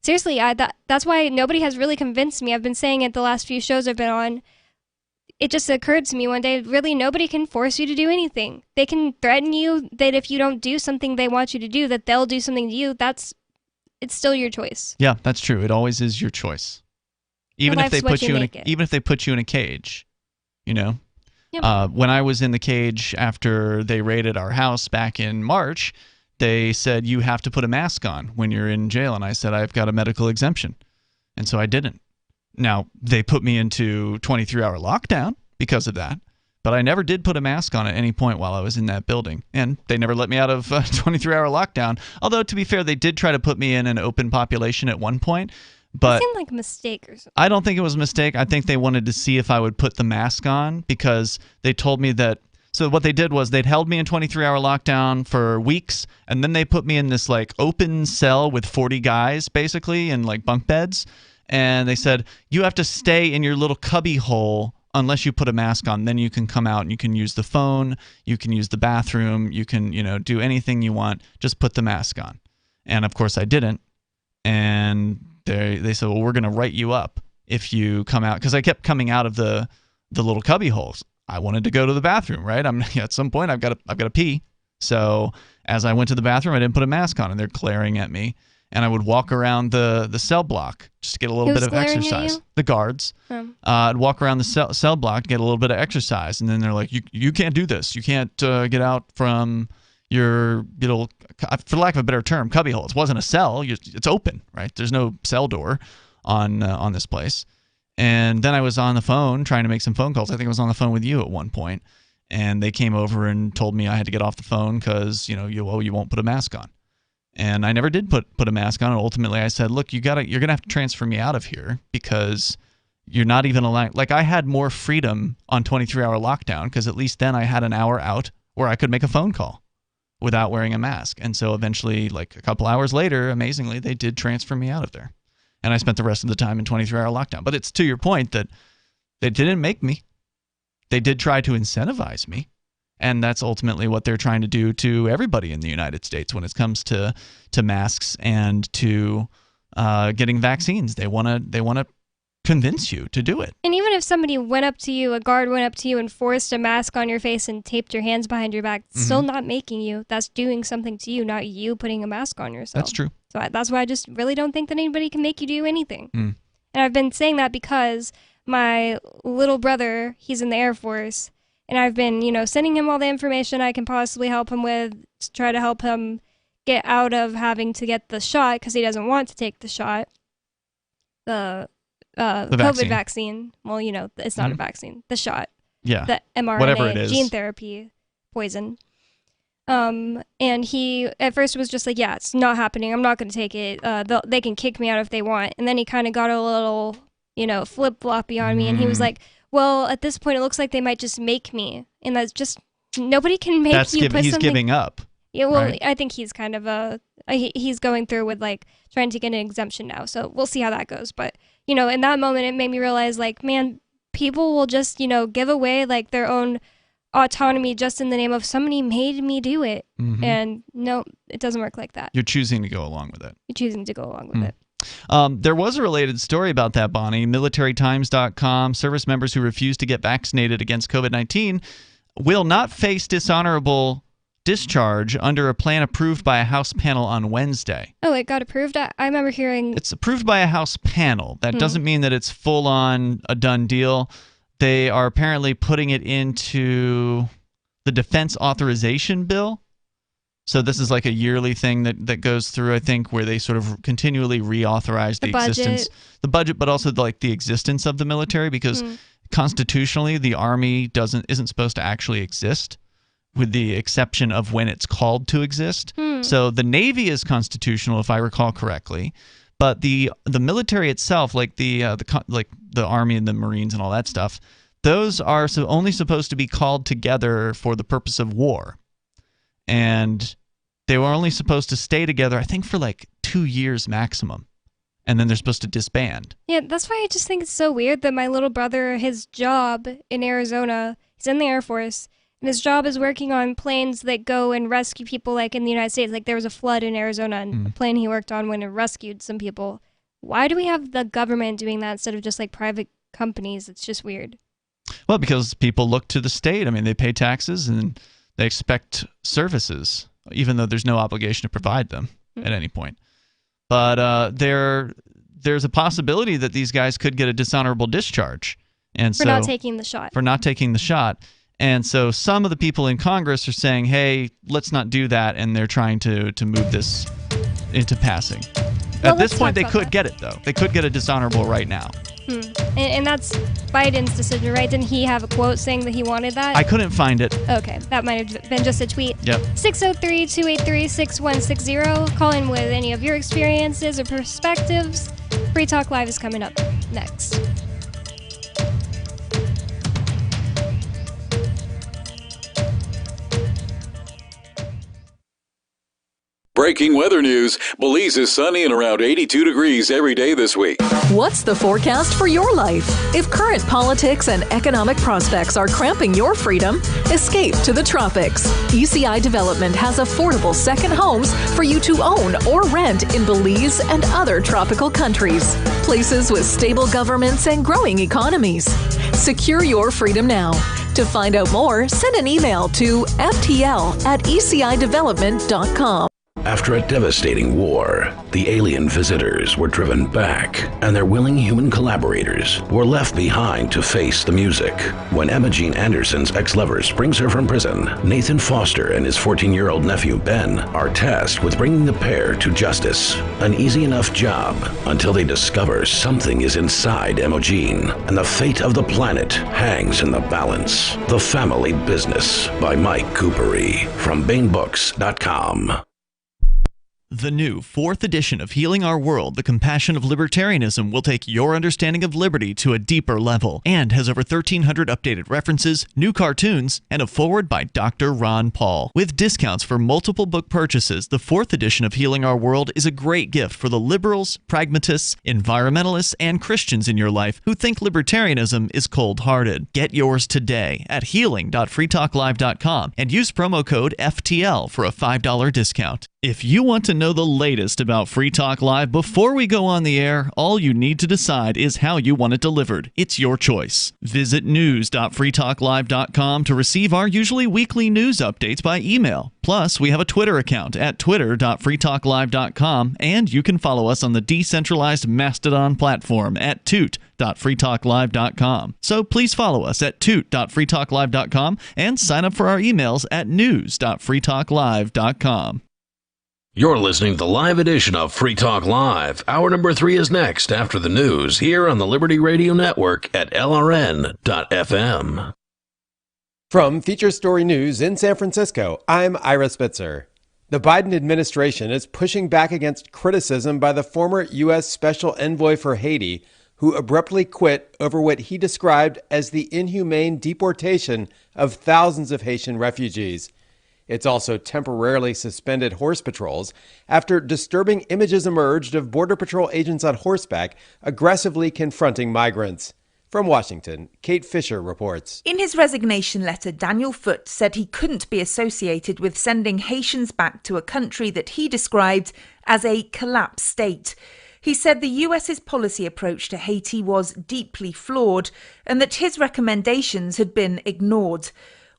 seriously, that's why nobody has really convinced me. I've been saying it the last few shows I've been on. It just occurred to me one day, really nobody can force you to do anything. They can threaten you that if you don't do something they want you to do, that they'll do something to you. It's still your choice. Yeah, that's true. It always is your choice. Even if they put you in a cage, you know. Yep. When I was in the cage after they raided our house back in March, they said you have to put a mask on when you're in jail, and I said I've got a medical exemption, and so I didn't. Now, they put me into 23-hour lockdown because of that, but I never did put a mask on at any point while I was in that building, and they never let me out of 23-hour lockdown. Although, to be fair, they did try to put me in an open population at one point, but it seemed like a mistake or something. I don't think it was a mistake. I think they wanted to see if I would put the mask on because they told me that. So what they did was they'd held me in 23-hour lockdown for weeks, and then they put me in this like open cell with 40 guys, basically, in like bunk beds. And they said, you have to stay in your little cubby hole unless you put a mask on. Then you can come out and you can use the phone, you can use the bathroom, you can, do anything you want. Just put the mask on. And, of course, I didn't. And they said, well, we're going to write you up if you come out. Because I kept coming out of the little cubby holes. I wanted to go to the bathroom, right? At some point, I've got to pee. So as I went to the bathroom, I didn't put a mask on, and they're glaring at me. And I would walk around the cell block just to get a little bit of exercise. The guards. I'd walk around the cell block to get a little bit of exercise. And then they're like, you can't do this. You can't get out from your little, for lack of a better term, cubby hole. It wasn't a cell. It's open, right? There's no cell door on this place. And then I was on the phone trying to make some phone calls. I think I was on the phone with you at one point. And they came over and told me I had to get off the phone because, you won't put a mask on. And I never did put a mask on. And ultimately, I said, look, you're gonna have to transfer me out of here because you're not even allowed. Like, I had more freedom on 23-hour lockdown because at least then I had an hour out where I could make a phone call without wearing a mask. And so eventually, like a couple hours later, amazingly, they did transfer me out of there. And I spent the rest of the time in 23-hour lockdown. But it's to your point that they didn't make me. They did try to incentivize me. And that's ultimately what they're trying to do to everybody in the United States when it comes to masks and to getting vaccines. They want to convince you to do it. And even if somebody a guard went up to you and forced a mask on your face and taped your hands behind your back, it's still not making you. That's doing something to you, not you putting a mask on yourself. That's true. So that's why I just really don't think that anybody can make you do anything. And I've been saying that because my little brother, he's in the Air Force, and I've been, sending him all the information I can possibly help him with to try to help him get out of having to get the shot because he doesn't want to take the shot. The COVID vaccine. Well, it's not a vaccine. The shot. Yeah. The mRNA, whatever it is. Gene therapy, poison. And he at first was just like, yeah, it's not happening. I'm not going to take it. They can kick me out if they want. And then he kind of got a little, flip-floppy on me. And he was like, well, at this point, it looks like they might just make me. And that's just, nobody can make you put he's something. Giving up. Yeah, well, right? I think he's kind of he's going through with trying to get an exemption now. So we'll see how that goes. But, in that moment, it made me realize man, people will just, give away their own autonomy just in the name of somebody made me do it. And no, it doesn't work like that. You're choosing to go along with it. You're choosing to go along with it. There was a related story about that, Bonnie. MilitaryTimes.com. Service members who refuse to get vaccinated against COVID-19 will not face dishonorable discharge under a plan approved by a House panel on Wednesday. Oh, it got approved? I remember hearing... It's approved by a House panel. That doesn't mean that it's full-on a done deal. they are apparently putting it into the defense authorization bill. So this is like a yearly thing that goes through, I think, where they sort of continually reauthorize the existence, the budget, but also like the existence of the military, because constitutionally the Army isn't supposed to actually exist, with the exception of when it's called to exist. So the Navy is constitutional, if I recall correctly, but the military itself, like the Army and the Marines and all that stuff, those are only supposed to be called together for the purpose of war. And they were only supposed to stay together, I think, for like 2 years maximum. And then they're supposed to disband. Yeah, that's why I just think it's so weird that my little brother, his job in Arizona, he's in the Air Force, and his job is working on planes that go and rescue people, like in the United States. Like there was a flood in Arizona, and a plane he worked on went and rescued some people. Why do we have the government doing that instead of just like private companies? It's just weird. Well, because people look to the state. I mean, they pay taxes and they expect services, even though there's no obligation to provide them at any point. But there's a possibility that these guys could get a dishonorable discharge, and for not taking the shot. For not taking the shot. And so some of the people in Congress are saying, hey, let's not do that, and they're trying to move this into passing. Well, at this point, they could get it, though. They could get a dishonorable right now. And that's Biden's decision, right? Didn't he have a quote saying that he wanted that? I couldn't find it. Okay, that might have been just a tweet. Yep. 603-283-6160. Call in with any of your experiences or perspectives. Free Talk Live is coming up next. Breaking weather news. Belize is sunny and around 82 degrees every day this week. What's the forecast for your life? If current politics and economic prospects are cramping your freedom, escape to the tropics. ECI Development has affordable second homes for you to own or rent in Belize and other tropical countries. Places with stable governments and growing economies. Secure your freedom now. To find out more, send an email to ftl@ecidevelopment.com. After a devastating war, the alien visitors were driven back, and their willing human collaborators were left behind to face the music. When Emma Jean Anderson's ex-lover brings her from prison, Nathan Foster and his 14-year-old nephew Ben are tasked with bringing the pair to justice. An easy enough job until they discover something is inside Emma Jean, and the fate of the planet hangs in the balance. The Family Business by Mike Coopery from BaneBooks.com. The new 4th edition of Healing Our World, The Compassion of Libertarianism, will take your understanding of liberty to a deeper level and has over 1,300 updated references, new cartoons, and a foreword by Dr. Ron Paul. With discounts for multiple book purchases, the 4th edition of Healing Our World is a great gift for the liberals, pragmatists, environmentalists, and Christians in your life who think libertarianism is cold-hearted. Get yours today at healing.freetalklive.com and use promo code FTL for a $5 discount. If you want to know the latest about Free Talk Live before we go on the air, all you need to decide is how you want it delivered. It's your choice. Visit news.freetalklive.com to receive our usually weekly news updates by email. Plus, we have a Twitter account at twitter.freetalklive.com, and you can follow us on the decentralized Mastodon platform at toot.freetalklive.com. So please follow us at toot.freetalklive.com and sign up for our emails at news.freetalklive.com. You're listening to the live edition of Free Talk Live. Hour number 3 is next after the news here on the Liberty Radio Network at LRN.FM. From Feature Story News in San Francisco, I'm Ira Spitzer. The Biden administration is pushing back against criticism by the former U.S. Special Envoy for Haiti, who abruptly quit over what he described as the inhumane deportation of thousands of Haitian refugees. It's also temporarily suspended horse patrols after disturbing images emerged of Border Patrol agents on horseback aggressively confronting migrants. From Washington, Kate Fisher reports. In his resignation letter, Daniel Foote said he couldn't be associated with sending Haitians back to a country that he described as a collapsed state. He said the US's policy approach to Haiti was deeply flawed and that his recommendations had been ignored.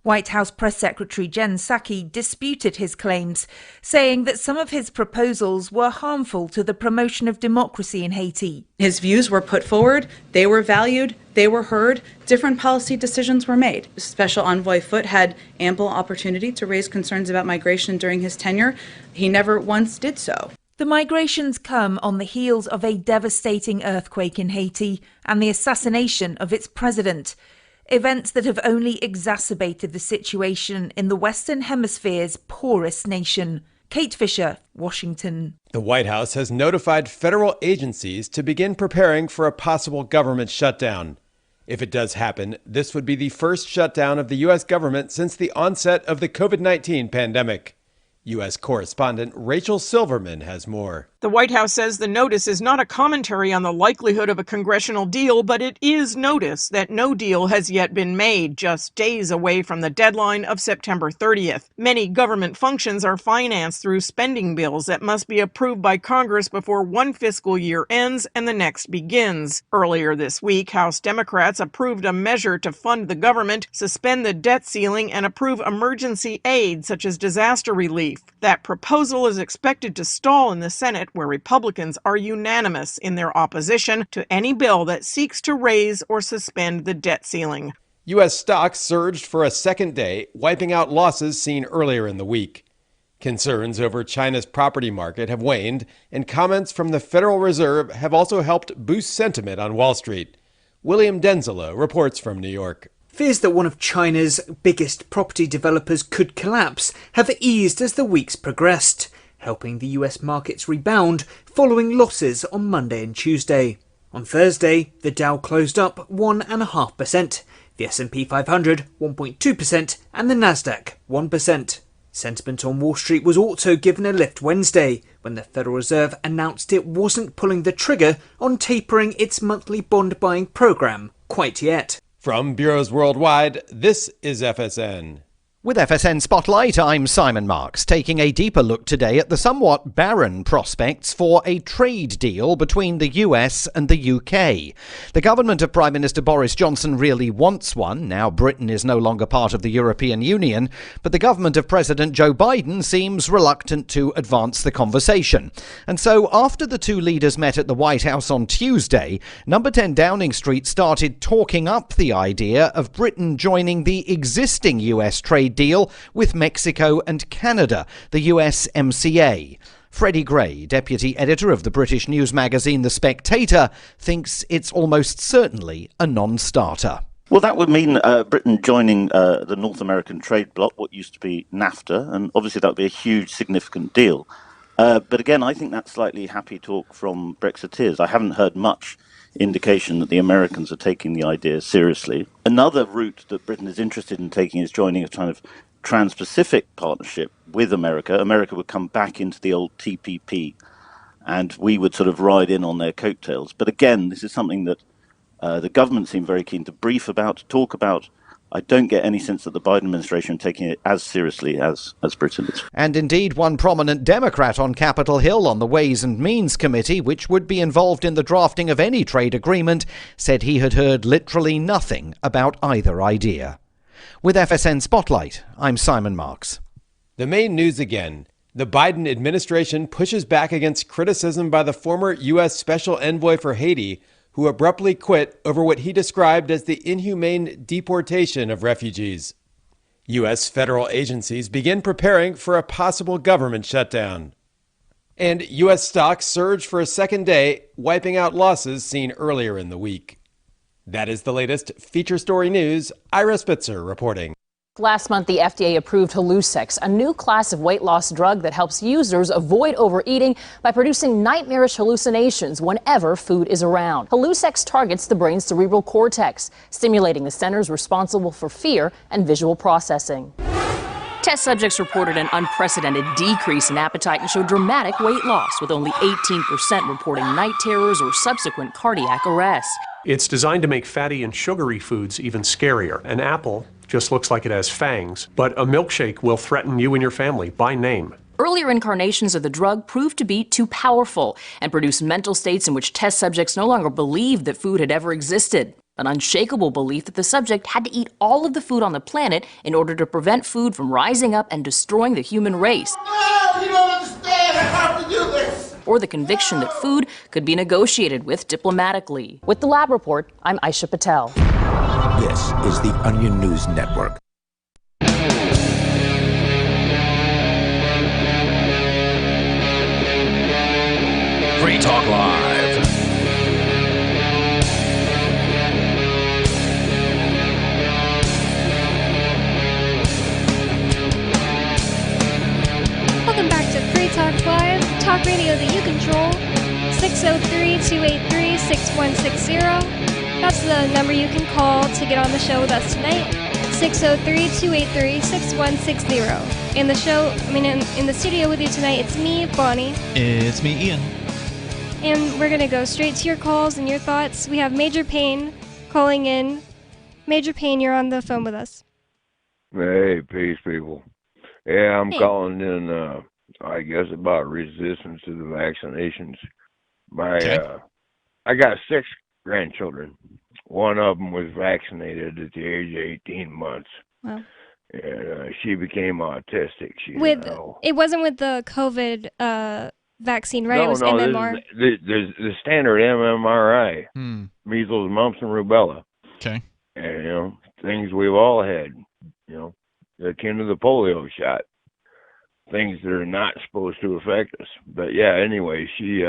White House Press Secretary Jen Psaki disputed his claims, saying that some of his proposals were harmful to the promotion of democracy in Haiti. His views were put forward, they were valued, they were heard, different policy decisions were made. Special Envoy Foote had ample opportunity to raise concerns about migration during his tenure. He never once did so. The migrations come on the heels of a devastating earthquake in Haiti and the assassination of its president. Events that have only exacerbated the situation in the Western Hemisphere's poorest nation. Kate Fisher, Washington. The White House has notified federal agencies to begin preparing for a possible government shutdown. If it does happen, this would be the first shutdown of the U.S. government since the onset of the COVID-19 pandemic. U.S. correspondent Rachel Silverman has more. The White House says the notice is not a commentary on the likelihood of a congressional deal, but it is notice that no deal has yet been made, just days away from the deadline of September 30th. Many government functions are financed through spending bills that must be approved by Congress before one fiscal year ends and the next begins. Earlier this week, House Democrats approved a measure to fund the government, suspend the debt ceiling, and approve emergency aid such as disaster relief. That proposal is expected to stall in the Senate, where Republicans are unanimous in their opposition to any bill that seeks to raise or suspend the debt ceiling. U.S. stocks surged for a second day, wiping out losses seen earlier in the week. Concerns over China's property market have waned, and comments from the Federal Reserve have also helped boost sentiment on Wall Street. William Denzelo reports from New York. Fears that one of China's biggest property developers could collapse have eased as the weeks progressed, helping the US markets rebound following losses on Monday and Tuesday. On Thursday, the Dow closed up 1.5%, the S&P 500 1.2%, and the Nasdaq 1%. Sentiment on Wall Street was also given a lift Wednesday, when the Federal Reserve announced it wasn't pulling the trigger on tapering its monthly bond buying program quite yet. From bureaus worldwide, this is FSN. With FSN Spotlight, I'm Simon Marks, taking a deeper look today at the somewhat barren prospects for a trade deal between the US and the UK. The government of Prime Minister Boris Johnson really wants one. Now Britain is no longer part of the European Union, but the government of President Joe Biden seems reluctant to advance the conversation. And so after the two leaders met at the White House on Tuesday, Number 10 Downing Street started talking up the idea of Britain joining the existing US trade deal with Mexico and Canada, the USMCA. Freddie Gray, deputy editor of the British news magazine The Spectator, thinks it's almost certainly a non-starter. Well, that would mean Britain joining the North American trade bloc, what used to be NAFTA, and obviously that would be a huge, significant deal. But again, I think that's slightly happy talk from Brexiteers. I haven't heard much indication that the Americans are taking the idea seriously. Another route that Britain is interested in taking is joining a kind of trans-Pacific partnership with America. America would come back into the old TPP, and we would sort of ride in on their coattails. But again, this is something that the government seem very keen to brief about, talk about. I don't get any sense that the Biden administration are taking it as seriously as Britain is. And indeed, one prominent Democrat on Capitol Hill on the Ways and Means Committee, which would be involved in the drafting of any trade agreement, said he had heard literally nothing about either idea. With FSN Spotlight, I'm Simon Marks. The main news again. The Biden administration pushes back against criticism by the former U.S. Special Envoy for Haiti, who abruptly quit over what he described as the inhumane deportation of refugees. U.S. federal agencies begin preparing for a possible government shutdown. And U.S. stocks surge for a second day, wiping out losses seen earlier in the week. That is the latest feature story news. Ira Spitzer reporting. Last month, the FDA approved Hallucex, a new class of weight loss drug that helps users avoid overeating by producing nightmarish hallucinations whenever food is around. Hallucex targets the brain's cerebral cortex, stimulating the centers responsible for fear and visual processing. Test subjects reported an unprecedented decrease in appetite and showed dramatic weight loss, with only 18% reporting night terrors or subsequent cardiac arrest. It's designed to make fatty and sugary foods even scarier. An apple just looks like it has fangs, but a milkshake will threaten you and your family by name. Earlier incarnations of the drug proved to be too powerful and produced mental states in which test subjects no longer believed that food had ever existed. an unshakable belief that the subject had to eat all of the food on the planet in order to prevent food from rising up and destroying the human race. No, you don't understand. I have to do this. Or the conviction that food could be negotiated with diplomatically. With the Lab Report, I'm Aisha Patel. This is the Onion News Network. Free Talk Live. Welcome back to Free Talk Live, talk radio that you control. 603-283-6160. That's the number you can call to get on the show with us tonight. 603-283-6160. In the show, in the studio with you tonight, it's me, Bonnie. It's me, Ian. And we're going to go straight to your calls and your thoughts. We have Major Payne calling in. Major Payne, you're on the phone with us. Hey, peace, people. Yeah, I'm Hey. calling in, I guess, about resistance to the vaccinations. I got 6 grandchildren. One of them was vaccinated at the age of 18 months. Wow. And she became autistic. It wasn't with the COVID vaccine, right? It was no, MMR. This is the standard MMRI, measles, mumps, and rubella. Okay. And, things we've all had, akin to the polio shot. Things that are not supposed to affect us. But yeah, anyway, she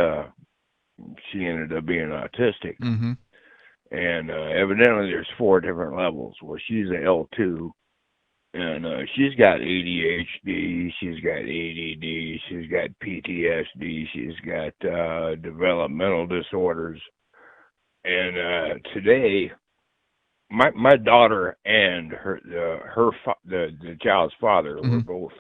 ended up being autistic. Mm-hmm. And evidently there's 4 different levels. Well, she's a L2. And she's got ADHD, she's got ADD, she's got PTSD, she's got developmental disorders. And today, my daughter and the child's father were both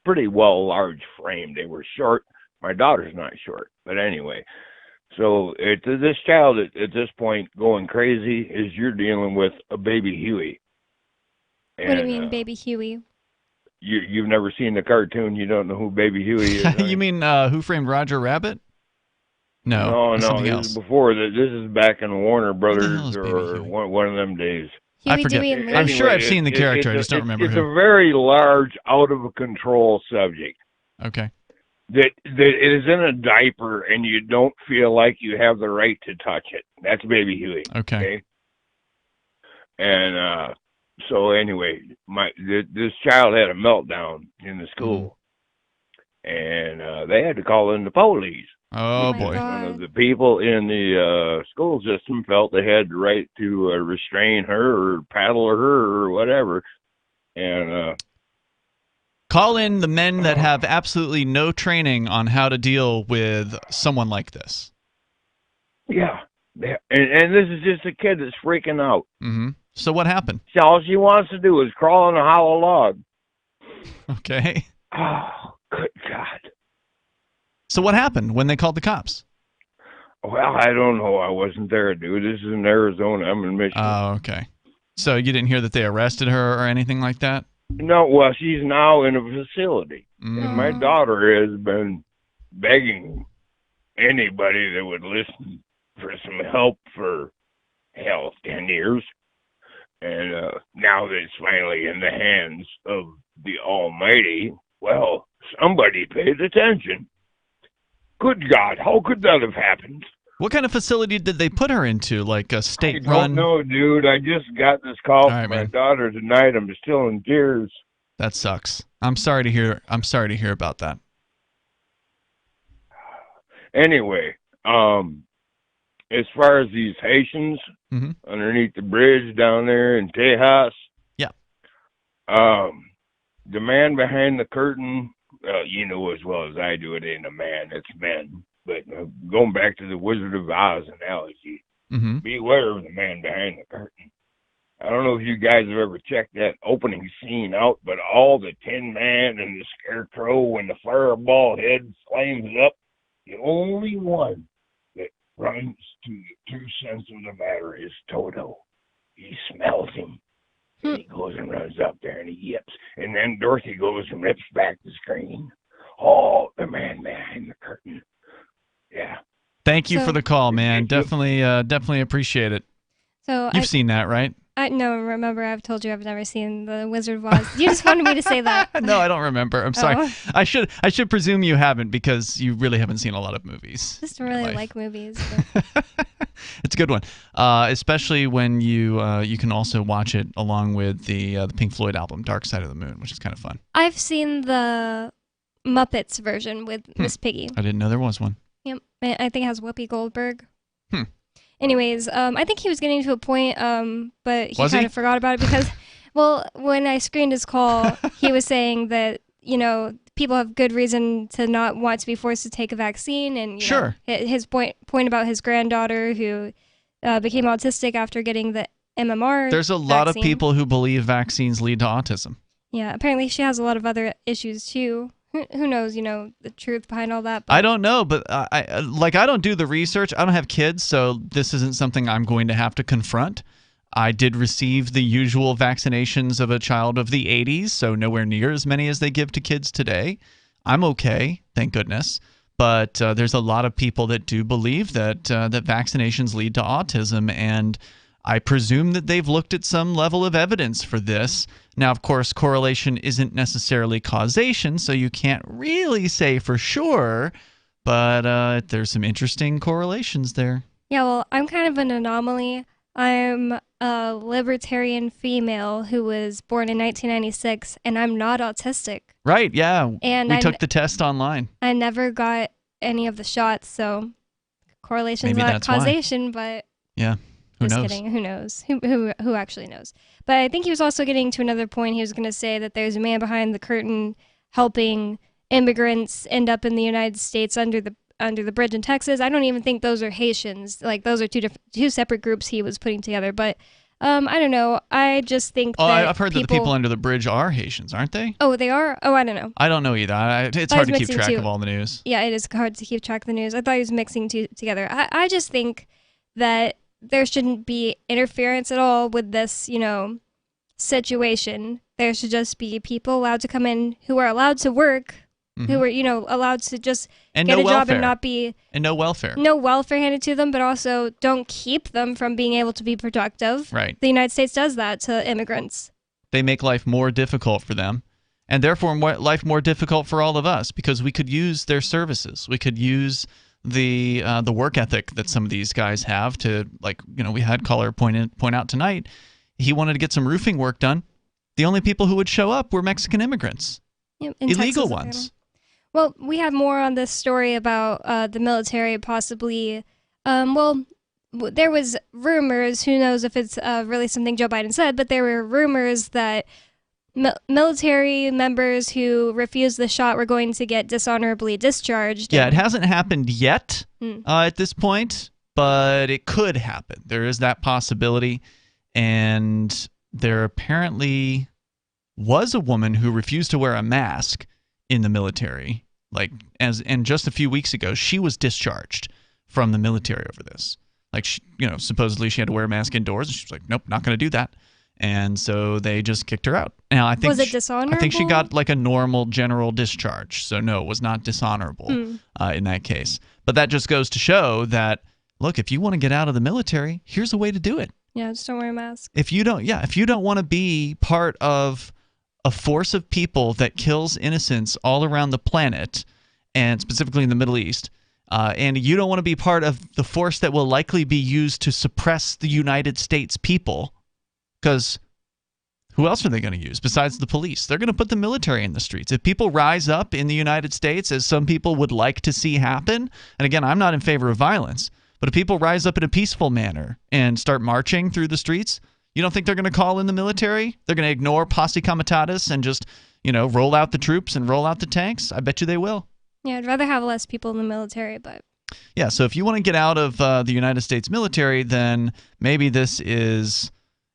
pretty well large framed. They were short. My daughter's not short, but anyway. So this child at this point going crazy is you're dealing with a baby Huey. And, What do you mean, Baby Huey? You've never seen the cartoon. You don't know who Baby Huey is. You mean Who Framed Roger Rabbit? No, no. something This else. is before that. This is back in Warner Brothers or one of them days. I forget. I'm sure I've seen the character. I just don't remember It's who. a very large, out of control subject. Okay. That it is in a diaper and you don't feel like you have the right to touch it. That's Baby Huey. Okay. And so anyway, this child had a meltdown in the school, and they had to call in the police. Oh boy! One of the people in the school system felt they had the right to restrain her or paddle her or whatever, and call in the men that have absolutely no training on how to deal with someone like this. Yeah. And this is just a kid that's freaking out. Mm-hmm. So what happened? So all she wants to do is crawl on a hollow log. Okay. Oh, good God. So what happened when they called the cops? Well, I don't know. I wasn't there, dude. This is in Arizona. I'm in Michigan. Oh, okay. So you didn't hear that they arrested her or anything like that? No, well, she's now in a facility. And my daughter has been begging anybody that would listen for some help for, 10 years. And now that it's finally in the hands of the Almighty, well, somebody paid attention. Good God, how could that have happened? What kind of facility did they put her into? Like a state-run? No, dude. I just got this call from my daughter tonight. I'm still in tears. That sucks. I'm sorry to hear about that. Anyway, as far as these Haitians underneath the bridge down there in Tejas, the man behind the curtain, you know as well as I do, it ain't a man, it's men. But going back to the Wizard of Oz analogy, beware of the man behind the curtain. I don't know if you guys have ever checked that opening scene out, but all the Tin Man and the Scarecrow and the Fireball Head flames up. The only one that runs to the true sense of the matter is Toto. He smells him. And he goes and runs up there and he yips. And then Dorothy goes and rips back the screen. Oh, the man behind the curtain. Yeah. Thank you for the call, man. Definitely appreciate it. So You've seen that, right? No, remember, I've told you I've never seen The Wizard of Oz. You just wanted me to say that. No, I don't remember. I'm sorry. Oh. I should presume you haven't because you really haven't seen a lot of movies. Just really like movies. It's a good one, especially when you can also watch it along with the Pink Floyd album Dark Side of the Moon, which is kind of fun. I've seen the Muppets version with Miss Piggy. I didn't know there was one. Yep, I think it has Whoopi Goldberg. Anyways, I think he was getting to a point, but he kind of forgot about it because, well, when I screened his call, he was saying that, people have good reason to not want to be forced to take a vaccine. And you know, his point about his granddaughter who became autistic after getting the MMR There's a lot vaccine. of people who believe vaccines lead to autism. Yeah, apparently she has a lot of other issues too. Who knows, the truth behind all that. But I don't know, but I don't do the research. I don't have kids, so this isn't something I'm going to have to confront. I did receive the usual vaccinations of a child of the 80s, so nowhere near as many as they give to kids today. I'm okay, thank goodness. But there's a lot of people that do believe that that vaccinations lead to autism, and I presume that they've looked at some level of evidence for this. Now, of course, correlation isn't necessarily causation, so you can't really say for sure, but there's some interesting correlations there. yeah, well, I'm kind of an anomaly. I'm a libertarian female who was born in 1996, and I'm not autistic. Right, yeah. And we took the test online. I never got any of the shots, so correlation's Maybe not that's why. causation, but Yeah. Who just knows? kidding. Who knows? Who actually knows? But I think he was also getting to another point. He was going to say that there's a man behind the curtain helping immigrants end up in the United States under the bridge in Texas. I don't even think those are Haitians. Like, those are two separate groups he was putting together. But I don't know. I just think that I've heard that the people under the bridge are Haitians, aren't they? Oh, they are? Oh, I don't know. I don't know either. It's I hard was to keep mixing track two. of all the news. Yeah, it is hard to keep track of the news. I thought he was mixing two together. I just think that there shouldn't be interference at all with this, situation. There should just be people allowed to come in who are allowed to work, who are, allowed to just And get no a job welfare. and not be... And no welfare. No welfare handed to them, but also don't keep them from being able to be productive. Right. The United States does that to immigrants. They make life more difficult for them, and therefore life more difficult for all of us, because we could use their services. We could use the work ethic that some of these guys have to, we had caller point out tonight. He wanted to get some roofing work done. The only people who would show up were Mexican immigrants. Yep, in Illegal Texas, ones. Well, we have more on this story about the military possibly. There was rumors. Who knows if it's really something Joe Biden said? But there were rumors that military members who refused the shot were going to get dishonorably discharged. Yeah, it hasn't happened yet Hmm. at this point, but it could happen. There is that possibility, and there apparently was a woman who refused to wear a mask in the military. And just a few weeks ago, she was discharged from the military over this. Supposedly she had to wear a mask indoors, and she was like, nope, not going to do that. And so they just kicked her out. Now, I think Was it dishonorable? I think she got a normal general discharge. So no, it was not dishonorable in that case. But that just goes to show that, look, if you want to get out of the military, here's a way to do it. Yeah, just don't wear a mask. If you don't want to be part of a force of people that kills innocents all around the planet, and specifically in the Middle East, and you don't want to be part of the force that will likely be used to suppress the United States people, because who else are they going to use besides the police? They're going to put the military in the streets. If people rise up in the United States, as some people would like to see happen, and again, I'm not in favor of violence, but if people rise up in a peaceful manner and start marching through the streets, you don't think they're going to call in the military? They're going to ignore posse comitatus and just, roll out the troops and roll out the tanks? I bet you they will. Yeah, I'd rather have less people in the military, but... Yeah, so if you want to get out of the United States military, then maybe this is,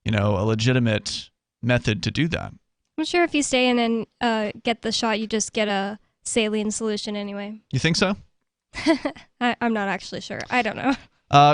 a legitimate method to do that. I'm sure if you stay in and get the shot, you just get a saline solution anyway. You think so? I'm not actually sure. I don't know.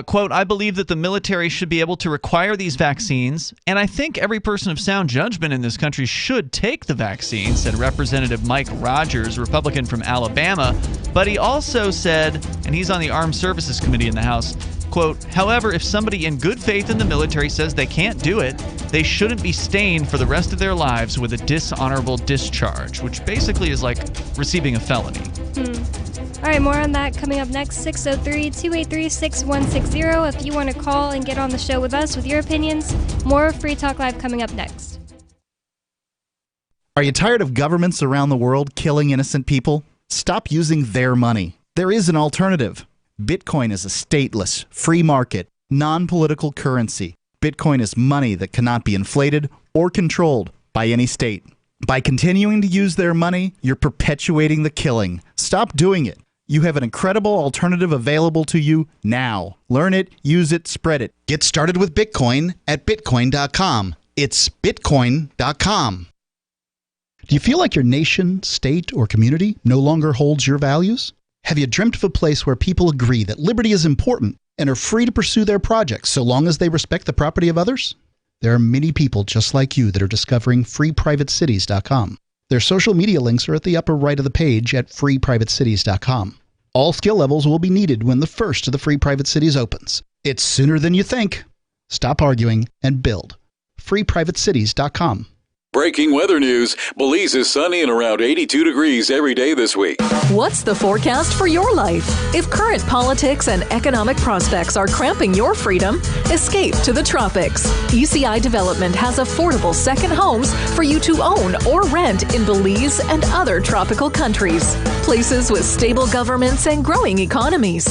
Quote, I believe that the military should be able to require these vaccines, and I think every person of sound judgment in this country should take the vaccine, said Representative Mike Rogers, Republican from Alabama. But he also said, and he's on the Armed Services Committee in the House, Quote, however, if somebody in good faith in the military says they can't do it, they shouldn't be stained for the rest of their lives with a dishonorable discharge, which basically is like receiving a felony. All right, more on that coming up next. 603-283-6160 if you want to call and get on the show with us with your opinions. More Free Talk Live coming up next. Are you tired of governments around the world killing innocent people? Stop using their money. There is an alternative. Bitcoin is a stateless, free market, non-political currency. Bitcoin is money that cannot be inflated or controlled by any state. By continuing to use their money, you're perpetuating the killing. Stop doing it. You have an incredible alternative available to you now. Learn it, use it, spread it. Get started with Bitcoin at Bitcoin.com. It's Bitcoin.com. Do you feel like your nation, state, or community no longer holds your values? Have you dreamt of a place where people agree that liberty is important and are free to pursue their projects so long as they respect the property of others? There are many people just like you that are discovering freeprivatecities.com. Their social media links are at the upper right of the page at freeprivatecities.com. All skill levels will be needed when the first of the Free Private Cities opens. It's sooner than you think. Stop arguing and build. freeprivatecities.com. Breaking weather news. Belize is sunny and around 82 degrees every day this week. What's the forecast for your life? If current politics and economic prospects are cramping your freedom, escape to the tropics. ECI Development has affordable second homes for you to own or rent in Belize and other tropical countries. Places with stable governments and growing economies.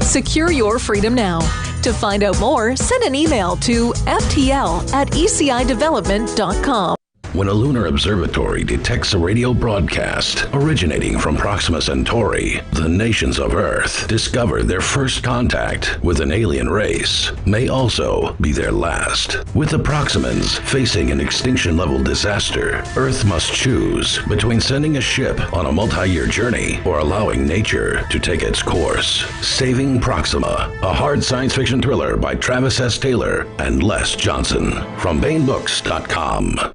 Secure your freedom now. To find out more, send an email to ftl@ecidevelopment.com. When a lunar observatory detects a radio broadcast originating from Proxima Centauri, the nations of Earth discover their first contact with an alien race may also be their last. With the Proximans facing an extinction-level disaster, Earth must choose between sending a ship on a multi-year journey or allowing nature to take its course. Saving Proxima, a hard science fiction thriller by Travis S. Taylor and Les Johnson from BaneBooks.com.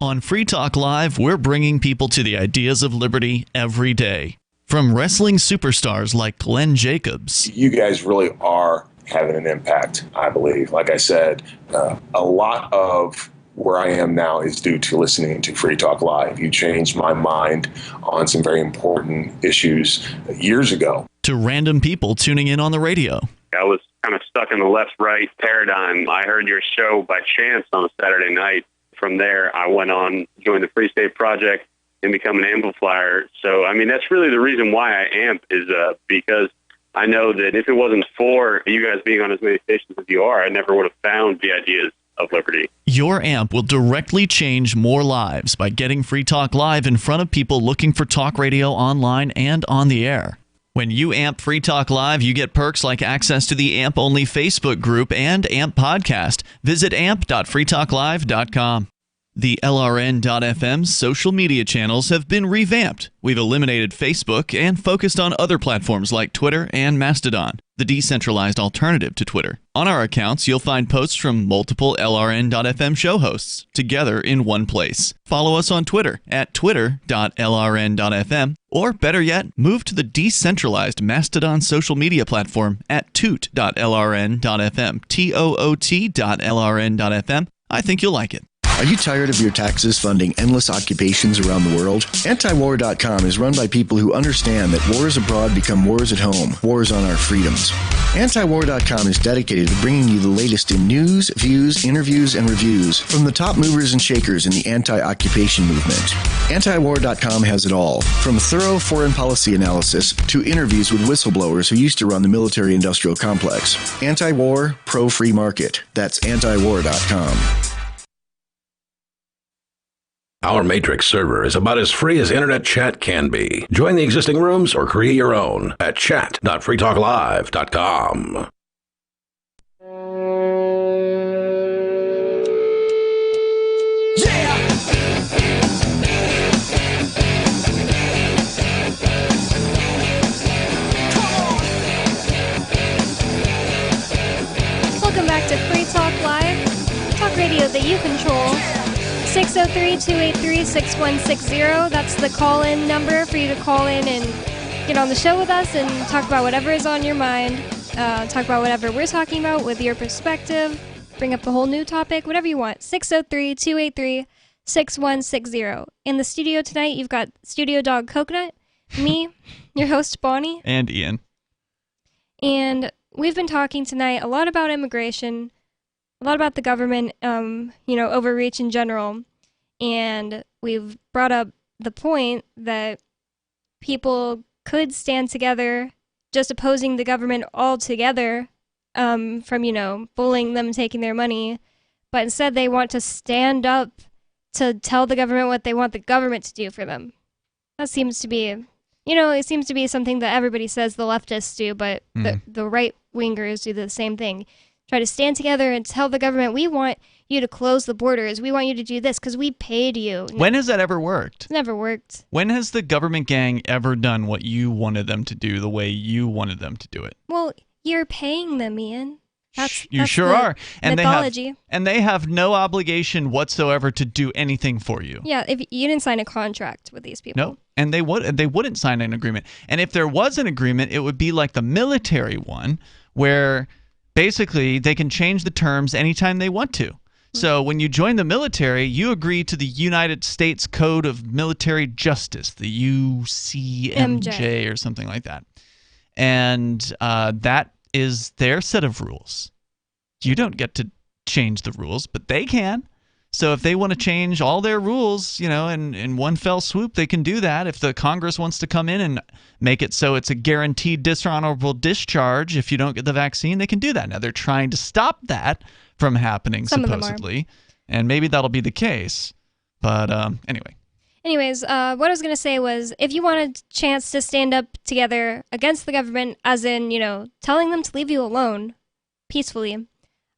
On Free Talk Live, we're bringing people to the ideas of liberty every day. From wrestling superstars like Glenn Jacobs. You guys really are having an impact, I believe. Like I said, a lot of where I am now is due to listening to Free Talk Live. You changed my mind on some very important issues years ago. To random people tuning in on the radio. I was kind of stuck in the left-right paradigm. I heard your show by chance on a Saturday night. From there, I went on, joined the Free State Project, and become an amplifier. So, I mean, that's really the reason why I amp is because I know that if it wasn't for you guys being on as many stations as you are, I never would have found the ideas of liberty. Your amp will directly change more lives by getting Free Talk Live in front of people looking for talk radio online and on the air. When you amp Free Talk Live, you get perks like access to the AMP-only Facebook group and AMP podcast. Visit amp.freetalklive.com. The LRN.FM's social media channels have been revamped. We've eliminated Facebook and focused on other platforms like Twitter and Mastodon, the decentralized alternative to Twitter. On our accounts, you'll find posts from multiple LRN.FM show hosts together in one place. Follow us on Twitter at twitter.lrn.fm, or better yet, move to the decentralized Mastodon social media platform at toot.lrn.fm, toot.lrn.fm. I think you'll like it. Are you tired of your taxes funding endless occupations around the world? Antiwar.com is run by people who understand that wars abroad become wars at home, wars on our freedoms. Antiwar.com is dedicated to bringing you the latest in news, views, interviews, and reviews from the top movers and shakers in the anti-occupation movement. Antiwar.com has it all, from thorough foreign policy analysis to interviews with whistleblowers who used to run the military-industrial complex. Anti-war, pro-free market. That's antiwar.com. Our Matrix server is about as free as internet chat can be. Join the existing rooms or create your own at chat.freetalklive.com. Welcome back to Free Talk Live, talk radio that you control. 603-283-6160. That's the call-in number for you to call in and get on the show with us and talk about whatever is on your mind. Talk about whatever we're talking about with your perspective. Bring up a whole new topic, whatever you want. 603-283-6160. In the studio tonight, you've got Studio Dog Coconut, me, your host Bonnie, and Ian. And we've been talking tonight a lot about immigration, a lot about the government, overreach in general. And we've brought up the point that people could stand together just opposing the government altogether from, bullying them, taking their money. But instead they want to stand up to tell the government what they want the government to do for them. That seems to be, it seems to be something that everybody says the leftists do, but the right-wingers do the same thing. Try to stand together and tell the government, we want you to close the borders. We want you to do this because we paid you. When has that ever worked? It's never worked. When has the government gang ever done what you wanted them to do the way you wanted them to do it? Well, you're paying them, Ian. That's sure the are. And mythology. They have no obligation whatsoever to do anything for you. Yeah, if you didn't sign a contract with these people. No, and they wouldn't sign an agreement. And if there was an agreement, it would be like the military one where basically they can change the terms anytime they want to. So when you join the military, you agree to the United States Code of Military Justice, the UCMJ or something like that. And that is their set of rules. You don't get to change the rules, but they can. So if they want to change all their rules, in one fell swoop, they can do that. If the Congress wants to come in and make it so it's a guaranteed dishonorable discharge if you don't get the vaccine, they can do that. Now, they're trying to stop that from happening, supposedly. And maybe that'll be the case. But anyway. Anyways, what I was going to say was, if you want a chance to stand up together against the government, as in, telling them to leave you alone peacefully,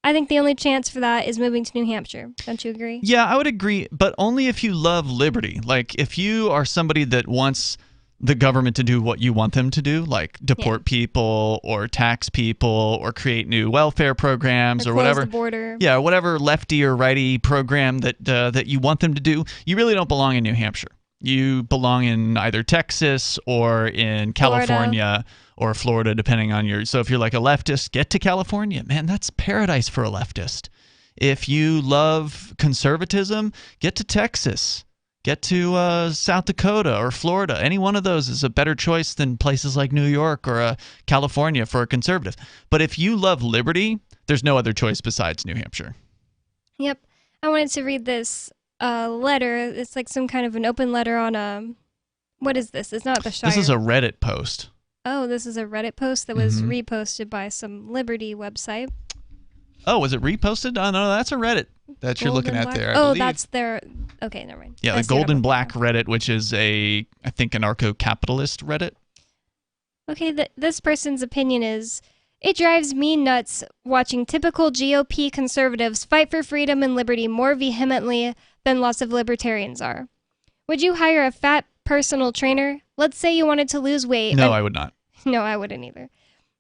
I think the only chance for that is moving to New Hampshire. Don't you agree? Yeah, I would agree, but only if you love liberty. Like, if you are somebody that wants the government to do what you want them to do, like deport people or tax people or create new welfare programs or whatever. Close the border. Yeah, whatever lefty or righty program that you want them to do, you really don't belong in New Hampshire. You belong in either Texas or in California or Florida, depending on your... So if you're like a leftist, get to California. Man, that's paradise for a leftist. If you love conservatism, get to Texas. Get to South Dakota or Florida. Any one of those is a better choice than places like New York or California for a conservative. But if you love liberty, there's no other choice besides New Hampshire. Yep. I wanted to read this letter. It's like some kind of an open letter on what is this? It's not the Shire. This is a Reddit post. Oh, this is a Reddit post that was reposted by some Liberty website. Oh, was it reposted? Oh, no, that's a Reddit that you're looking at there. I believe. That's their... Okay, never mind. Yeah, the Golden Black Reddit, which is I think, anarcho-capitalist Reddit. Okay, this person's opinion is, it drives me nuts watching typical GOP conservatives fight for freedom and liberty more vehemently than lots of libertarians are. Would you hire a fat personal trainer? Let's say you wanted to lose weight. No, I would not. No, I wouldn't either.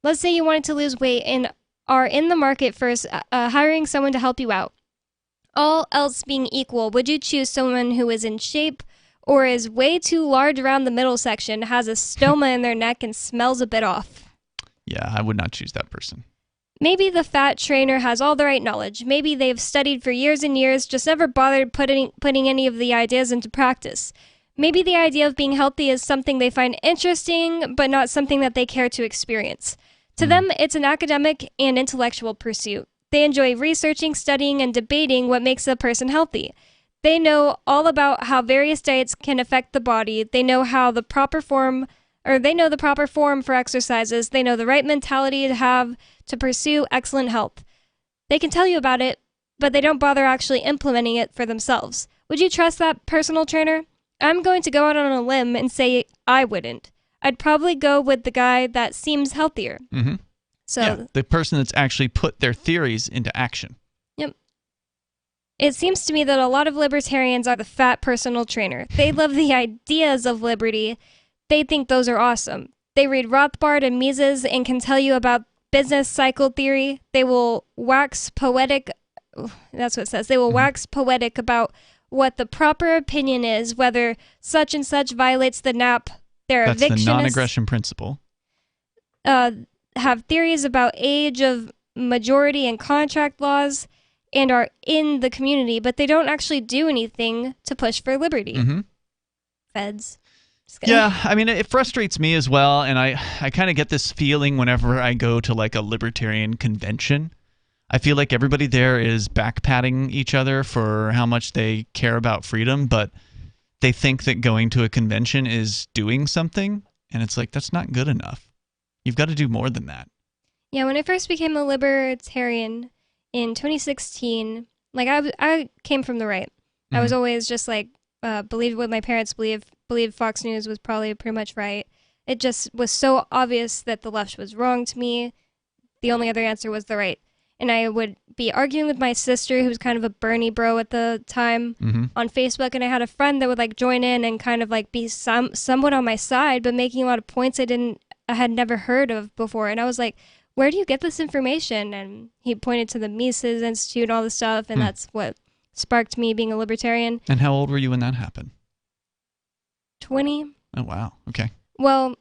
Let's say you wanted to lose weight and are in the market for hiring someone to help you out. All else being equal, would you choose someone who is in shape or is way too large around the middle section, has a stoma in their neck, and smells a bit off? Yeah, I would not choose that person. Maybe the fat trainer has all the right knowledge. Maybe they've studied for years and years, just never bothered putting any of the ideas into practice. Maybe the idea of being healthy is something they find interesting, but not something that they care to experience. To them, it's an academic and intellectual pursuit. They enjoy researching, studying, and debating what makes a person healthy. They know all about how various diets can affect the body. They know the proper form for exercises. They know the right mentality to have to pursue excellent health. They can tell you about it, but they don't bother actually implementing it for themselves. Would you trust that personal trainer? I'm going to go out on a limb and say I wouldn't. I'd probably go with the guy that seems healthier. Mm-hmm. So yeah, the person that's actually put their theories into action. Yep. It seems to me that a lot of libertarians are the fat personal trainer. They love the ideas of liberty. They think those are awesome. They read Rothbard and Mises and can tell you about business cycle theory. They will wax poetic. That's what it says. They will wax poetic about what the proper opinion is, whether such and such violates the NAP They're That's the evictionists. non-aggression principle. Have theories about age of majority and contract laws, and are in the community, but they don't actually do anything to push for liberty. Mm-hmm. Feds. Yeah, I mean, it frustrates me as well, and I kind of get this feeling whenever I go to like a libertarian convention. I feel like everybody there is backpatting each other for how much they care about freedom, but they think that going to a convention is doing something, and it's like, that's not good enough. You've got to do more than that. Yeah, when I first became a libertarian in 2016, like I came from the right. I was always just like, believed what my parents believed Fox News was probably pretty much right. It just was so obvious that the left was wrong to me. The only other answer was the right. And I would be arguing with my sister, who was kind of a Bernie bro at the time, on Facebook, and I had a friend that would like join in and kind of like be somewhat on my side, but making a lot of points I had never heard of before. And I was like, where do you get this information? And he pointed to the Mises Institute and all this stuff, and that's what sparked me being a libertarian. And how old were you when that happened? 20. Oh, wow. Okay. Well,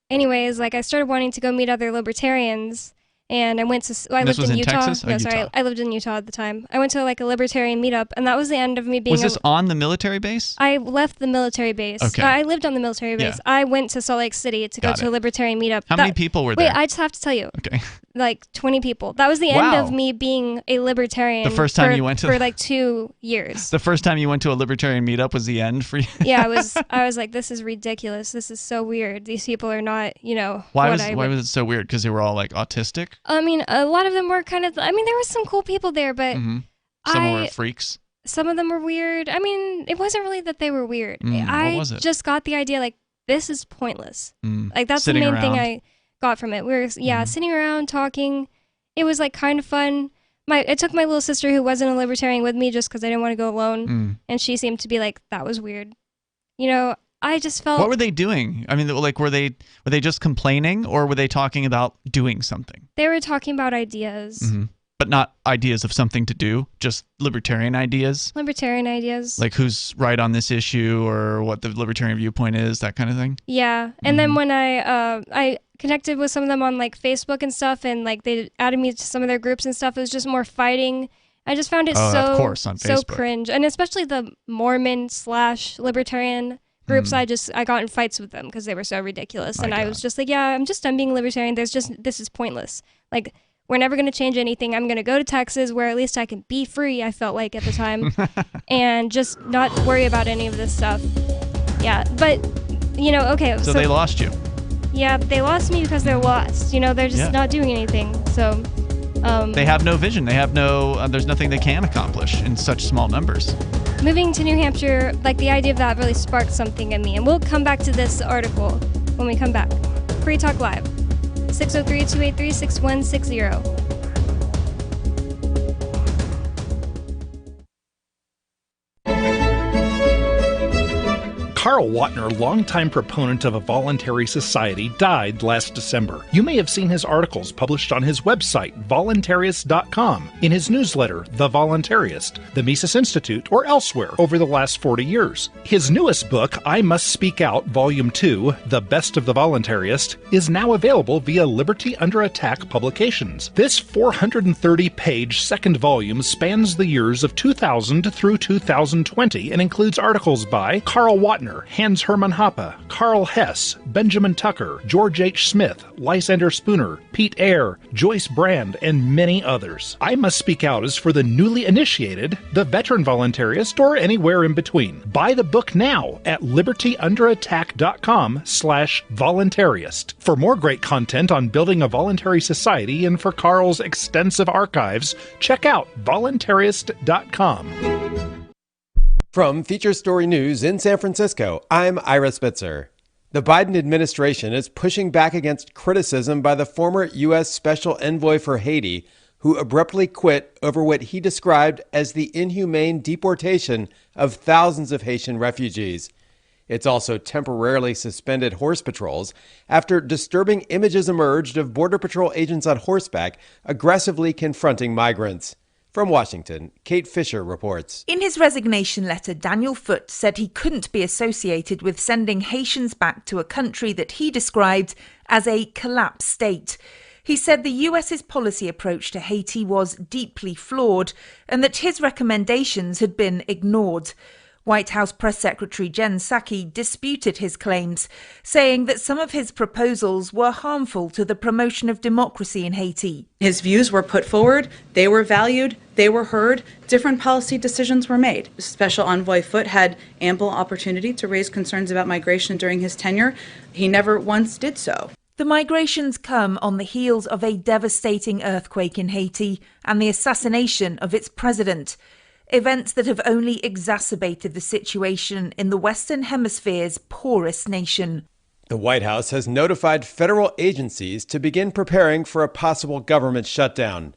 anyways, like I started wanting to go meet other libertarians, and I went to, I lived in Utah. Texas? No, sorry, I lived in Utah at the time. I went to like a libertarian meetup, and that was the end of me being Was this on the military base? I left the military base. Okay. I lived on the military base. Yeah. I went to Salt Lake City to go to a libertarian meetup. How many people were there? Wait, I just have to tell you. Okay. Like 20 people. That was the end of me being a libertarian. The first time you went to for like 2 years. The first time you went to a libertarian meetup was the end for you? Yeah, I was like, this is ridiculous. This is so weird. These people are not, Why was it so weird? Because they were all like autistic? I mean, a lot of them were kind of, there were some cool people there, but Some were freaks. Some of them were weird. I mean, it wasn't really that they were weird. What was it? Just got the idea, like, this is pointless. Like, that's Sitting the main thing around. I got from it. We were, sitting around talking. It was, like, kind of fun. I took my little sister, who wasn't a libertarian, with me just because I didn't want to go alone. And she seemed to be like, that was weird. I just felt... What were they doing? I mean, like, were they just complaining, or were they talking about doing something? They were talking about ideas. But not ideas of something to do, just libertarian ideas? Libertarian ideas. Like who's right on this issue, or what the libertarian viewpoint is, that kind of thing? Yeah. And then when I connected with some of them on like Facebook and stuff, and like they added me to some of their groups and stuff, it was just more fighting. I just found it of course, on so Facebook. cringe. And especially the Mormon/libertarian groups, I got in fights with them because they were so ridiculous. And I was just like, yeah, I'm just done being libertarian. This is pointless. Like, we're never going to change anything. I'm going to go to Texas, where at least I can be free, I felt like at the time, and just not worry about any of this stuff. Yeah, but, okay. So they lost you. Yeah, they lost me because they're lost. They're just not doing anything. So... they have no vision. They have no... there's nothing they can accomplish in such small numbers. Moving to New Hampshire, like the idea of that really sparked something in me. And we'll come back to this article when we come back. Free Talk Live. 603-283-6160. Carl Watner, longtime proponent of a voluntary society, died last December. You may have seen his articles published on his website, voluntarist.com, in his newsletter, The Voluntarist, the Mises Institute, or elsewhere over the last 40 years. His newest book, I Must Speak Out, Volume 2, The Best of the Voluntarist, is now available via Liberty Under Attack Publications. This 430-page second volume spans the years of 2000 through 2020 and includes articles by Carl Watner, Hans Hermann Hoppe, Carl Hess, Benjamin Tucker, George H. Smith, Lysander Spooner, Pete Eyre, Joyce Brand, and many others. I Must Speak Out is for the newly initiated, the veteran voluntarist, or anywhere in between. Buy the book now at libertyunderattack.com/voluntarist. For more great content on building a voluntary society and for Carl's extensive archives, check out voluntarist.com. From Feature Story News in San Francisco, I'm Ira Spitzer. The Biden administration is pushing back against criticism by the former U.S. Special Envoy for Haiti, who abruptly quit over what he described as the inhumane deportation of thousands of Haitian refugees. It's also temporarily suspended horse patrols after disturbing images emerged of Border Patrol agents on horseback aggressively confronting migrants. From Washington, Kate Fisher reports. In his resignation letter, Daniel Foote said he couldn't be associated with sending Haitians back to a country that he described as a collapsed state. He said the US's policy approach to Haiti was deeply flawed and that his recommendations had been ignored. White House Press Secretary Jen Psaki disputed his claims, saying that some of his proposals were harmful to the promotion of democracy in Haiti. His views were put forward, they were valued, they were heard, different policy decisions were made. Special Envoy Foote had ample opportunity to raise concerns about migration during his tenure. He never once did so. The migrations come on the heels of a devastating earthquake in Haiti and the assassination of its president. Events that have only exacerbated the situation in the Western Hemisphere's poorest nation. The White House has notified federal agencies to begin preparing for a possible government shutdown.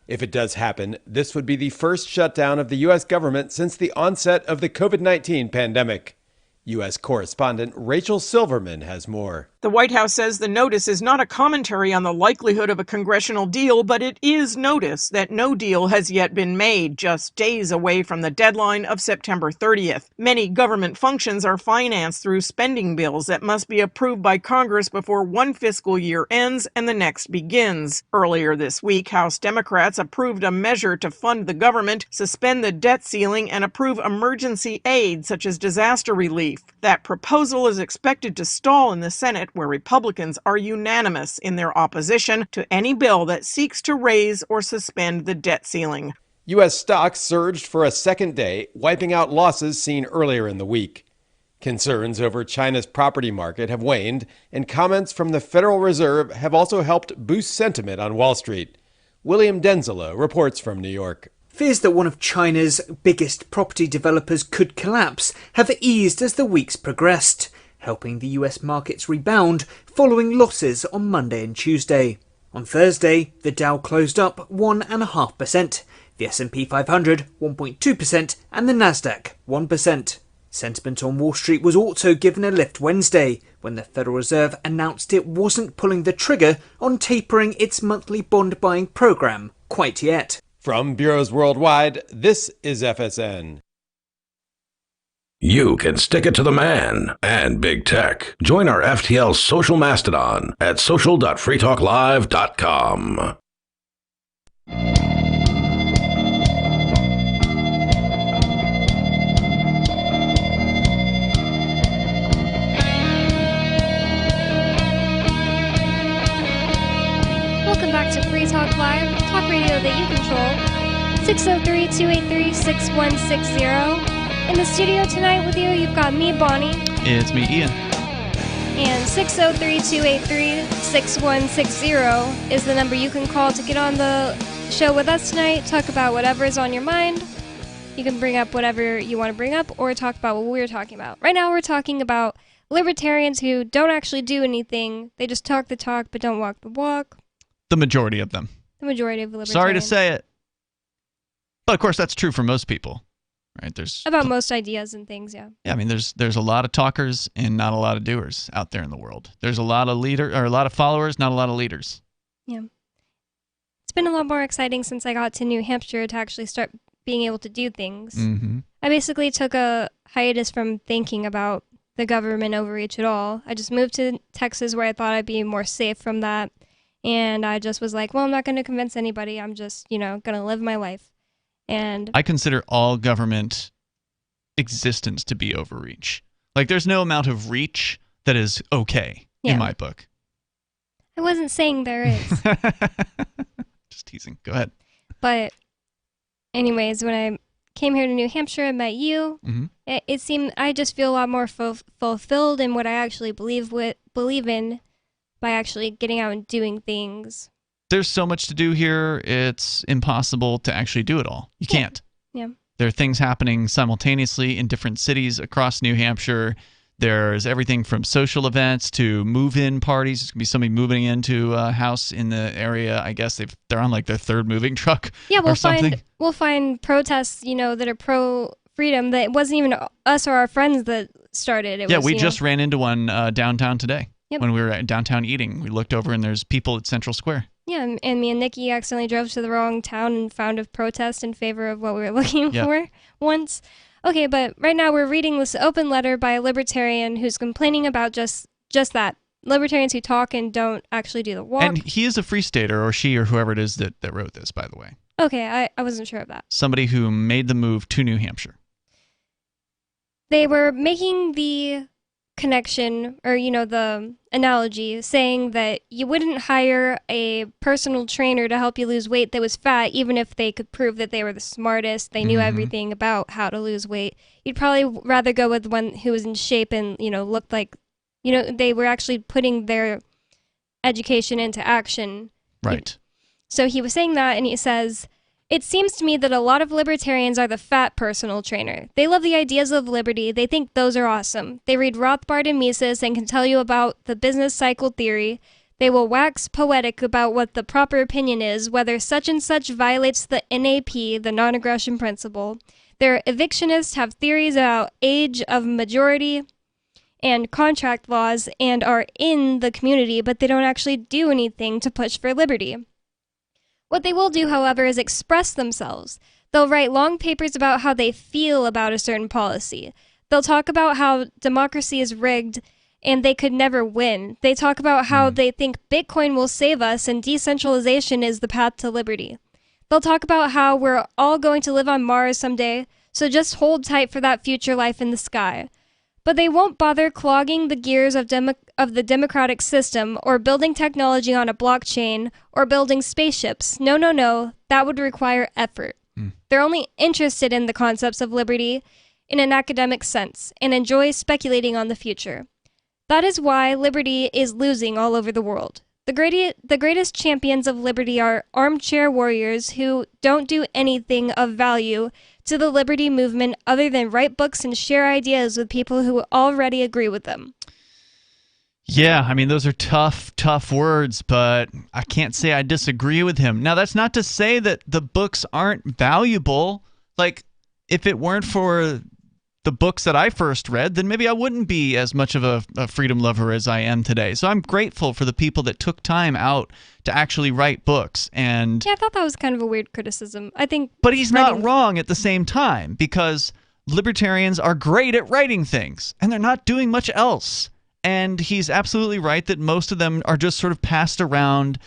If it does happen, this would be the first shutdown of the U.S. government since the onset of the COVID-19 pandemic. U.S. correspondent Rachel Silverman has more. The White House says the notice is not a commentary on the likelihood of a congressional deal, but it is notice that no deal has yet been made, just days away from the deadline of September 30th. Many government functions are financed through spending bills that must be approved by Congress before one fiscal year ends and the next begins. Earlier this week, House Democrats approved a measure to fund the government, suspend the debt ceiling, and approve emergency aid such as disaster relief. That proposal is expected to stall in the Senate, where Republicans are unanimous in their opposition to any bill that seeks to raise or suspend the debt ceiling. U.S. stocks surged for a second day, wiping out losses seen earlier in the week. Concerns over China's property market have waned, and comments from the Federal Reserve have also helped boost sentiment on Wall Street. William Denzelo reports from New York. Fears that one of China's biggest property developers could collapse have eased as the weeks progressed, helping the US markets rebound following losses on Monday and Tuesday. On Thursday, the Dow closed up 1.5%, the S&P 500 1.2%, and the Nasdaq 1%. Sentiment on Wall Street was also given a lift Wednesday, when the Federal Reserve announced it wasn't pulling the trigger on tapering its monthly bond buying program quite yet. From bureaus worldwide, this is FSN. You can stick it to the man and big tech. Join our FTL social mastodon at social.freetalklive.com. Welcome back to Free Talk Live, talk radio that you control. 603-283-6160. In the studio tonight with you, you've got me, Bonnie. It's me, Ian. And 603-283-6160 is the number you can call to get on the show with us tonight, talk about whatever is on your mind. You can bring up whatever you want to bring up or talk about what we're talking about. Right now we're talking about libertarians who don't actually do anything. They just talk the talk but don't walk the walk. The majority of them. The majority of libertarians. Sorry to say it. But of course that's true for most people. Right, there's about most ideas and things, yeah. Yeah, I mean, there's a lot of talkers and not a lot of doers out there in the world. There's a lot of a lot of followers, not a lot of leaders. Yeah, it's been a lot more exciting since I got to New Hampshire to actually start being able to do things. Mm-hmm. I basically took a hiatus from thinking about the government overreach at all. I just moved to Texas where I thought I'd be more safe from that, and I just was like, well, I'm not going to convince anybody. I'm just, going to live my life. And I consider all government existence to be overreach. Like, there's no amount of reach that is okay in my book. I wasn't saying there is. Just teasing. Go ahead. But anyways, when I came here to New Hampshire and met you, it seemed I just feel a lot more fulfilled in what I actually believe in by actually getting out and doing things. There's so much to do here, it's impossible to actually do it all. You can't. Yeah. There are things happening simultaneously in different cities across New Hampshire. There's everything from social events to move-in parties. There's going to be somebody moving into a house in the area. I guess they're on like their third moving truck or something. We'll find protests, that are pro-freedom that it wasn't even us or our friends that started. It was, we just ran into one downtown today. Yep. When we were at downtown eating. We looked over and there's people at Central Square. Yeah, and me and Nikki accidentally drove to the wrong town and found a protest in favor of what we were looking for once. Okay, but right now we're reading this open letter by a libertarian who's complaining about just that. Libertarians who talk and don't actually do the walk. And he is a free stater, or she, or whoever it is that wrote this, by the way. Okay, I wasn't sure of that. Somebody who made the move to New Hampshire. They were making the connection, or, the analogy, saying that you wouldn't hire a personal trainer to help you lose weight that was fat, even if they could prove that they were the smartest, they knew everything about how to lose weight. You'd probably rather go with one who was in shape and, looked like, they were actually putting their education into action. Right. So he was saying that, and he says, "It seems to me that a lot of libertarians are the fat personal trainer. They love the ideas of liberty. They think those are awesome. They read Rothbard and Mises and can tell you about the business cycle theory. They will wax poetic about what the proper opinion is, whether such and such violates the NAP, the non-aggression principle. They're evictionists, have theories about age of majority and contract laws, and are in the community, but they don't actually do anything to push for liberty. What they will do, however, is express themselves. They'll write long papers about how they feel about a certain policy. They'll talk about how democracy is rigged and they could never win. They talk about how they think Bitcoin will save us and decentralization is the path to liberty. They'll talk about how we're all going to live on Mars someday, so just hold tight for that future life in the sky. But they won't bother clogging the gears of the democratic system, or building technology on a blockchain, or building spaceships. No. That would require effort. They're only interested in the concepts of liberty in an academic sense, and enjoy speculating on the future. That is why liberty is losing all over the world. The greatest champions of liberty are armchair warriors who don't do anything of value to the liberty movement other than write books and share ideas with people who already agree with them." Yeah, I mean, those are tough words, but I can't say I disagree with him. Now, that's not to say that the books aren't valuable. Like, if it weren't for the books that I first read, then maybe I wouldn't be as much of a freedom lover as I am today. So I'm grateful for the people that took time out to actually write books. And yeah, I thought that was kind of a weird criticism. I think, but he's not wrong at the same time, because libertarians are great at writing things, and they're not doing much else. And he's absolutely right that most of them are just sort of passed around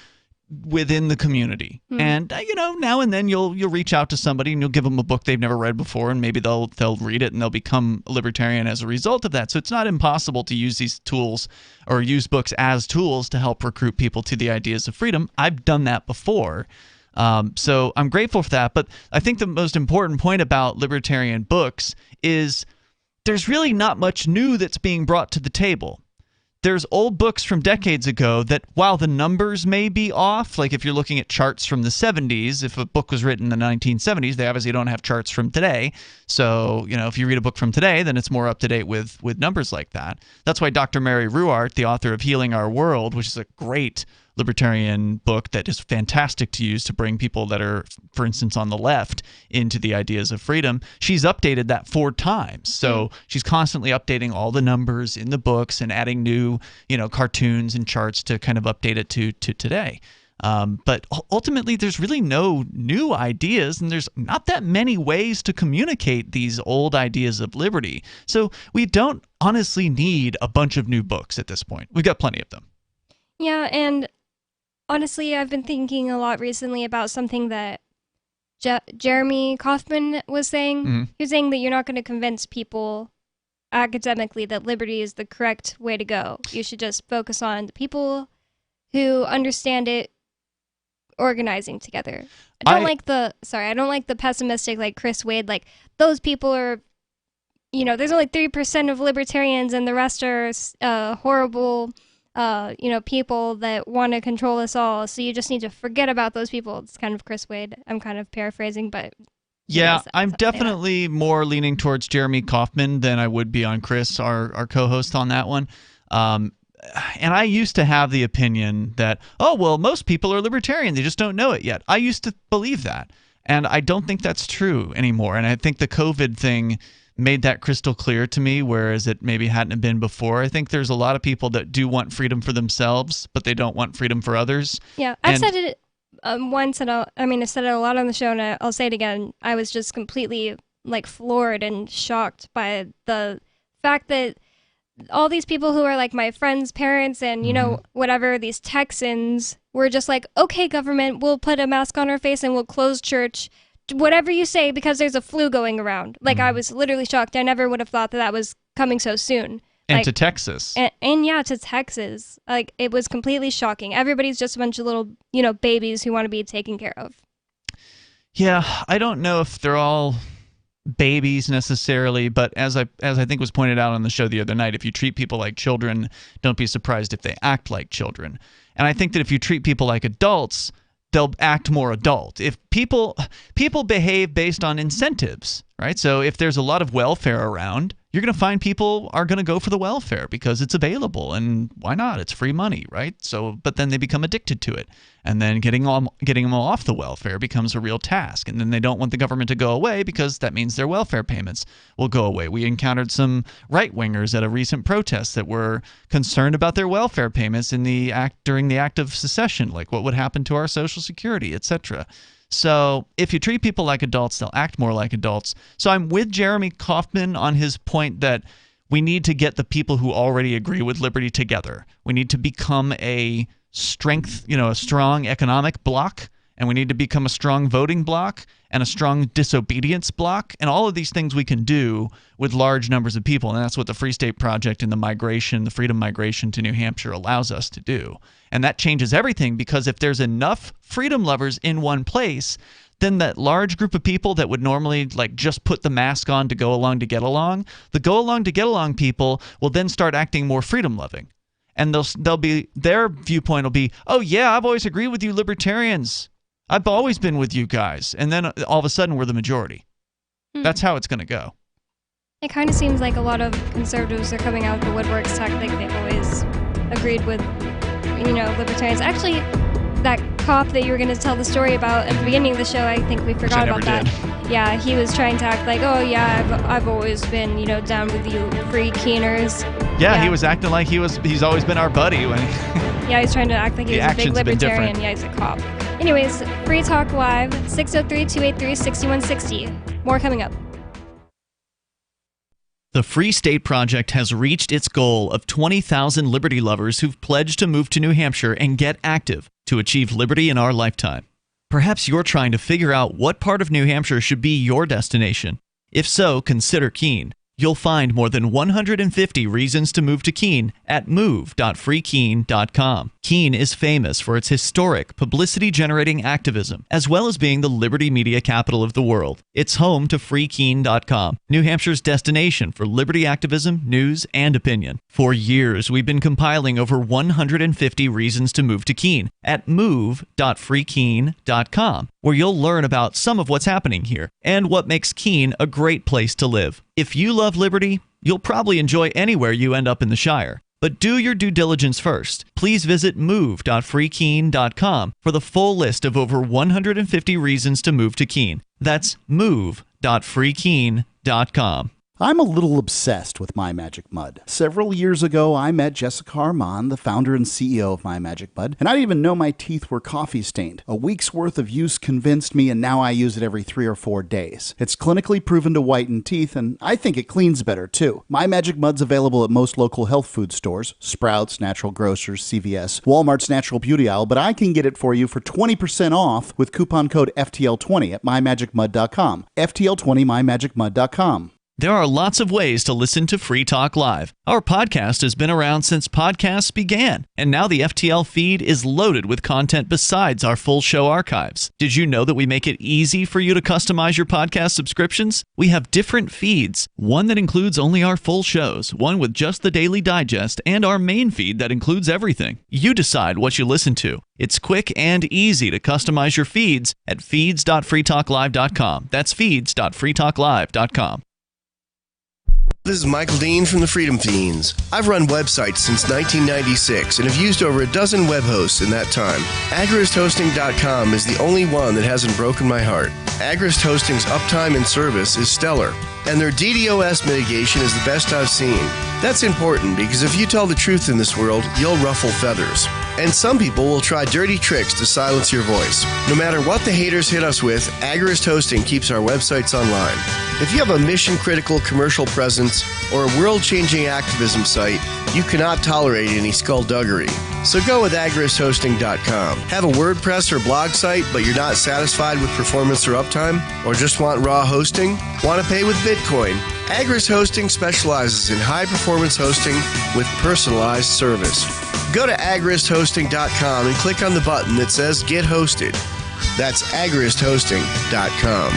within the community. And now and then you'll reach out to somebody and you'll give them a book they've never read before, and maybe they'll read it and they'll become a libertarian as a result of that. So it's not impossible to use these tools, or use books as tools, to help recruit people to the ideas of freedom. I've done that before. So I'm grateful for that. But I think the most important point about libertarian books is there's really not much new that's being brought to the table. There's old books from decades ago that, while the numbers may be off, like if you're looking at charts from the 70s, if a book was written in the 1970s, they obviously don't have charts from today. So, if you read a book from today, then it's more up to date with numbers like that. That's why Dr. Mary Ruwart, the author of Healing Our World, which is a great libertarian book that is fantastic to use to bring people that are, for instance, on the left into the ideas of freedom, she's updated that 4 times. So she's constantly updating all the numbers in the books and adding new, cartoons and charts to kind of update it to today. But ultimately, there's really no new ideas, and there's not that many ways to communicate these old ideas of liberty. So we don't honestly need a bunch of new books at this point. We've got plenty of them. Yeah, and honestly, I've been thinking a lot recently about something that Jeremy Kaufman was saying. He was saying that you're not going to convince people academically that liberty is the correct way to go. You should just focus on the people who understand it organizing together. I don't like the pessimistic, like Chris Wade, like those people are, there's only 3% of libertarians and the rest are horrible people that want to control us all. So you just need to forget about those people. It's kind of Chris Wade. I'm kind of paraphrasing, but yeah, I'm definitely more leaning towards Jeremy Kaufman than I would be on Chris, our co-host on that one. And I used to have the opinion that, most people are libertarian. They just don't know it yet. I used to believe that. And I don't think that's true anymore. And I think the COVID thing made that crystal clear to me, whereas it maybe hadn't been before. I think there's a lot of people that do want freedom for themselves, but they don't want freedom for others. Yeah, I've said it once, and I've said it a lot on the show, and I'll say it again. I was just completely floored and shocked by the fact that all these people who are my friends' parents and, whatever, these Texans were just okay, government, we'll put a mask on our face and we'll close church, whatever you say, because there's a flu going around. I was literally shocked. I never would have thought that was coming so soon. And to Texas. And yeah, to Texas. It was completely shocking. Everybody's just a bunch of little, babies who want to be taken care of. Yeah, I don't know if they're all babies necessarily, but as I think was pointed out on the show the other night, if you treat people like children, don't be surprised if they act like children. And I think that if you treat people like adults, they'll act more adult. If people behave based on incentives, right? So if there's a lot of welfare around, you're going to find people are going to go for the welfare because it's available, and why not? It's free money, right? So, but then they become addicted to it, and then getting them off the welfare becomes a real task, and then they don't want the government to go away because that means their welfare payments will go away. We encountered some right-wingers at a recent protest that were concerned about their welfare payments during the act of secession, like what would happen to our Social Security, etc. So if you treat people like adults, they'll act more like adults. So I'm with Jeremy Kaufman on his point that we need to get the people who already agree with liberty together. We need to become a strong economic bloc, and we need to become a strong voting bloc and a strong disobedience bloc. And all of these things we can do with large numbers of people. And that's what the Free State Project and the freedom migration to New Hampshire allows us to do. And that changes everything, because if there's enough freedom lovers in one place, then that large group of people that would normally just put the mask on to go along to get along, the go along to get along people will then start acting more freedom loving. And their viewpoint will be, oh yeah, I've always agreed with you libertarians. I've always been with you guys. And then all of a sudden we're the majority. That's how it's going to go. It kind of seems like a lot of conservatives are coming out of the woodworks tactic. They've always agreed with, libertarians. Actually, that cop that you were going to tell the story about at the beginning of the show, I think we forgot about that. Yeah, he was trying to act like, oh yeah, I've always been, down with you free keeners. Yeah, he was acting like he's always been our buddy. Yeah, he's trying to act like he's a big libertarian. Yeah, he's a cop. Anyways, Free Talk Live, 603-283-6160. More coming up. The Free State Project has reached its goal of 20,000 liberty lovers who've pledged to move to New Hampshire and get active to achieve liberty in our lifetime. Perhaps you're trying to figure out what part of New Hampshire should be your destination. If so, consider Keene. You'll find more than 150 reasons to move to Keene at move.freekeene.com. Keene is famous for its historic, publicity-generating activism, as well as being the liberty media capital of the world. It's home to freekeene.com, New Hampshire's destination for liberty activism, news, and opinion. For years, we've been compiling over 150 reasons to move to Keene at move.freekeene.com, where you'll learn about some of what's happening here and what makes Keene a great place to live. If you love liberty, you'll probably enjoy anywhere you end up in the Shire. But do your due diligence first. Please visit move.freekeene.com for the full list of over 150 reasons to move to Keene. That's move.freekeene.com. I'm a little obsessed with My Magic Mud. Several years ago, I met Jessica Armand, the founder and CEO of My Magic Mud, and I didn't even know my teeth were coffee stained. A week's worth of use convinced me, and now I use it every 3 or 4 days. It's clinically proven to whiten teeth, and I think it cleans better, too. My Magic Mud's available at most local health food stores, Sprouts, Natural Grocers, CVS, Walmart's Natural Beauty Aisle, but I can get it for you for 20% off with coupon code FTL20 at mymagicmud.com. FTL20 mymagicmud.com. There are lots of ways to listen to Free Talk Live. Our podcast has been around since podcasts began, and now the FTL feed is loaded with content besides our full show archives. Did you know that we make it easy for you to customize your podcast subscriptions? We have different feeds, one that includes only our full shows, one with just the Daily Digest, and our main feed that includes everything. You decide what you listen to. It's quick and easy to customize your feeds at feeds.freetalklive.com. That's feeds.freetalklive.com. This is Michael Dean from the Freedom Fiends. I've run websites since 1996 and have used over a dozen web hosts in that time. AgristHosting.com is the only one that hasn't broken my heart. Agrist Hosting's uptime and service is stellar, and their DDoS mitigation is the best I've seen. That's important because if you tell the truth in this world, you'll ruffle feathers. And some people will try dirty tricks to silence your voice. No matter what the haters hit us with, Agrist Hosting keeps our websites online. If you have a mission-critical commercial presence or a world-changing activism site, you cannot tolerate any skullduggery. So go with agristhosting.com. Have a WordPress or blog site, but you're not satisfied with performance or uptime? Or just want raw hosting? Want to pay with Bitcoin? Agrist Hosting specializes in high-performance hosting with personalized service. Go to agristhosting.com and click on the button that says Get Hosted. That's agristhosting.com.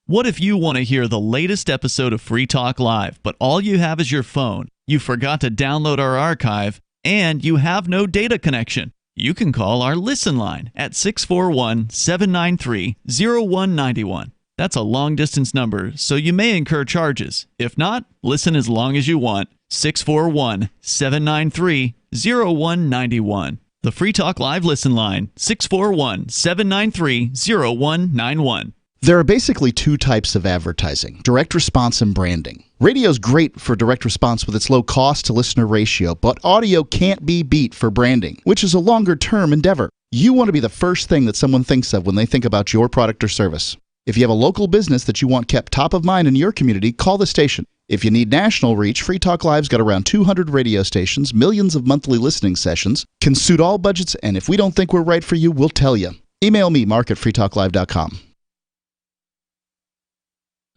What if you want to hear the latest episode of Free Talk Live, but all you have is your phone, you forgot to download our archive, and you have no data connection? You can call our Listen line at 641-793-0191. That's a long-distance number, so you may incur charges. If not, listen as long as you want. 641-793-0191. The Free Talk Live Listen line, 641-793-0191. There are basically two types of advertising, direct response and branding. Radio's great for direct response with its low cost to listener ratio, but audio can't be beat for branding, which is a longer-term endeavor. You want to be the first thing that someone thinks of when they think about your product or service. If you have a local business that you want kept top of mind in your community, call the station. If you need national reach, Free Talk Live's got around 200 radio stations, millions of monthly listening sessions, can suit all budgets, and if we don't think we're right for you, we'll tell you. Email me, mark@freetalklive.com.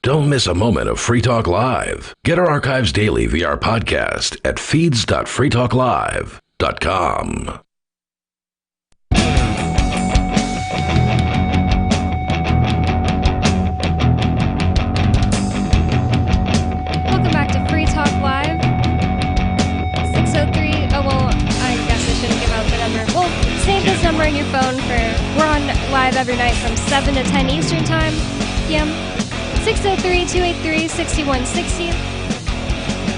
Don't miss a moment of Free Talk Live. Get our archives daily via our podcast at feeds.freetalklive.com. Welcome back to Free Talk Live. 603. Oh, well, I guess I shouldn't give out the number. Well, save this number in your phone we're on live every night from 7 to 10 Eastern Time, p.m. 603-283-6160.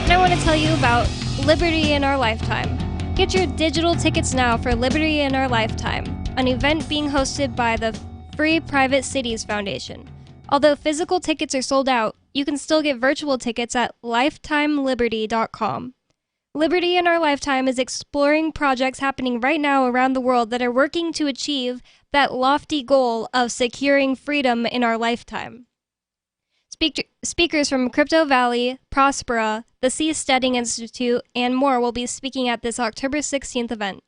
And I want to tell you about Liberty in Our Lifetime. Get your digital tickets now for Liberty in Our Lifetime, an event being hosted by the Free Private Cities Foundation. Although physical tickets are sold out, you can still get virtual tickets at lifetimeliberty.com. Liberty in Our Lifetime is exploring projects happening right now around the world that are working to achieve that lofty goal of securing freedom in our lifetime. Speakers from Crypto Valley, Prospera, the Seasteading Institute, and more will be speaking at this October 16th event.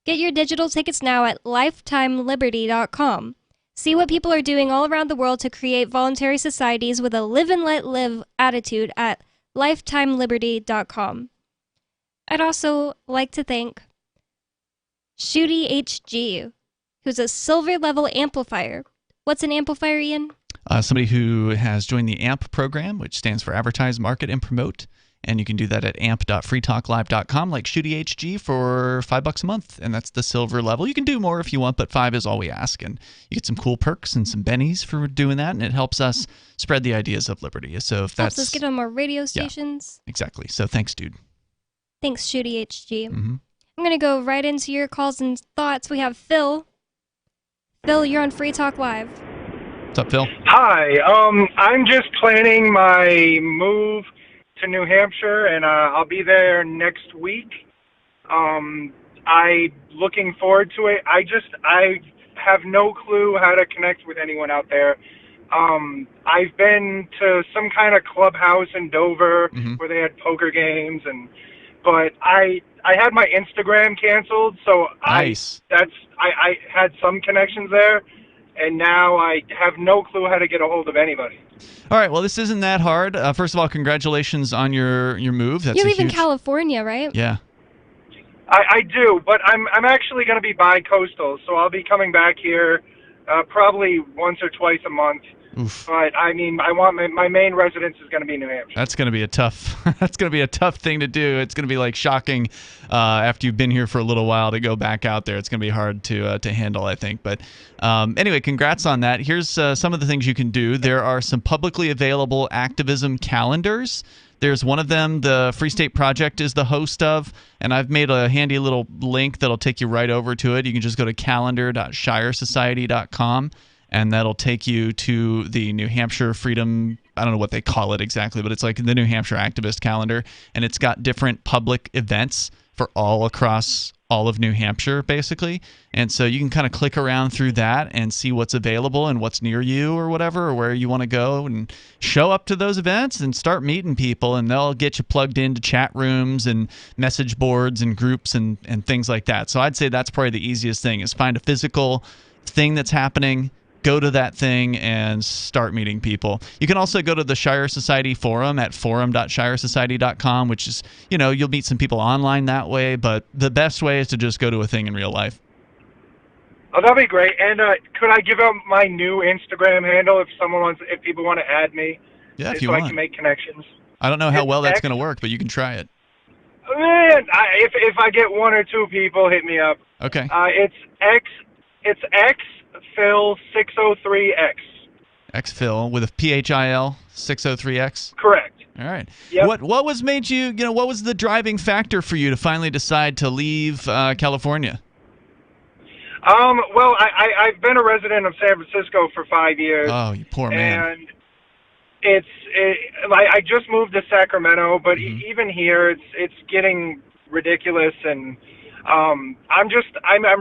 Get your digital tickets now at lifetimeliberty.com. See what people are doing all around the world to create voluntary societies with a live and let live attitude at lifetimeliberty.com. I'd also like to thank Shooty HG, who's a silver level amplifier. What's an amplifier, Ian? Somebody who has joined the AMP program, which stands for Advertise, Market, and Promote. And you can do that at amp.freetalklive.com, like Shooty HG, for $5 a month. And that's the silver level. You can do more if you want, but $5 is all we ask. And you get some cool perks and some bennies for doing that. And it helps us spread the ideas of liberty. So if that's... helps us get on more radio stations. Yeah, exactly. So thanks, dude. Thanks, Shooty HG. Mm-hmm. I'm going to go right into your calls and thoughts. We have Phil. Phil, you're on Free Talk Live. What's up, Phil? Hi. I'm just planning my move to New Hampshire, and I'll be there next week. I'm looking forward to it. I have no clue how to connect with anyone out there. I've been to some kind of clubhouse in Dover where they had poker games, but I had my Instagram canceled, so nice. I had some connections there. And now I have no clue how to get a hold of anybody. All right, well, this isn't that hard. First of all, congratulations on your move. That's you live in California, right? Yeah. I do, but I'm actually going to be bi-coastal, so I'll be coming back here probably once or twice a month. Oof. But I mean, I want my main residence is going to be New Hampshire. That's going to be a tough. That's going to be a tough thing to do. It's going to be like shocking after you've been here for a little while to go back out there. It's going to be hard to handle, I think. But anyway, congrats on that. Here's some of the things you can do. There are some publicly available activism calendars There's one of them the Free State Project is the host of, and I've made a handy little link that'll take you right over to it. You can just go to calendar.shiresociety.com, and that'll take you to the New Hampshire Freedom, I don't know what they call it exactly, but it's like the New Hampshire Activist Calendar, and it's got different public events for all across all of New Hampshire, basically. And so you can kind of click around through that and see what's available and what's near you or whatever, or where you want to go, and show up to those events and start meeting people, and they'll get you plugged into chat rooms and message boards and groups and things like that. So I'd say that's probably the easiest thing, is find a physical thing that's happening, go to that thing and start meeting people. You can also go to the Shire Society forum at forum.shiresociety.com, which is, you'll meet some people online that way, but the best way is to just go to a thing in real life. Oh, that'd be great. And could I give out my new Instagram handle if people want to add me? Yeah, if you so want. I can make connections. I don't know how well that's going to work, but you can try it. Man, if I get 1 or 2 people, hit me up. Okay. It's xphil603x. xphil with a PHIL 603x. Correct. All right. Yep. What was made you? What was the driving factor for you to finally decide to leave California? Well, I've been a resident of San Francisco for 5 years. Oh, you poor man. And I just moved to Sacramento, but even here, it's getting ridiculous, and I'm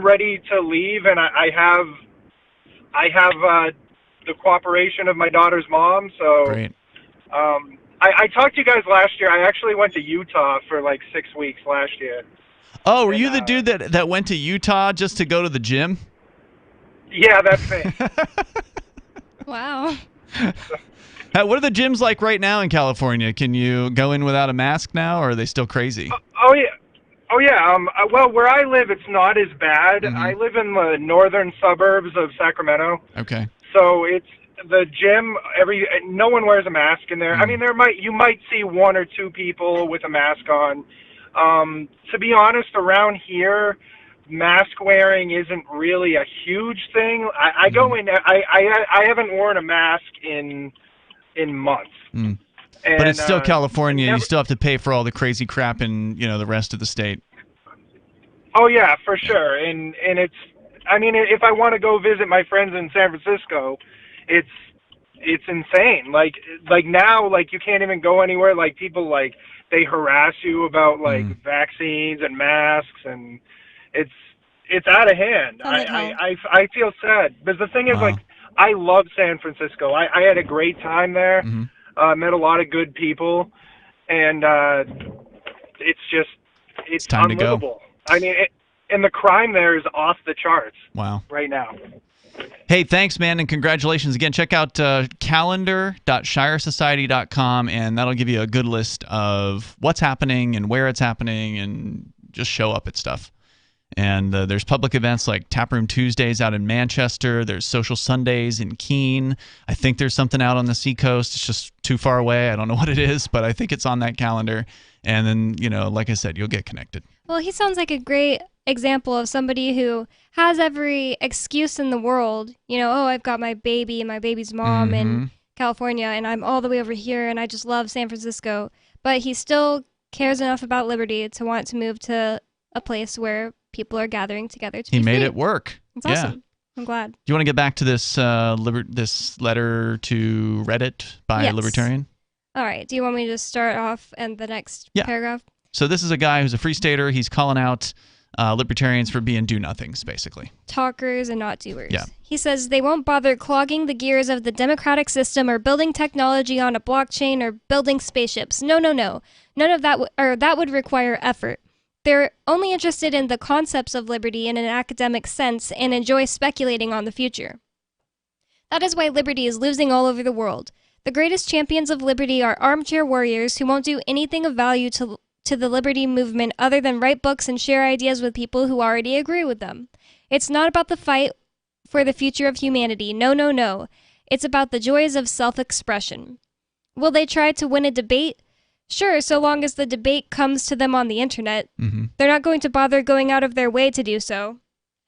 ready to leave, and I have the cooperation of my daughter's mom. So, great. I talked to you guys last year. I actually went to Utah for like 6 weeks last year. Oh, were you the dude that went to Utah just to go to the gym? Yeah, that's me. Wow. What are the gyms like right now in California? Can you go in without a mask now, or are they still crazy? Oh yeah. Well, where I live, it's not as bad. I live in the northern suburbs of Sacramento. Okay. So it's the gym. No one wears a mask in there. I mean, you might see 1 or 2 people with a mask on. To be honest, around here, mask wearing isn't really a huge thing. I go in. I haven't worn a mask in months. And, but it's still California. You still have to pay for all the crazy crap in the rest of the state. Oh yeah, for sure. And it's. I mean, if I want to go visit my friends in San Francisco, it's insane. Like now, you can't even go anywhere. Like people they harass you about vaccines and masks, and it's out of hand. I feel sad, because the thing is, I love San Francisco. I had a great time there. Met a lot of good people, and it's time unlivable. To go. I mean, and the crime there is off the charts. Wow. Right now. Hey, thanks, man, and congratulations again. Check out calendar.shiresociety.com, and that'll give you a good list of what's happening and where it's happening, and just show up at stuff. And there's public events like Taproom Tuesdays out in Manchester. There's Social Sundays in Keene. I think there's something out on the Seacoast. It's just too far away. I don't know what it is, but I think it's on that calendar. And then, like I said, you'll get connected. Well, he sounds like a great example of somebody who has every excuse in the world. I've got my baby's mom in California, and I'm all the way over here, and I just love San Francisco. But he still cares enough about liberty to want to move to a place where people are gathering together to He made free. it work. It's awesome. I'm glad. Do you want to get back to this this letter to Reddit by a libertarian? All right. Do you want me to start off and the next paragraph? So this is a guy who's a free stater. He's calling out libertarians for being do-nothings, basically. Talkers and not doers. Yeah. He says they won't bother clogging the gears of the democratic system or building technology on a blockchain or building spaceships. No. None of that, that would require effort. They're only interested in the concepts of liberty in an academic sense and enjoy speculating on the future. That is why liberty is losing all over the world. The greatest champions of liberty are armchair warriors who won't do anything of value to the liberty movement other than write books and share ideas with people who already agree with them. It's not about the fight for the future of humanity. No. It's about the joys of self-expression. Will they try to win a debate? Sure, so long as the debate comes to them on the internet. They're not going to bother going out of their way to do so.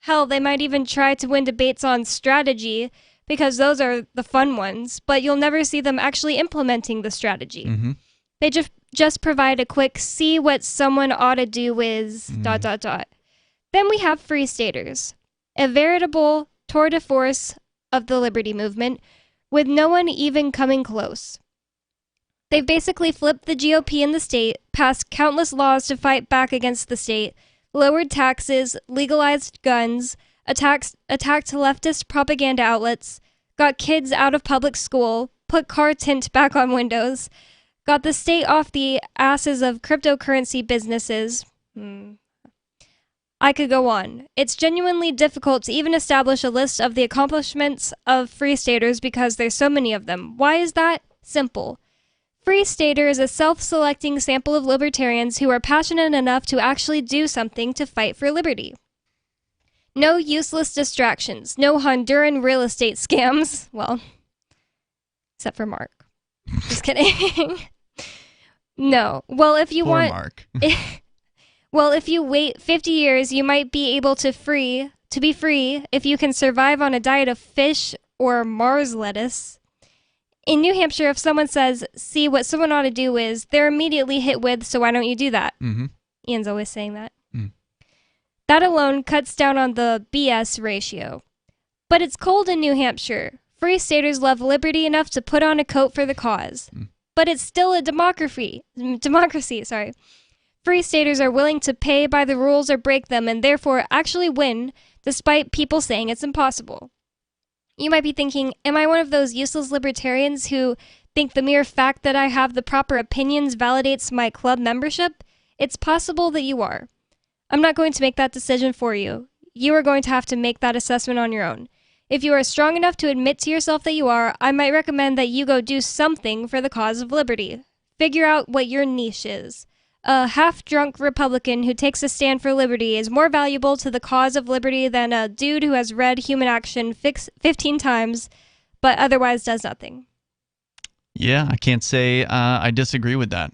Hell, they might even try to win debates on strategy, because those are the fun ones, but you'll never see them actually implementing the strategy. just provide a quick see what someone ought to do with ... Then we have Free Staters, a veritable tour de force of the liberty movement, with no one even coming close. They've basically flipped the GOP in the state, passed countless laws to fight back against the state, lowered taxes, legalized guns, attacked leftist propaganda outlets, got kids out of public school, put car tint back on windows, got the state off the asses of cryptocurrency businesses. I could go on. It's genuinely difficult to even establish a list of the accomplishments of Free Staters because there's so many of them. Why is that? Simple. Free Stater is a self-selecting sample of libertarians who are passionate enough to actually do something to fight for liberty. No useless distractions. No Honduran real estate scams. Well, except for Mark. Just kidding. No. Well, if you Poor want... Mark. Well, if you wait 50 years, you might be able to be free if you can survive on a diet of fish or Mars lettuce. In New Hampshire, if someone says, see what someone ought to do is, they're immediately hit with, so why don't you do that? Mm-hmm. Ian's always saying that. That alone cuts down on the BS ratio. But it's cold in New Hampshire. Free Staters love liberty enough to put on a coat for the cause. But it's still a democracy. Free Staters are willing to pay by the rules or break them and therefore actually win, despite people saying it's impossible. You might be thinking, am I one of those useless libertarians who think the mere fact that I have the proper opinions validates my club membership? It's possible that you are. I'm not going to make that decision for you. You are going to have to make that assessment on your own. If you are strong enough to admit to yourself that you are, I might recommend that you go do something for the cause of liberty. Figure out what your niche is. A half-drunk Republican who takes a stand for liberty is more valuable to the cause of liberty than a dude who has read Human Action 15 times, but otherwise does nothing. Yeah, I can't say I disagree with that.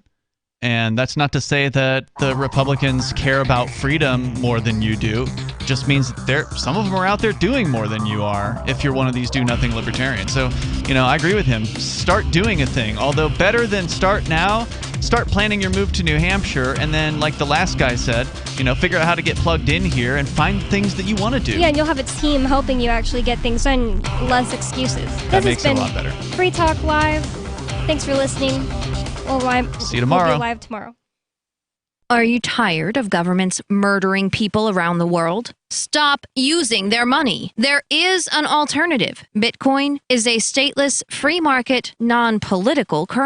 And that's not to say that the Republicans care about freedom more than you do. It just means that some of them are out there doing more than you are if you're one of these do-nothing libertarians. So, I agree with him. Start doing a thing. Although better than start now, start planning your move to New Hampshire, and then, like the last guy said, figure out how to get plugged in here and find things that you want to do. Yeah, and you'll have a team helping you actually get things done, less excuses. That makes it a lot better. Free Talk Live. Thanks for listening. See you tomorrow. We'll be live tomorrow. Are you tired of governments murdering people around the world? Stop using their money. There is an alternative. Bitcoin is a stateless, free market, non-political currency.